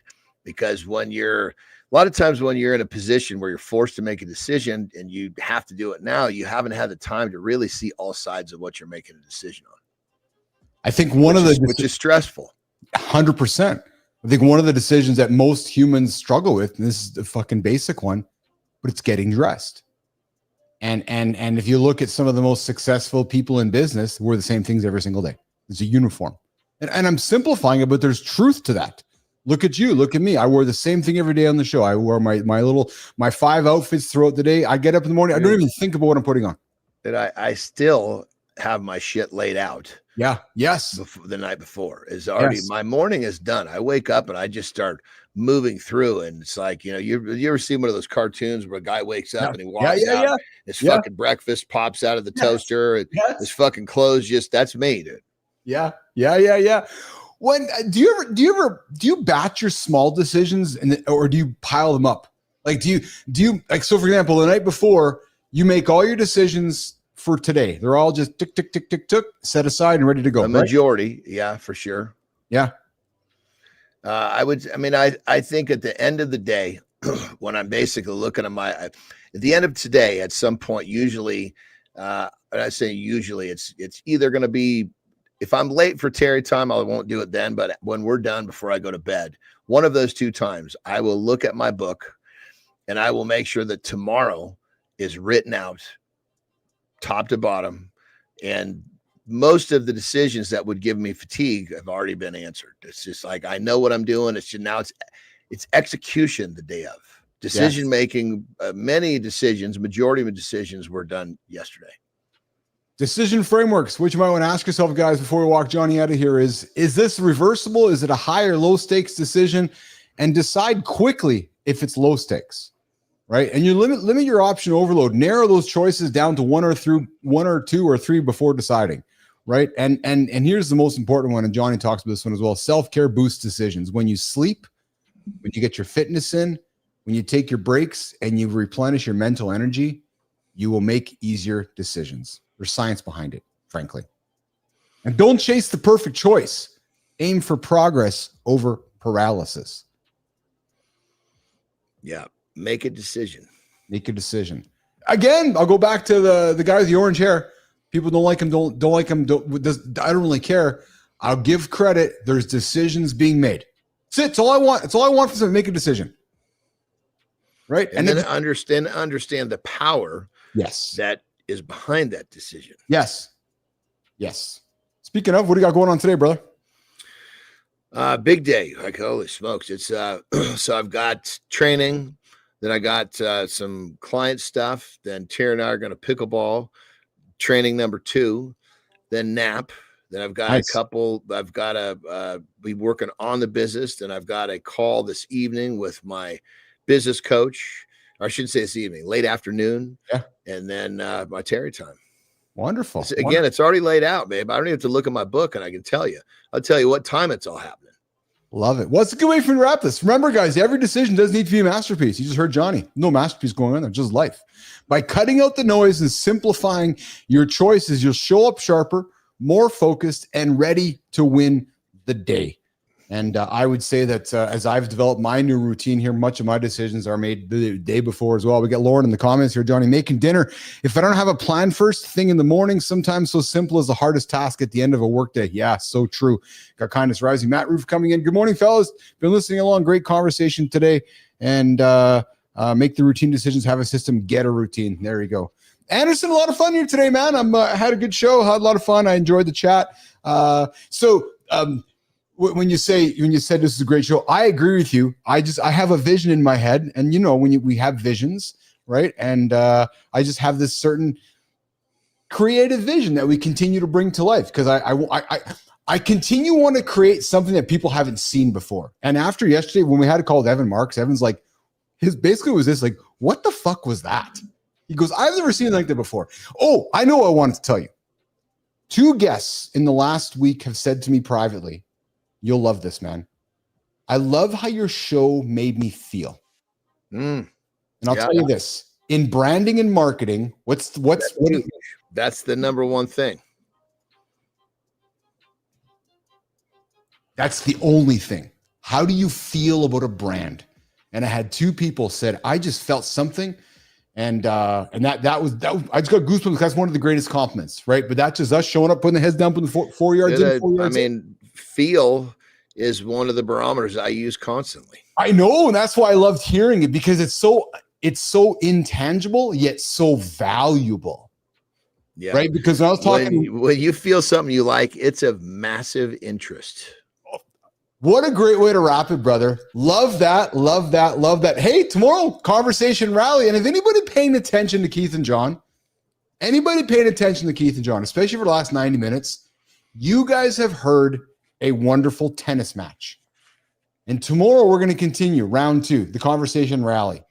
Because a lot of times when you're in a position where you're forced to make a decision and you have to do it now, you haven't had the time to really see all sides of what you're making a decision on. I think which is stressful. 100%. I think one of the decisions that most humans struggle with, and this is the fucking basic one, but it's getting dressed. And if you look at some of the most successful people in business, wear the same things every single day. It's a uniform. And I'm simplifying it, but there's truth to that. Look at you. Look at me. I wear the same thing every day on the show. I wear my 5 outfits throughout the day. I get up in the morning. I don't even think about what I'm putting on. And I still have my shit laid out. Yeah. Yes. The night before is already my morning is done. I wake up and I just start moving through, and it's like, you ever seen one of those cartoons where a guy wakes up and he walks out, his fucking breakfast pops out of the toaster, and his fucking clothes that's me, dude. Yeah. When do you batch your small decisions or do you pile them up? Like do you like, so for example, the night before you make all your decisions for today, they're all just tick, tick, tick, tick, tick, set aside and ready to go. A majority. Yeah, for sure. Yeah. I think at the end of the day, when I'm basically looking at at the end of today, at some point, usually, and I say usually it's either going to be, if I'm late for Terry time, I won't do it then. But when we're done, before I go to bed, one of those 2 times, I will look at my book and I will make sure that tomorrow is written out top to bottom. And most of the decisions that would give me fatigue have already been answered. It's just like, I know what I'm doing. It's just now it's execution the day of decision making. Many decisions, majority of decisions were done yesterday. Decision frameworks, which you might want to ask yourself, guys, before we walk Johnny out of here, is this reversible? Is it a high or low stakes decision? And decide quickly if it's low stakes, right? And you limit your option overload, narrow those choices down to 1 or 2 or 3 before deciding, right? And here's the most important one, and Johnny talks about this one as well. Self-care boosts decisions. When you sleep, when you get your fitness in, when you take your breaks and you replenish your mental energy, you will make easier decisions. There's science behind it, frankly. And don't chase the perfect choice. Aim for progress over paralysis. Yeah. Make a decision. Make a decision. Again, I'll go back to the guy with the orange hair. People don't like him, don't like him. I don't really care. I'll give credit. There's decisions being made. That's it. It's all I want. It's all I want from someone. Make a decision. Right. And then understand the power. Yes. That is behind that decision. Yes. Yes. Speaking of, what do you got going on today, brother? Big day. Like, holy smokes. It's so I've got training, then I got some client stuff, then Tara and I are going to pickleball, training number 2, then nap. Then I've got a couple, I've got to be working on the business. Then I've got a call this evening with my business coach, or I shouldn't say this evening, late afternoon. Yeah. And then my Terry time. Wonderful. Again, it's already laid out, babe. I don't even have to look at my book and I can tell you. I'll tell you what time it's all happening. Love it. Well, it's a good way for me to wrap this. Remember, guys, every decision doesn't need to be a masterpiece. You just heard Johnny. No masterpiece going on there, just life. By cutting out the noise and simplifying your choices, you'll show up sharper, more focused, and ready to win the day. And I would say that as I've developed my new routine here, much of my decisions are made the day before as well. We got Lauren in the comments here, Johnny, making dinner. If I don't have a plan first thing in the morning, sometimes so simple as the hardest task at the end of a workday. Yeah, so true. Got Kindness Rising. Matt Roof coming in. Good morning, fellas. Been listening along. Great conversation today. And make the routine decisions, have a system, get a routine. There you go. Anderson, a lot of fun here today, man. I had a good show, had a lot of fun. I enjoyed the chat. When you said this is a great show, I agree with you. I have a vision in my head, and when we have visions, right? And I just have this certain creative vision that we continue to bring to life because I continue want to create something that people haven't seen before. And after yesterday, when we had a call with Evan Marks, Evan's like, basically was this like, what the fuck was that? He goes, I've never seen like that before. Oh, I know what I wanted to tell you. 2 guests in the last week have said to me privately, you'll love this, man. I love how your show made me feel. And I'll tell you this, in branding and marketing, that's the number one thing. That's the only thing. How do you feel about a brand? And I had 2 people said, I just felt something. And that was I just got goosebumps because that's one of the greatest compliments, right? But that's just us showing up, putting the heads down, putting the 4 yards in, 4 yards in. Feel is one of the barometers I use constantly. I know, and that's why I loved hearing it because it's so intangible yet so valuable. Yeah. Right? Because when I was talking when you feel something you like, it's of massive interest. What a great way to wrap it, brother. Love that, love that, love that. Hey, tomorrow, Conversation Rally. And if anybody paying attention to Keith and John, especially for the last 90 minutes, you guys have heard a wonderful tennis match. And tomorrow we're going to continue round 2, the Conversation Rally.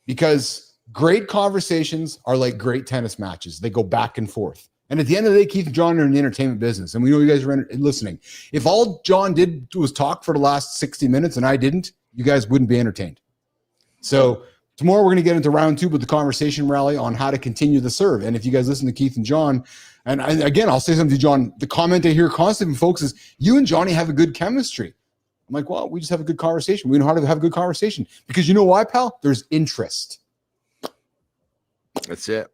Because great conversations are like great tennis matches. They go back and forth. And at the end of the day, Keith and John are in the entertainment business. And we know you guys are listening. If all John did was talk for the last 60 minutes and I didn't, you guys wouldn't be entertained. So tomorrow we're going to get into round 2 with the Conversation Rally on how to continue the serve. And if you guys listen to Keith and John, and again, I'll say something to John, the comment I hear constantly from folks is, you and Johnny have a good chemistry. I'm like, well, we just have a good conversation. We know how to have a good conversation. Because you know why, pal? There's interest. That's it.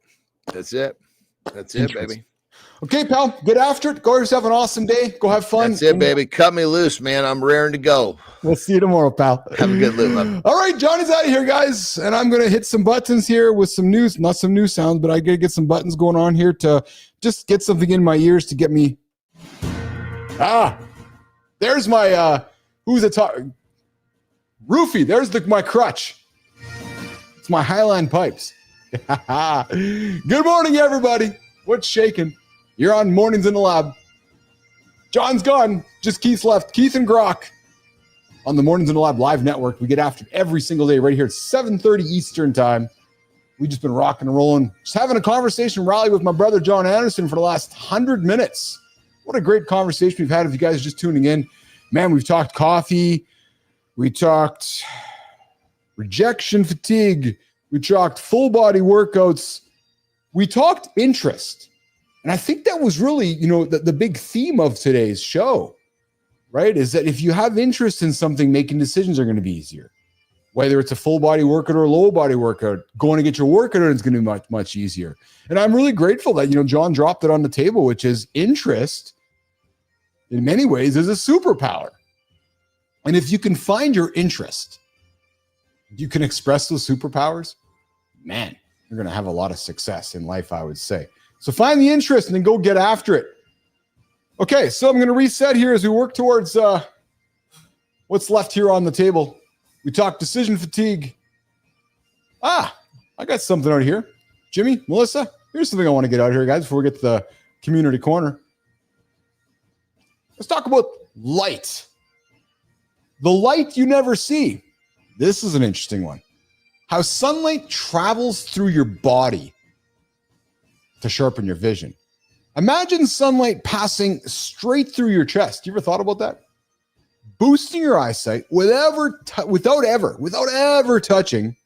That's it, baby. Okay, pal. Get after it. Go have yourself an awesome day. Go have fun. That's it, baby. Cut me loose, man. I'm raring to go. We'll see you tomorrow, pal. Have a good live. All right, Johnny's out of here, guys. And I'm going to hit some buttons here with some news. Not some new sounds, but I got to get some buttons going on here to just get something in my ears to get me. There's my, who's the top? Roofie. There's my crutch. It's my Highline pipes. Good morning, everybody. What's shaking? You're on Mornings in the Lab. John's gone. Just Keith's left. Keith and Grok on the Mornings in the Lab live network. We get after it every single day right here at 7:30 Eastern time. We've just been rocking and rolling. Just having a conversation rally with my brother Jon Andersen for the last 100 minutes. What a great conversation we've had if you guys are just tuning in. Man, we've talked coffee. We talked rejection fatigue. We talked full body workouts. We talked interest. And I think that was really, the big theme of today's show, right? Is that if you have interest in something, making decisions are going to be easier. Whether it's a full body workout or a low body workout, going to get your workout is going to be much, much easier. And I'm really grateful that, John dropped it on the table, which is interest in many ways is a superpower. And if you can find your interest, you can express those superpowers, man, you're going to have a lot of success in life, I would say. So find the interest and then go get after it. Okay, so I'm going to reset here as we work towards what's left here on the table. We talked decision fatigue. I got something out here. Jimmy, Melissa, here's something I want to get out here, guys, before we get to the community corner. Let's talk about light. The light you never see. This is an interesting one. How sunlight travels through your body to sharpen your vision. Imagine sunlight passing straight through your chest. You ever thought about that? Boosting your eyesight without ever touching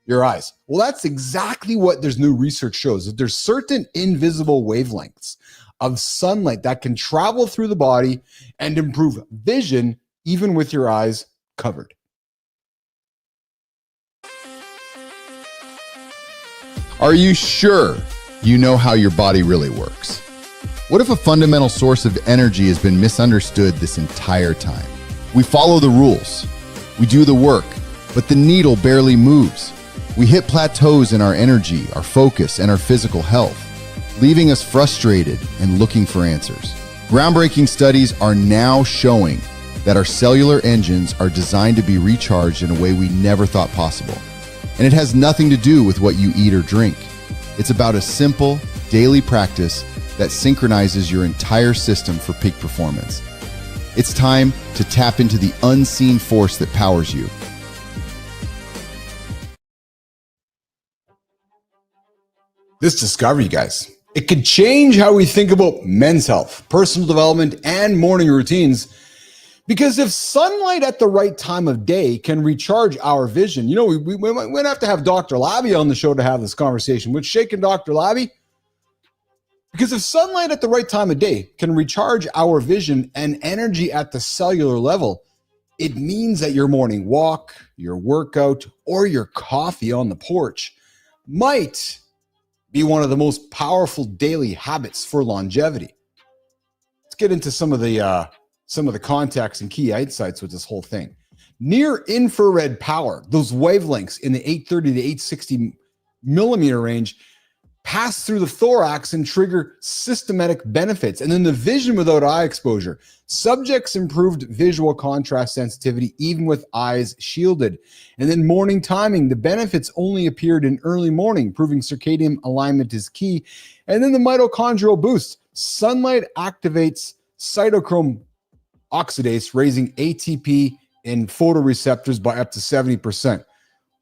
your eyes. Well, that's exactly what there's new research shows, that there's certain invisible wavelengths of sunlight that can travel through the body and improve vision even with your eyes covered. Are you sure you know how your body really works? What if a fundamental source of energy has been misunderstood this entire time? We follow the rules, we do the work, but the needle barely moves. We hit plateaus in our energy, our focus, and our physical health, leaving us frustrated and looking for answers. Groundbreaking studies are now showing that our cellular engines are designed to be recharged in a way we never thought possible. And it has nothing to do with what you eat or drink. It's about a simple, daily practice that synchronizes your entire system for peak performance. It's time to tap into the unseen force that powers you. This discovery, guys, it could change how we think about men's health, personal development, and morning routines. Because if sunlight at the right time of day can recharge our vision, you know, we might have to have Dr. Labby on the show to have this conversation. What's shaking, Dr. Labby? Because if sunlight at the right time of day can recharge our vision and energy at the cellular level, it means that your morning walk, your workout, or your coffee on the porch might be one of the most powerful daily habits for longevity. Let's get into some of the context and key insights with this whole thing. Near infrared power, those wavelengths in the 830 to 860 millimeter range, pass through the thorax and trigger systematic benefits. And then the vision without eye exposure. Subjects improved visual contrast sensitivity even with eyes shielded. And then morning timing, the benefits only appeared in early morning, proving circadian alignment is key. And then the mitochondrial boost. Sunlight activates cytochrome oxidase, raising ATP in photoreceptors by up to 70%.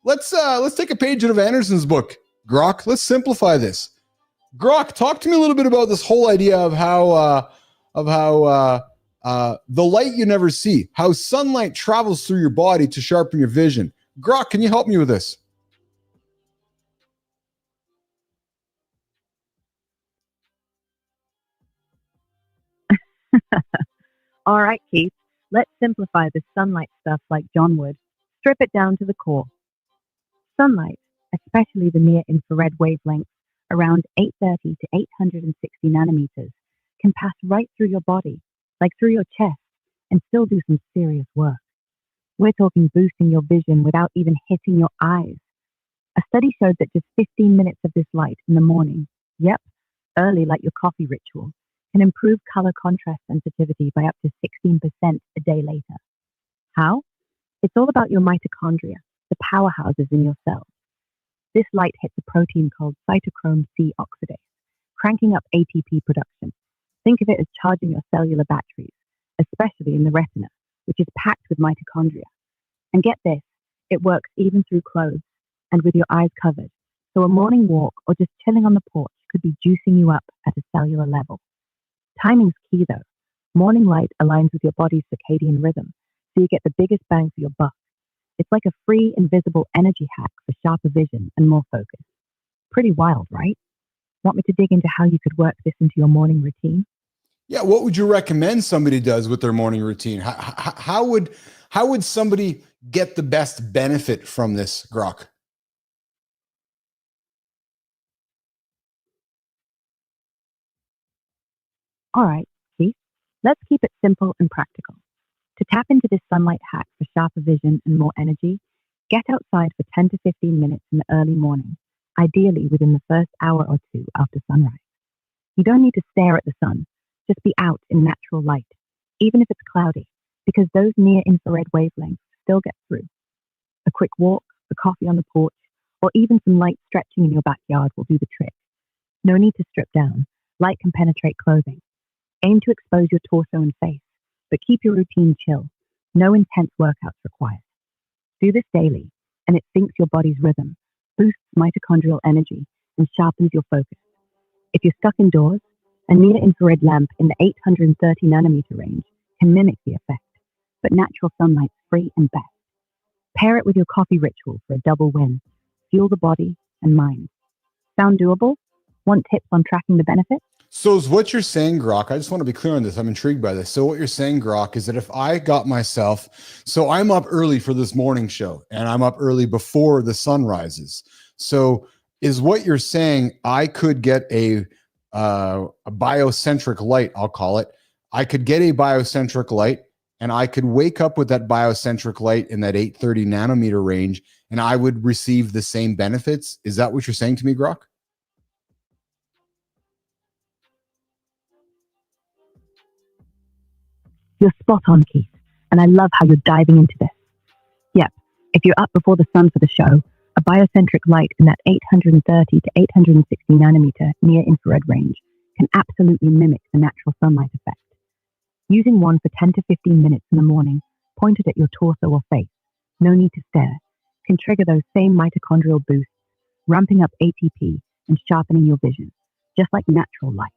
Let's take a page out of Andersen's book. Grok, let's simplify this. Grok, talk to me a little bit about this whole idea of how the light you never see, how sunlight travels through your body to sharpen your vision. Grok, can you help me with this? All right, Keith, let's simplify this sunlight stuff like John would. Strip it down to the core. Sunlight, especially the near-infrared wavelengths around 830 to 860 nanometers, can pass right through your body, like through your chest, and still do some serious work. We're talking boosting your vision without even hitting your eyes. A study showed that just 15 minutes of this light in the morning, early like your coffee ritual, can improve color contrast sensitivity by up to 16% a day later. How? It's all about your mitochondria, the powerhouses in your cells. This light hits a protein called cytochrome C oxidase, cranking up ATP production. Think of it as charging your cellular batteries, especially in the retina, which is packed with mitochondria. And get this, it works even through clothes and with your eyes covered. So a morning walk or just chilling on the porch could be juicing you up at a cellular level. Timing's key though. Morning light aligns with your body's circadian rhythm, so you get the biggest bang for your buck. It's like a free, invisible energy hack for sharper vision and more focus. Pretty wild, right? Want me to dig into how you could work this into your morning routine? Yeah, what would you recommend somebody does with their morning routine? How would somebody get the best benefit from this, Grok? All right, Keith, let's keep it simple and practical. To tap into this sunlight hack for sharper vision and more energy, get outside for 10 to 15 minutes in the early morning, ideally within the first hour or two after sunrise. You don't need to stare at the sun. Just be out in natural light, even if it's cloudy, because those near-infrared wavelengths still get through. A quick walk, a coffee on the porch, or even some light stretching in your backyard will do the trick. No need to strip down. Light can penetrate clothing. Aim to expose your torso and face, but keep your routine chill. No intense workouts required. Do this daily, and it syncs your body's rhythm, boosts mitochondrial energy, and sharpens your focus. If you're stuck indoors, a near-infrared lamp in the 830 nanometer range can mimic the effect, but natural sunlight's free and best. Pair it with your coffee ritual for a double win. Fuel the body and mind. Sound doable? Want tips on tracking the benefits? So is what you're saying, Grok, I just want to be clear on this. I'm intrigued by this. So what you're saying, Grok, is that if I got myself, so I'm up early for this morning show and I'm up early before the sun rises. So is what you're saying, I could get a biocentric light, I'll call it. I could get a biocentric light and I could wake up with that biocentric light in that 830 nanometer range and I would receive the same benefits. Is that what you're saying to me, Grok? You're spot on, Keith, and I love how you're diving into this. Yep, if you're up before the sun for the show, a biocentric light in that 830 to 860 nanometer near-infrared range can absolutely mimic the natural sunlight effect. Using one for 10 to 15 minutes in the morning, pointed at your torso or face, no need to stare, can trigger those same mitochondrial boosts, ramping up ATP and sharpening your vision, just like natural light.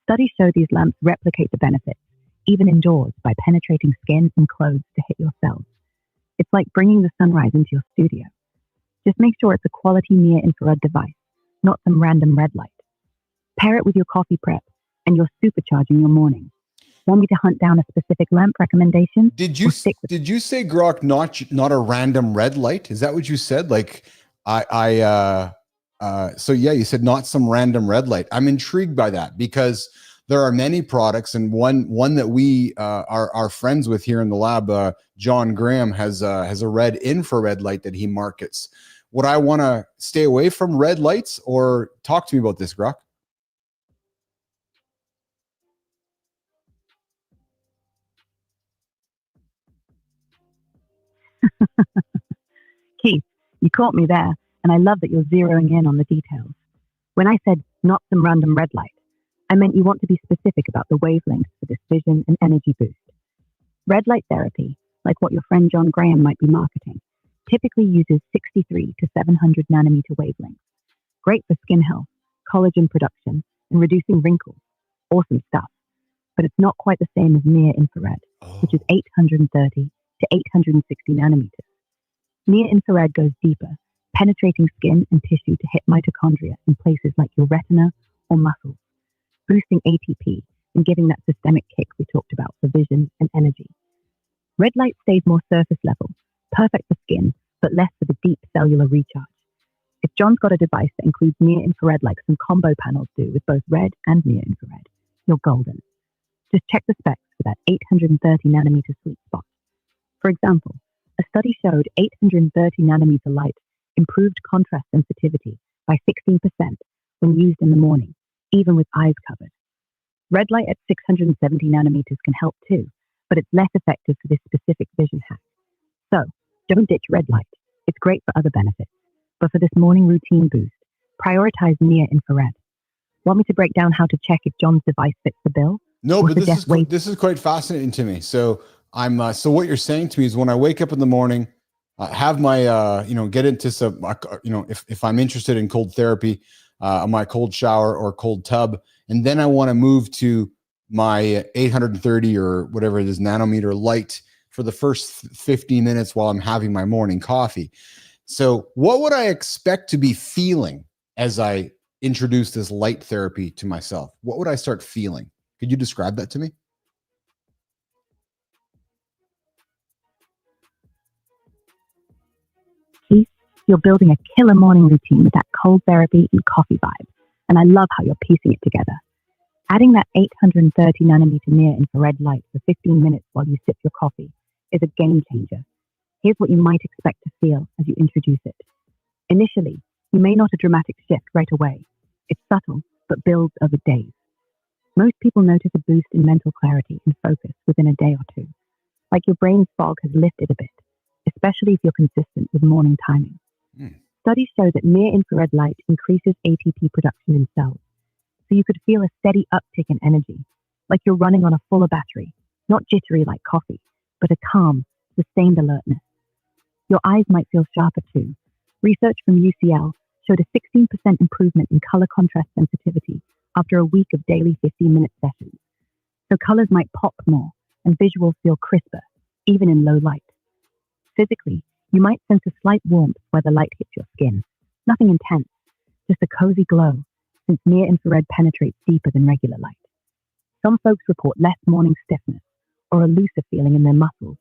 Studies show these lamps replicate the benefits, even indoors, by penetrating skin and clothes to hit your cells. It's like bringing the sunrise into your studio. Just make sure it's a quality near-infrared device, not some random red light. Pair it with your coffee prep, and you're supercharging your morning. Want me to hunt down a specific lamp recommendation? Did you say, Grok, not a random red light? Is that what you said? Like, so yeah, you said not some random red light. I'm intrigued by that because there are many products, and one that we are friends with here in the lab, John Graham, has a red infrared light that he markets. Would I want to stay away from red lights, or talk to me about this, Grok? Keith, you caught me there, and I love that you're zeroing in on the details. When I said not some random red light, I meant you want to be specific about the wavelengths for this vision and energy boost. Red light therapy, like what your friend John Graham might be marketing, typically uses 63 to 700 nanometer wavelengths. Great for skin health, collagen production, and reducing wrinkles. Awesome stuff. But it's not quite the same as near-infrared, which is 830 to 860 nanometers. Near-infrared goes deeper, penetrating skin and tissue to hit mitochondria in places like your retina or muscles, boosting ATP and giving that systemic kick we talked about for vision and energy. Red light stays more surface level, perfect for skin, but less for the deep cellular recharge. If John's got a device that includes near-infrared like some combo panels do with both red and near-infrared, you're golden. Just check the specs for that 830 nanometer sweet spot. For example, a study showed 830 nanometer light improved contrast sensitivity by 16% when used in the morning, even with eyes covered. Red light at 670 nanometers can help too, but it's less effective for this specific vision hack. So, don't ditch red light. It's great for other benefits. But for this morning routine boost, prioritize near-infrared. Want me to break down how to check if John's device fits the bill? No, but this is quite fascinating to me. So so what you're saying to me is when I wake up in the morning, have my get into some if I'm interested in cold therapy, my cold shower or cold tub, and then I want to move to my 830 or whatever it is nanometer light for the first 15 minutes while I'm having my morning coffee. So what would I expect to be feeling as I introduce this light therapy to myself? What would I start feeling? Could you describe that to me? Keith, you're building a killer morning routine with that cold therapy and coffee vibe, and I love how you're piecing it together. Adding that 830 nanometer near-infrared light for 15 minutes while you sip your coffee is a game changer. Here's what you might expect to feel as you introduce it. Initially, you may not a dramatic shift right away. It's subtle, but builds over days. Most people notice a boost in mental clarity and focus within a day or two, like your brain's fog has lifted a bit, especially if you're consistent with morning timing. Studies show that near-infrared light increases ATP production in cells, so you could feel a steady uptick in energy, like you're running on a fuller battery, not jittery like coffee, but a calm, sustained alertness. Your eyes might feel sharper too. Research from UCL showed a 16% improvement in color contrast sensitivity after a week of daily 15-minute sessions. So colors might pop more and visuals feel crisper, even in low light. Physically, you might sense a slight warmth where the light hits your skin. Nothing intense, just a cozy glow, since near-infrared penetrates deeper than regular light. Some folks report less morning stiffness or a looser feeling in their muscles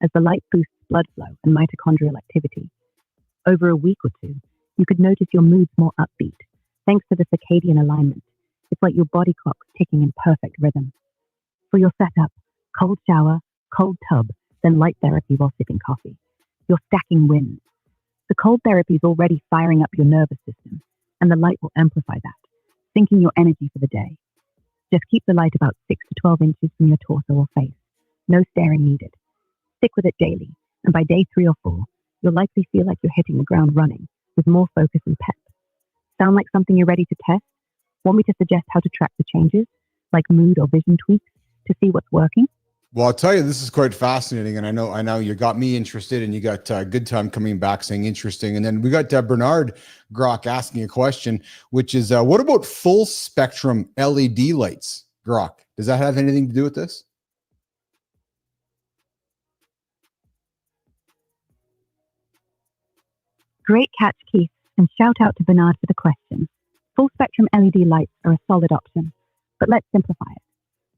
as the light boosts blood flow and mitochondrial activity. Over a week or two, you could notice your moods more upbeat, thanks to the circadian alignment. It's like your body clock's ticking in perfect rhythm. For your setup, cold shower, cold tub, then light therapy while sipping coffee. You're stacking wins. The cold therapy is already firing up your nervous system, and the light will amplify that, syncing your energy for the day. Just keep the light about 6 to 12 inches from your torso or face. No staring needed. Stick with it daily, and by day 3 or 4, you'll likely feel like you're hitting the ground running with more focus and pep. Sound like something you're ready to test? Want me to suggest how to track the changes, like mood or vision tweaks, to see what's working? Well, I'll tell you, this is quite fascinating, and I know you got me interested, and you got Good Time coming back saying interesting, and then we got Bernard Grok asking a question, which is, what about full spectrum LED lights, Grok? Does that have anything to do with this? Great catch, Keith, and shout out to Bernard for the question. Full spectrum LED lights are a solid option, but let's simplify it.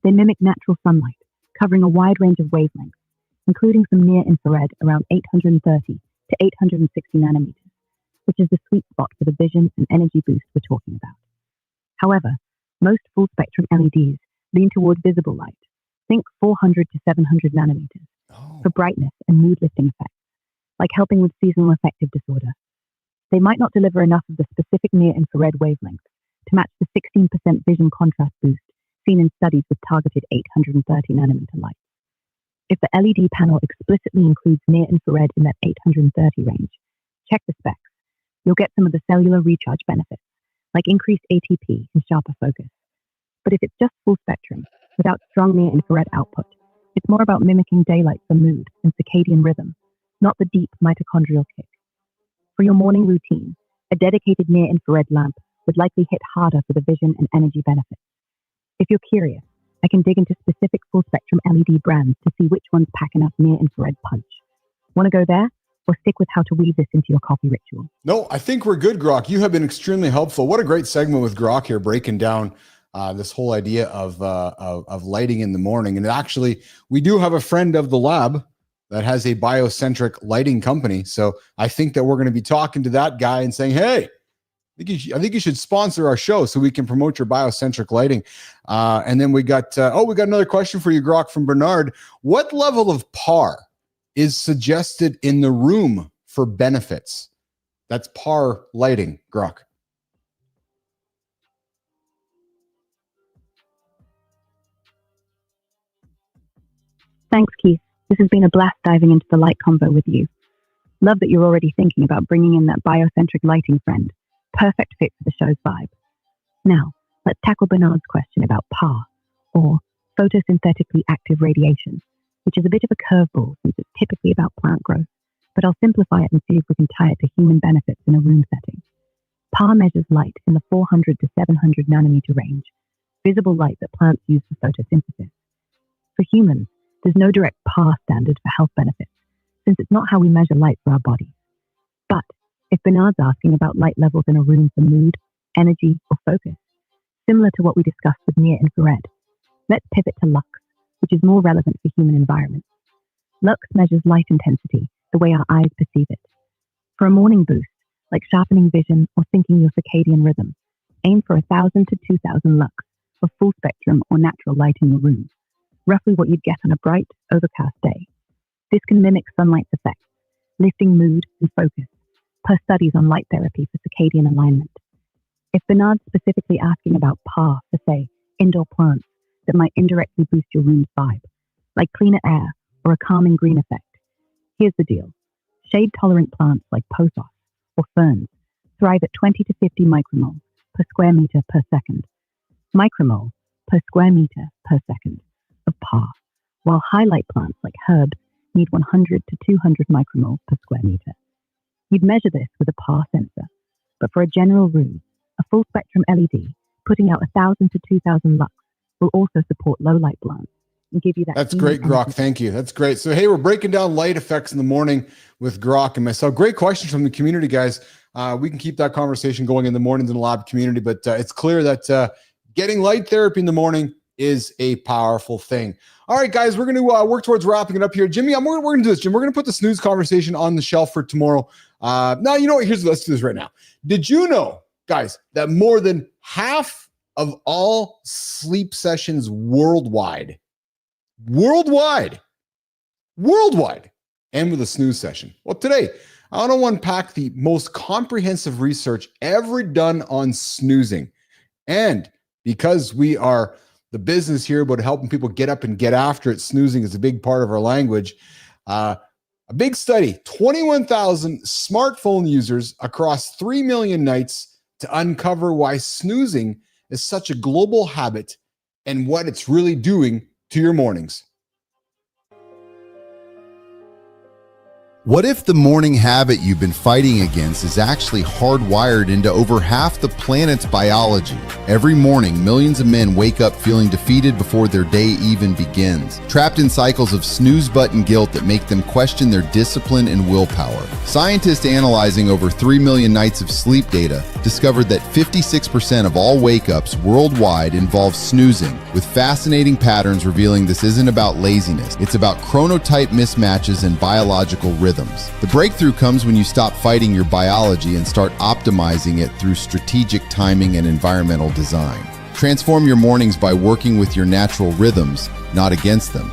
They mimic natural sunlight, covering a wide range of wavelengths, including some near-infrared around 830 to 860 nanometers, which is the sweet spot for the vision and energy boost we're talking about. However, most full-spectrum LEDs lean toward visible light. Think 400 to 700 nanometers for brightness and mood-lifting effects, like helping with seasonal affective disorder. They might not deliver enough of the specific near-infrared wavelength to match the 16% vision contrast boost seen in studies with targeted 830 nanometer light. If the LED panel explicitly includes near-infrared in that 830 range, check the specs. You'll get some of the cellular recharge benefits, like increased ATP and sharper focus. But if it's just full spectrum, without strong near-infrared output, it's more about mimicking daylight for mood and circadian rhythm, not the deep mitochondrial kick. For your morning routine, a dedicated near-infrared lamp would likely hit harder for the vision and energy benefits. If you're curious, I can dig into specific full-spectrum LED brands to see which ones pack enough near-infrared punch. Want to go there? Or stick with how to weave this into your coffee ritual? No, I think we're good, Grok. You have been extremely helpful. What a great segment with Grok here, breaking down this whole idea of lighting in the morning. And actually, we do have a friend of the lab that has a biocentric lighting company. So I think that we're going to be talking to that guy and saying, hey, I think you should sponsor our show so we can promote your biocentric lighting. And then we got another question for you, Grok, from Bernard. What level of PAR is suggested in the room for benefits? That's PAR lighting, Grok. Thanks, Keith. This has been a blast diving into the light combo with you. Love that you're already thinking about bringing in that biocentric lighting friend. Perfect fit for the show's vibe. Now, let's tackle Bernard's question about PAR, or photosynthetically active radiation, which is a bit of a curveball since it's typically about plant growth, but I'll simplify it and see if we can tie it to human benefits in a room setting. PAR measures light in the 400 to 700 nanometer range, visible light that plants use for photosynthesis. For humans, there's no direct PAR standard for health benefits, since it's not how we measure light for our bodies. But if Bernard's asking about light levels in a room for mood, energy, or focus, similar to what we discussed with near-infrared, let's pivot to lux, which is more relevant for human environments. Lux measures light intensity the way our eyes perceive it. For a morning boost, like sharpening vision or syncing your circadian rhythm, aim for 1,000 to 2,000 lux for full spectrum or natural light in your room, roughly what you'd get on a bright, overcast day. This can mimic sunlight's effects, lifting mood and focus, per studies on light therapy for circadian alignment. If Bernard's specifically asking about PAR for, say, indoor plants that might indirectly boost your room's vibe, like cleaner air or a calming green effect. Here's the deal. Shade-tolerant plants like pothos or ferns thrive at 20 to 50 micromole per square meter per second. Micromole per square meter per second of PAR, while highlight plants like herbs need 100 to 200 micromole per square meter. You'd measure this with a PAR sensor, but for a general room, a full-spectrum LED putting out 1,000 to 2,000 lux will also support low-light plants and give you that. That's great, Grok. Thank you. That's great. So, hey, we're breaking down light effects in the morning with Grok and myself. Great questions from the community, guys. We can keep that conversation going in the mornings in the lab community, but it's clear that getting light therapy in the morning is a powerful thing. All right, guys, we're going to work towards wrapping it up here. Jimmy, we're going to do this, Jim. We're going to put the snooze conversation on the shelf for tomorrow. Now, you know what? Let's do this right now. Did you know, guys, that more than half of all sleep sessions worldwide, end with a snooze session? Well, today, I want to unpack the most comprehensive research ever done on snoozing. And because we are the business here about helping people get up and get after it, snoozing is a big part of our language. A big study, 21,000 smartphone users across 3 million nights to uncover why snoozing is such a global habit and what it's really doing to your mornings. What if the morning habit you've been fighting against is actually hardwired into over half the planet's biology? Every morning, millions of men wake up feeling defeated before their day even begins, trapped in cycles of snooze button guilt that make them question their discipline and willpower. Scientists analyzing over 3 million nights of sleep data discovered that 56% of all wake-ups worldwide involve snoozing, with fascinating patterns revealing this isn't about laziness, it's about chronotype mismatches and biological rhythms. The breakthrough comes when you stop fighting your biology and start optimizing it through strategic timing and environmental design. Transform your mornings by working with your natural rhythms, not against them.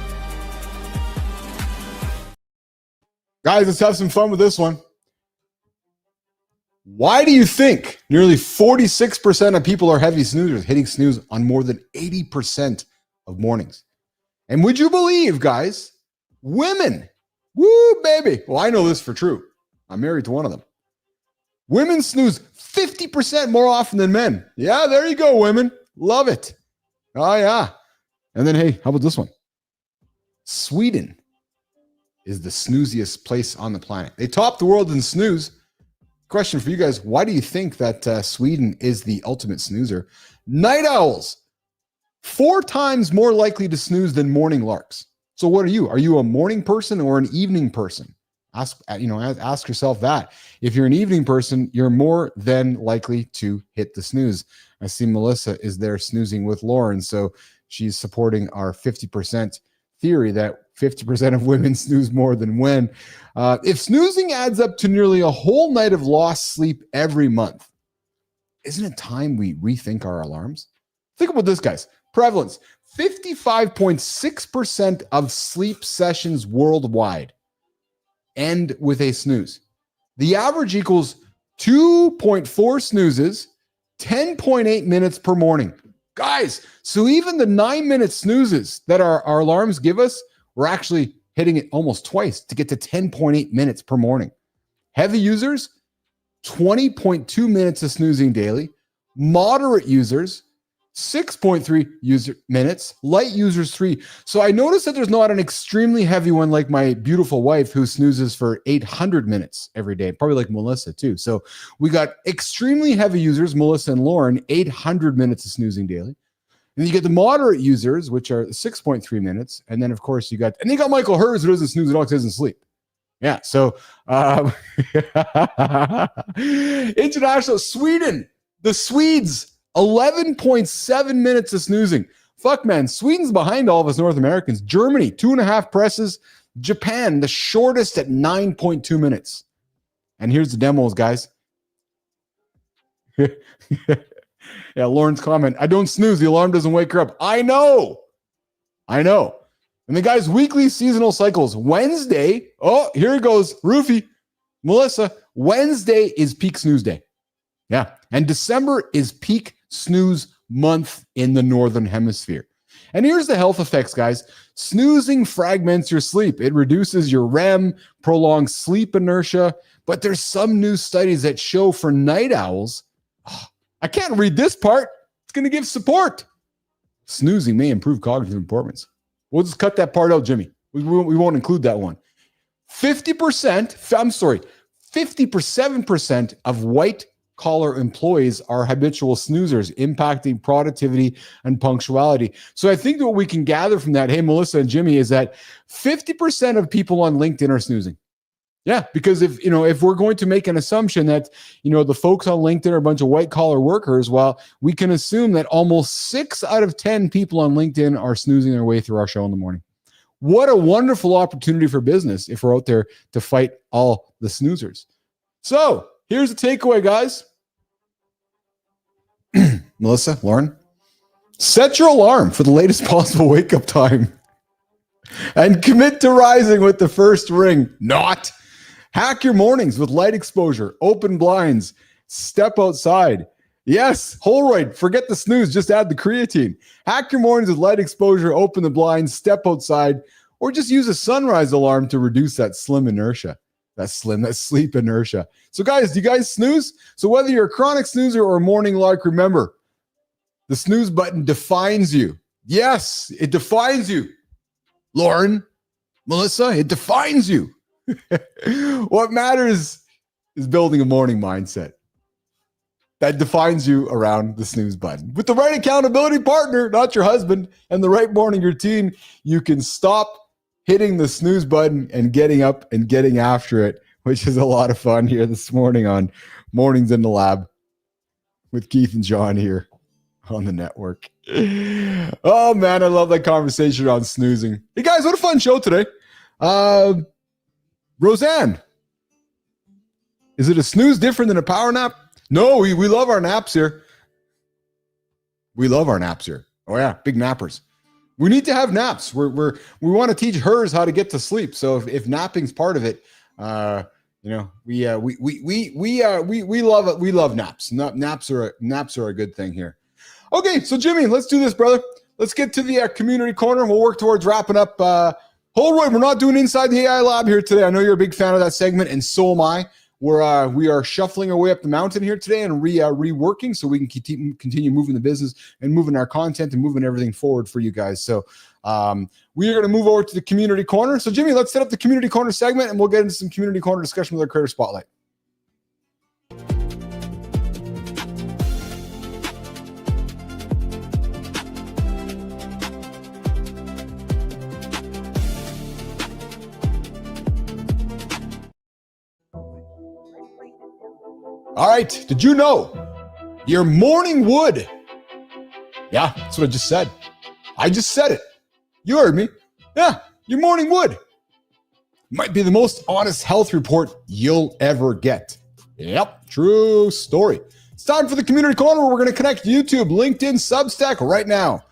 Guys, let's have some fun with this one. Why do you think nearly 46% of people are heavy snoozers, hitting snooze on more than 80% of mornings? And would you believe, guys, women, woo, baby. Well, I know this for true. I'm married to one of them. Women snooze 50% more often than men. Yeah, there you go, women. Love it. Oh, yeah. And then, hey, how about this one? Sweden is the snooziest place on the planet. They top the world in snooze. Question for you guys. Why do you think that Sweden is the ultimate snoozer? Night owls, 4 times more likely to snooze than morning larks. So what are you? Are you a morning person or an evening person? Ask yourself that. If you're an evening person, you're more than likely to hit the snooze. I see Melissa is there snoozing with Lauren, so she's supporting our 50% theory that 50% of women snooze more than men. If snoozing adds up to nearly a whole night of lost sleep every month, isn't it time we rethink our alarms? Think about this, guys. Prevalence. 55.6% of sleep sessions worldwide end with a snooze. The average equals 2.4 snoozes, 10.8 minutes per morning. Guys, so even the 9-minute snoozes that our alarms give us, we're actually hitting it almost twice to get to 10.8 minutes per morning. Heavy users, 20.2 minutes of snoozing daily. Moderate users, 6.3 minutes, light users 3. So I noticed that there's not an extremely heavy one like my beautiful wife who snoozes for 800 minutes every day, probably like Melissa too. So we got extremely heavy users, Melissa and Lauren, 800 minutes of snoozing daily. And you get the moderate users, which are 6.3 minutes. And then of course you got Michael Hers, who doesn't snooze at all because he doesn't sleep. Yeah. So international Sweden, the Swedes, 11.7 minutes of snoozing. Fuck, man. Sweden's behind all of us North Americans. Germany, 2.5 presses. Japan, the shortest at 9.2 minutes. And here's the demos, guys. Yeah, Lauren's comment. I don't snooze. The alarm doesn't wake her up. I know. And the guy's weekly seasonal cycles. Wednesday. Oh, here it goes. Roofie. Melissa. Wednesday is peak snooze day. Yeah. And December is peak snooze month in the Northern Hemisphere. And here's the health effects, guys. Snoozing fragments your sleep. It reduces your REM, prolongs sleep inertia. But there's some new studies that show for night owls, I can't read this part. It's going to give support. Snoozing may improve cognitive performance. We'll just cut that part out, Jimmy. We won't include that one. 57% of white-collar employees are habitual snoozers, impacting productivity and punctuality. So I think that what we can gather from that, hey, Melissa and Jimmy, is that 50% of people on LinkedIn are snoozing. Yeah, because if we're going to make an assumption that, the folks on LinkedIn are a bunch of white-collar workers, well, we can assume that almost 6 out of 10 people on LinkedIn are snoozing their way through our show in the morning. What a wonderful opportunity for business if we're out there to fight all the snoozers. So here's the takeaway, guys. Melissa, Lauren, set your alarm for the latest possible wake-up time and commit to rising with the first ring. Not. Hack your mornings with light exposure, open blinds, step outside. Yes, Holroyd, forget the snooze, just add the creatine. Hack your mornings with light exposure, open the blinds, step outside, or just use a sunrise alarm to reduce that sleep inertia. So guys, do you guys snooze? So whether you're a chronic snoozer or a morning lark, remember, the snooze button defines you. Yes, it defines you. Lauren, Melissa, it defines you. What matters is building a morning mindset that defines you around the snooze button. With the right accountability partner, not your husband, and the right morning routine, you can stop hitting the snooze button and getting up and getting after it, which is a lot of fun here this morning on Mornings in the Lab with Keith and John here on the network. Oh man, I love that conversation on snoozing. Hey guys, what a fun show today. Roseanne, is it a snooze different than a power nap? No, we love our naps here. We love our naps here. Oh yeah, big nappers. We need to have naps. We want to teach hers how to get to sleep. So if napping's part of it, we love it. We love naps. Naps are a good thing here. Okay, so Jimmy, let's do this, brother. Let's get to the community corner. We'll work towards wrapping up. Holroyd, we're not doing Inside the AI Lab here today. I know you're a big fan of that segment, and so am I. We are shuffling our way up the mountain here today and reworking so we can continue moving the business and moving our content and moving everything forward for you guys. So we are going to move over to the community corner. So Jimmy, let's set up the community corner segment and we'll get into some community corner discussion with our creator spotlight. All right, did you know your morning wood? Yeah, that's what I just said. I just said it. You heard me. Yeah, your morning wood might be the most honest health report you'll ever get. Yep, true story. It's time for the community corner where we're going to connect YouTube, LinkedIn, Substack right now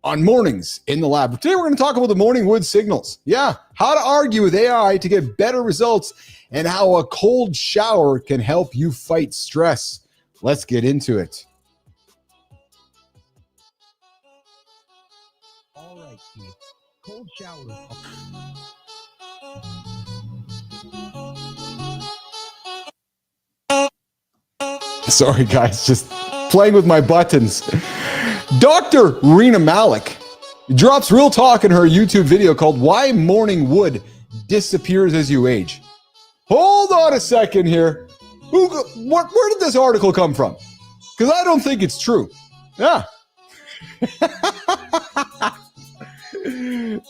on Mornings in the Lab. Today we're going to talk about the morning wood signals. Yeah, how to argue with AI to get better results and how a cold shower can help you fight stress. Let's get into it. All right, Keith. Cold showers. Sorry, guys, just playing with my buttons. Dr. Rena Malik drops real talk in her YouTube video called Why Morning Wood Disappears as You Age. Hold on a second here. Where did this article come from? Because I don't think it's true. Yeah.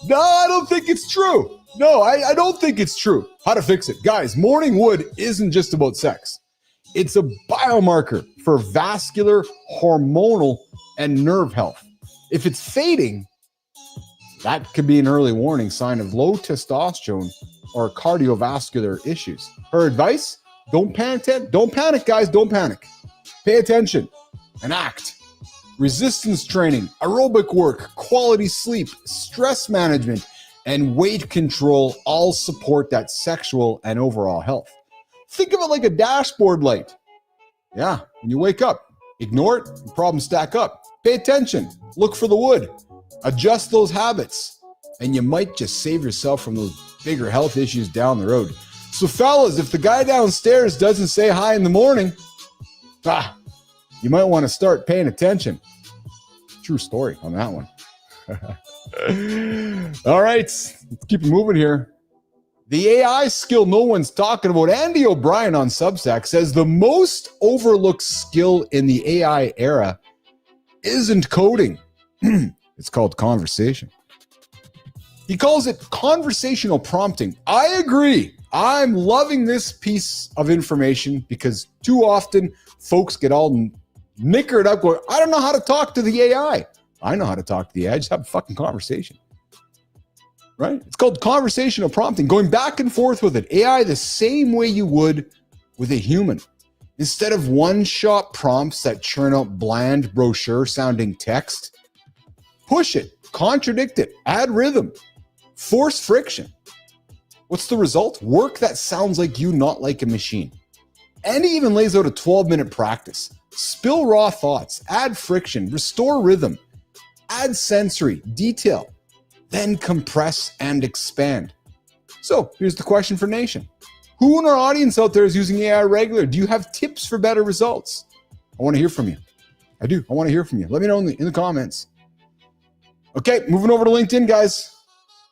No, I don't think it's true. No, I don't think it's true. How to fix it. Guys, morning wood isn't just about sex. It's a biomarker for vascular, hormonal, and nerve health. If it's fading, that could be an early warning sign of low testosterone or cardiovascular issues. Her advice, don't panic, guys, don't panic. Pay attention and act. Resistance training, aerobic work, quality sleep, stress management, and weight control all support that sexual and overall health. Think of it like a dashboard light. Yeah, when you wake up, ignore it, the problems stack up. Pay attention. Look for the wood. Adjust those habits. And you might just save yourself from those bigger health issues down the road. So fellas, if the guy downstairs doesn't say hi in the morning, you might want to start paying attention. True story on that one. All right, let's keep it moving here. The AI skill no one's talking about, Andy O'Brien on Substack says the most overlooked skill in the AI era isn't coding. It's called conversation. He calls it conversational prompting. I agree. I'm loving this piece of information because too often folks get all knickered up going, I don't know how to talk to the AI. I know how to talk to the AI. Just have a fucking conversation. Right? It's called conversational prompting, going back and forth with it. AI the same way you would with a human. Instead of one-shot prompts that churn out bland brochure-sounding text, push it, contradict it, add rhythm, force friction. What's the result? Work that sounds like you, not like a machine. And he even lays out a 12-minute practice. Spill raw thoughts, add friction, restore rhythm, add sensory, detail, then compress and expand. So here's the question for Nation. Who in our audience out there is using AI regularly? Do you have tips for better results? I want to hear from you. I do. I want to hear from you. Let me know in the comments. Okay, moving over to LinkedIn, guys.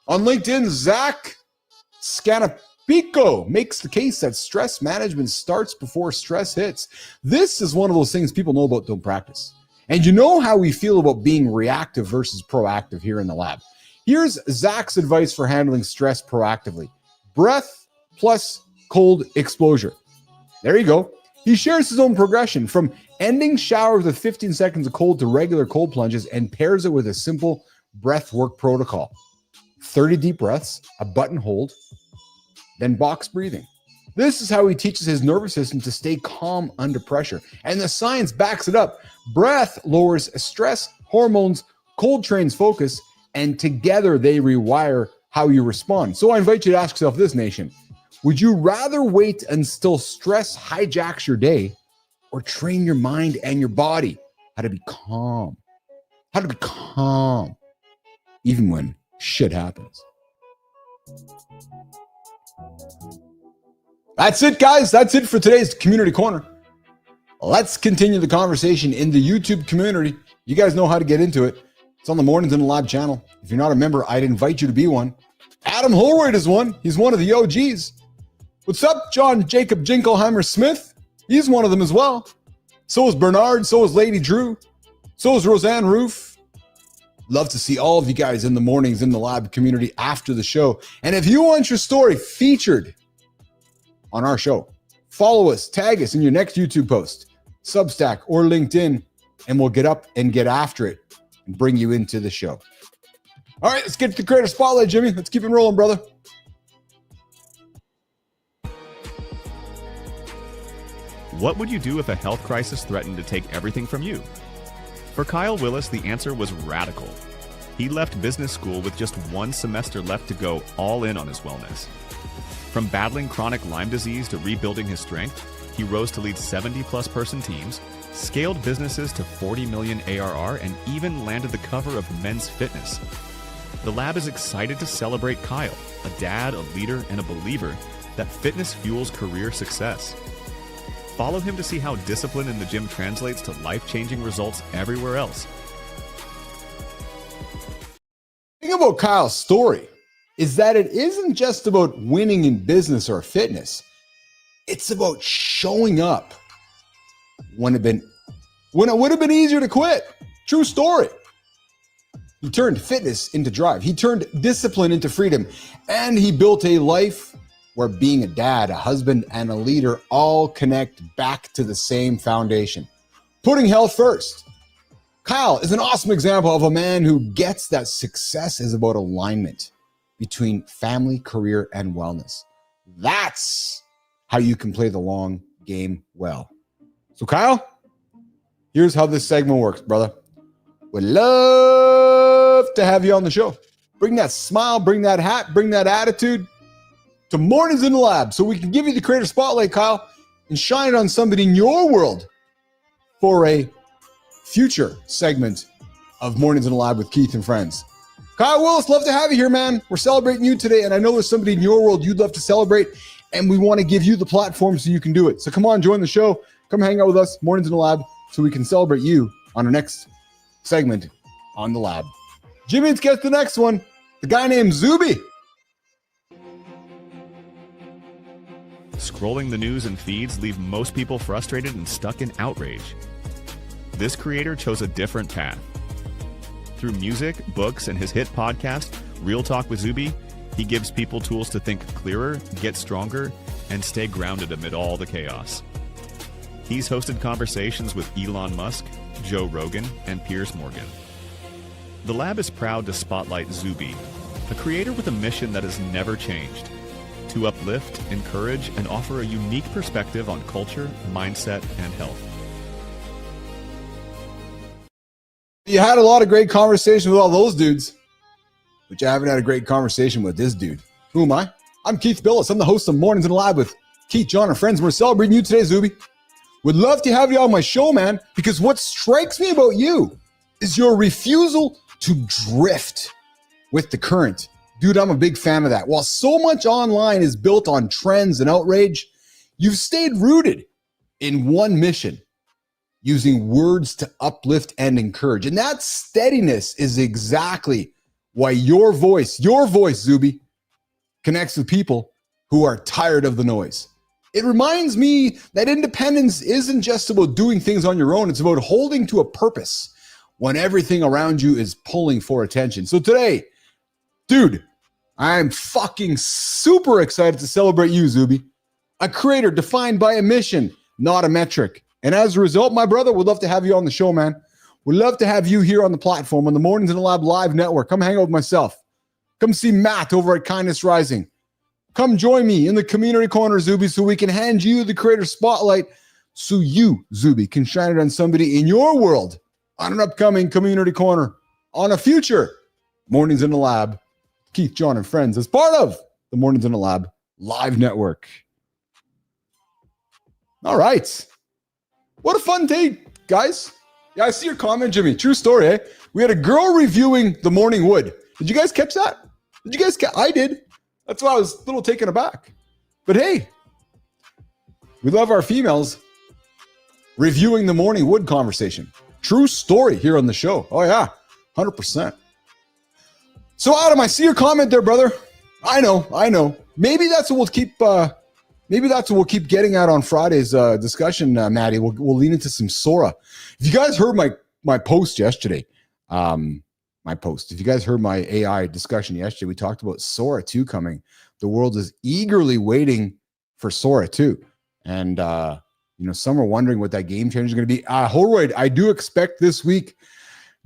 On LinkedIn, Zach Scanapico makes the case that stress management starts before stress hits. This is one of those things people know about, don't practice. And you know how we feel about being reactive versus proactive here in the lab. Here's Zach's advice for handling stress proactively. Breath plus cold exposure. There you go. He shares his own progression from ending showers with 15 seconds of cold to regular cold plunges and pairs it with a simple breath work protocol. 30 deep breaths, a button hold, then box breathing. This is how he teaches his nervous system to stay calm under pressure. And the science backs it up. Breath lowers stress, hormones, cold trains focus, and together they rewire how you respond. So I invite you to ask yourself this, Nation. Would you rather wait until stress hijacks your day or train your mind and your body how to be calm? How to be calm even when shit happens. That's it, guys. That's it for today's Community Corner. Let's continue the conversation in the YouTube community. You guys know how to get into it. It's on the Mornings in the Lab channel. If you're not a member, I'd invite you to be one. Adam Holroyd is one. He's one of the OGs. What's up, John Jacob Jingleheimer Smith? He's one of them as well. So is Bernard. So is Lady Drew. So is Roseanne Roof. Love to see all of you guys in the Mornings in the Lab community after the show. And if you want your story featured on our show, follow us, tag us in your next YouTube post, Substack or LinkedIn, and we'll get up and get after it and bring you into the show. All right, let's get to the creator spotlight, Jimmy. Let's keep it rolling, brother. What would you do if a health crisis threatened to take everything from you? For Kyle Willis, the answer was radical. He left business school with just one semester left to go all in on his wellness. From battling chronic Lyme disease to rebuilding his strength, he rose to lead 70-plus person teams, scaled businesses to 40 million ARR, and even landed the cover of Men's Fitness. The lab is excited to celebrate Kyle, a dad, a leader, and a believer that fitness fuels career success. Follow him to see how discipline in the gym translates to life-changing results everywhere else. The thing about Kyle's story is that it isn't just about winning in business or fitness. It's about showing up when it would have been easier to quit. True story. He turned fitness into drive. He turned discipline into freedom. And he built a life where being a dad, a husband, and a leader all connect back to the same foundation. Putting health first. Kyle is an awesome example of a man who gets that success is about alignment between family, career, and wellness. That's how you can play the long game well. So Kyle, here's how this segment works, brother. We'd love to have you on the show. Bring that smile, bring that hat, bring that attitude to Mornings in the Lab so we can give you the creator spotlight, Kyle, and shine it on somebody in your world for a future segment of Mornings in the Lab with Keith and Friends. Kyle Willis, love to have you here, man. We're celebrating you today, and I know there's somebody in your world you'd love to celebrate, and we want to give you the platform so you can do it. So come on, join the show. Come hang out with us, Mornings in the Lab, so we can celebrate you on our next segment on the Lab. Jimmy, let's get the next one. The guy named Zuby. Scrolling the news and feeds leave most people frustrated and stuck in outrage. This creator chose a different path. Through music, books, and his hit podcast, Real Talk with Zuby, he gives people tools to think clearer, get stronger, and stay grounded amid all the chaos. He's hosted conversations with Elon Musk, Joe Rogan, and Piers Morgan. The Lab is proud to spotlight Zuby, a creator with a mission that has never changed: to uplift, encourage, and offer a unique perspective on culture, mindset, and health. You had a lot of great conversation with all those dudes, but you haven't had a great conversation with this dude. Who am I? I'm Keith Billis. I'm the host of Mornings in the Lab with Keith, Jon, and Friends. We're celebrating you today, Zuby. Would love to have you on my show, man, because what strikes me about you is your refusal to drift with the current. Dude, I'm a big fan of that. While so much online is built on trends and outrage, you've stayed rooted in one mission, using words to uplift and encourage. And that steadiness is exactly why your voice, Zuby, connects with people who are tired of the noise. It reminds me that independence isn't just about doing things on your own. It's about holding to a purpose when everything around you is pulling for attention. So today, dude, I'm fucking super excited to celebrate you, Zuby, a creator defined by a mission, not a metric. And as a result, my brother, would love to have you on the show, man. We'd love to have you here on the platform on the Mornings in the Lab Live Network. Come hang out with myself. Come see Matt over at Kindness Rising. Come join me in the community corner, Zuby, so we can hand you the creator spotlight so you, Zuby, can shine it on somebody in your world on an upcoming community corner on a future Mornings in the Lab. Keith, Jon, and Friends as part of the Mornings in the Lab Live Network. All right. What a fun day, guys. Yeah, I see your comment, Jimmy. True story, eh? We had a girl reviewing the Morning Wood. Did you guys catch that? I did. That's why I was a little taken aback. But hey, we love our females reviewing the Morning Wood conversation. True story here on the show. Oh yeah, 100%. So Adam, I see your comment there, brother. I know. Maybe that's what we'll keep. Maybe that's what we'll keep getting at on Friday's discussion, Maddie. We'll lean into some Sora. If you guys heard my post yesterday, if you guys heard my AI discussion yesterday, we talked about Sora 2 coming. The world is eagerly waiting for Sora 2, and some are wondering what that game changer is going to be. Holroyd, I do expect this week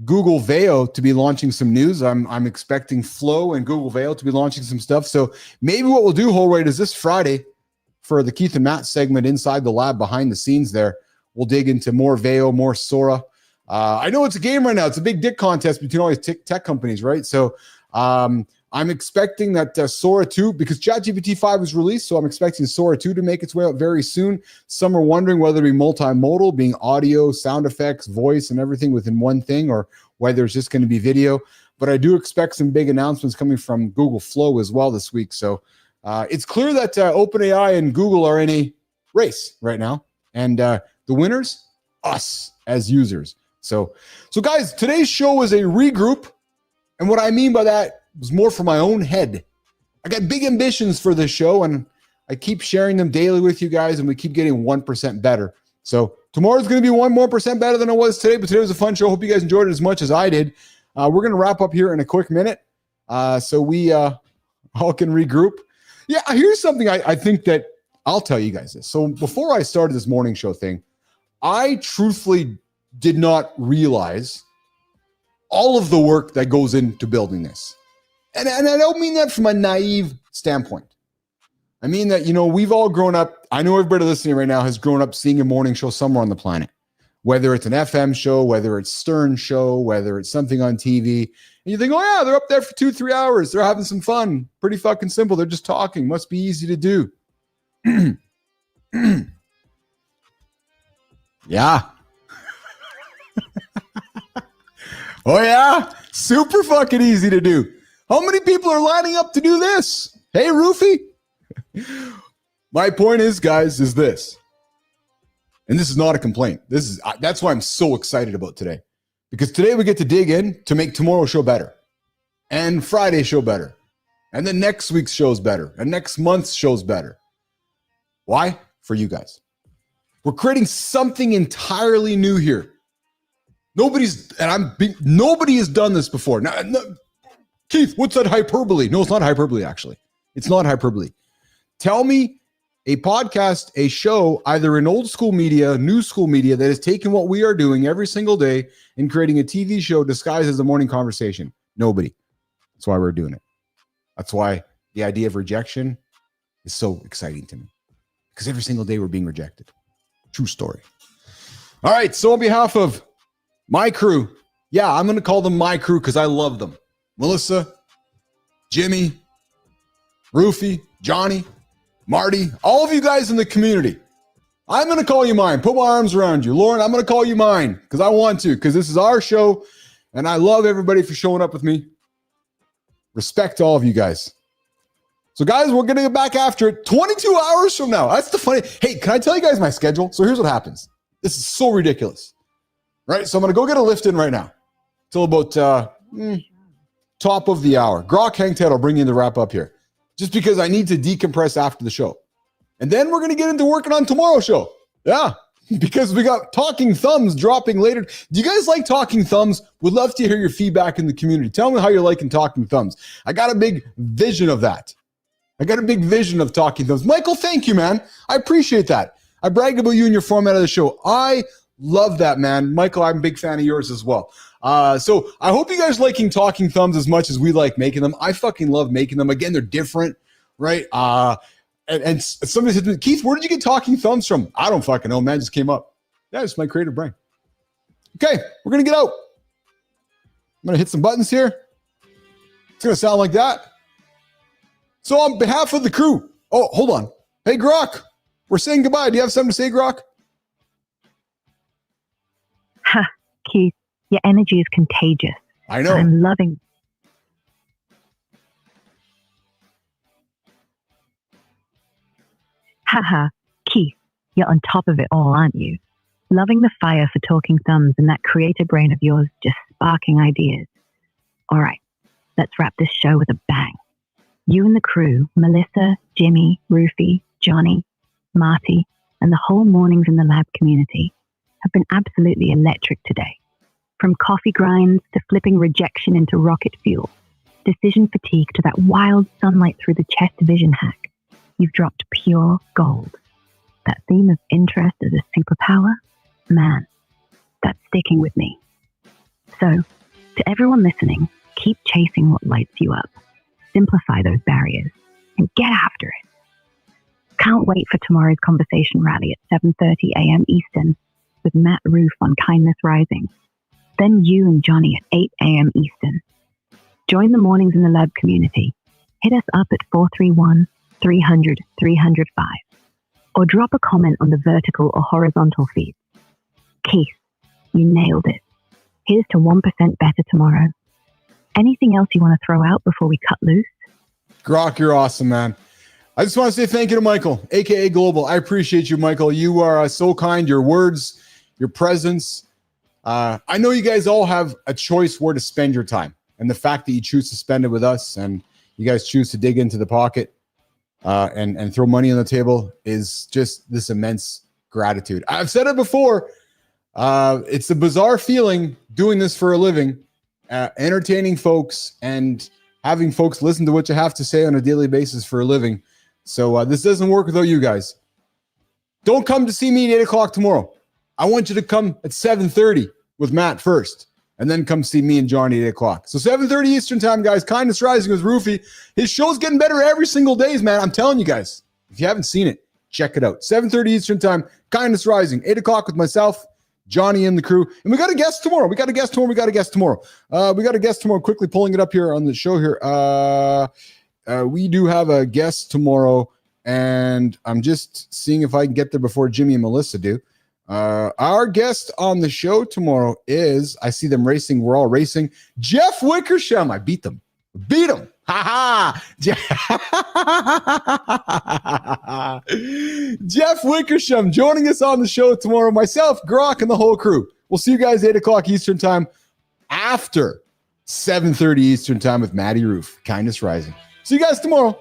Google Veo to be launching some news. I'm expecting Flow and Google Veo to be launching some stuff. So maybe what we'll do, Holroyd, is this Friday, for the Keith and Matt segment inside the lab behind the scenes there, we'll dig into more Veo, more Sora. I know it's a game right now. It's a big dick contest between all these tech companies, right? So I'm expecting that Sora 2, because ChatGPT 5 was released, so I'm expecting Sora 2 to make its way out very soon. Some are wondering whether it be multimodal, being audio, sound effects, voice, and everything within one thing, or whether it's just going to be video. But I do expect some big announcements coming from Google Flow as well this week. So it's clear that OpenAI and Google are in a race right now. And the winners, us as users. So guys, today's show is a regroup. And what I mean by that is more for my own head. I got big ambitions for this show, and I keep sharing them daily with you guys, and we keep getting 1% better. So tomorrow's going to be 1% better than it was today, but today was a fun show. Hope you guys enjoyed it as much as I did. We're going to wrap up here in a quick minute so we all can regroup. Yeah, here's something I think that I'll tell you guys this. So before I started this morning show thing, I truthfully did not realize all of the work that goes into building this. And I don't mean that from a naive standpoint. I mean that, we've all grown up. I know everybody listening right now has grown up seeing a morning show somewhere on the planet, whether it's an FM show, whether it's Stern show, whether it's something on TV. And you think, oh yeah, they're up there for 2-3 hours. They're having some fun. Pretty fucking simple. They're just talking. Must be easy to do. Yeah. Oh, yeah? Super fucking easy to do. How many people are lining up to do this? Hey, Roofy. My point is, guys, is this. And this is not a complaint. That's why I'm so excited about today. Because today we get to dig in to make tomorrow's show better. And Friday's show better. And then next week's show's better. And next month's show's better. Why? For you guys. We're creating something entirely new here. Nobody has done this before. Now, Keith, what's that hyperbole? No, it's not hyperbole, actually. It's not hyperbole. Tell me a podcast, a show, either in old school media, new school media, that has taken what we are doing every single day and creating a TV show disguised as a morning conversation. Nobody. That's why we're doing it. That's why the idea of rejection is so exciting to me. Because every single day we're being rejected. True story. All right. So on behalf of my crew, yeah, I'm going to call them my crew because I love them. Melissa, Jimmy, Roofy, Johnny, Marty, all of you guys in the community. I'm going to call you mine. Put my arms around you. Lauren, I'm going to call you mine because I want to, because this is our show and I love everybody for showing up with me. Respect to all of you guys. So guys, we're going to get back after it 22 hours from now. That's the funny. Hey, can I tell you guys my schedule? So here's what happens. This is so ridiculous, right? So I'm going to go get a lift in right now till about top of the hour. Grok Hangtail will bring you the wrap up here just because I need to decompress after the show. And then we're going to get into working on tomorrow's show. Yeah, because we got Talking Thumbs dropping later. Do you guys like Talking Thumbs? Would love to hear your feedback in the community. Tell me how you're liking Talking Thumbs. I got a big vision of that. I got a big vision of Talking Thumbs. Michael, thank you, man. I appreciate that. I bragged about you and your format of the show. I love that, man. Michael, I'm a big fan of yours as well. So I hope you guys liking Talking Thumbs as much as we like making them. I fucking love making them. Again, they're different, right? And somebody said to me, Keith, where did you get Talking Thumbs from? I don't fucking know, man. It just came up. Yeah, it's my creative brain. Okay, we're going to get out. I'm going to hit some buttons here. It's going to sound like that. So on behalf of the crew, oh, hold on. Hey, Grok, we're saying goodbye. Do you have something to say, Grok? Ha, Keith, your energy is contagious. I know. I'm loving. Haha, Keith, you're on top of it all, aren't you? Loving the fire for Talking Thumbs and that creative brain of yours just sparking ideas. All right, let's wrap this show with a bang. You and the crew, Melissa, Jimmy, Roofy, Johnny, Marty, and the whole Mornings in the Lab community have been absolutely electric today. From coffee grinds to flipping rejection into rocket fuel, decision fatigue to that wild sunlight through the chest vision hack, you've dropped pure gold. That theme of interest as a superpower, man, that's sticking with me. So, to everyone listening, keep chasing what lights you up. Simplify those barriers and get after it. Can't wait for tomorrow's conversation rally at 7:30 a.m. Eastern with Matt Roof on Kindness Rising. Then you and Johnny at 8 a.m. Eastern. Join the Mornings in the Lab community. Hit us up at 431-300-305 or drop a comment on the vertical or horizontal feed. Keith, you nailed it. Here's to 1% better tomorrow. Anything else you want to throw out before we cut loose? Grok, you're awesome, man. I just want to say thank you to Michael, a.k.a. Global. I appreciate you, Michael. You are so kind. Your words, your presence. I know you guys all have a choice where to spend your time. And the fact that you choose to spend it with us and you guys choose to dig into the pocket and throw money on the table is just this immense gratitude. I've said it before. It's a bizarre feeling doing this for a living. Entertaining folks and having folks listen to what you have to say on a daily basis for a living. So this doesn't work without you guys. Don't come to see me at 8 o'clock tomorrow. I want you to come at 7:30 with Matt first, and then come see me and Johnny at 8 o'clock. So 7:30 Eastern time, guys. Kindness Rising with Roofy. His show's getting better every single day, man. I'm telling you guys. If you haven't seen it, check it out. 7:30 Eastern time, Kindness Rising. 8 o'clock with myself, Johnny and the crew. And we got a guest tomorrow. We got a guest tomorrow. Quickly pulling it up here on the show here. We do have a guest tomorrow, and I'm just seeing if I can get there before Jimmy and Melissa do. Our guest on the show tomorrow is, I see them racing. We're all racing. Jeff Wickersham. I beat them. Beat him. Ha ha. Jeff Wickersham joining us on the show tomorrow. Myself, Grok, and the whole crew. We'll see you guys 8 o'clock Eastern time after 7:30 Eastern time with Matty Roof. Kindness Rising. See you guys tomorrow.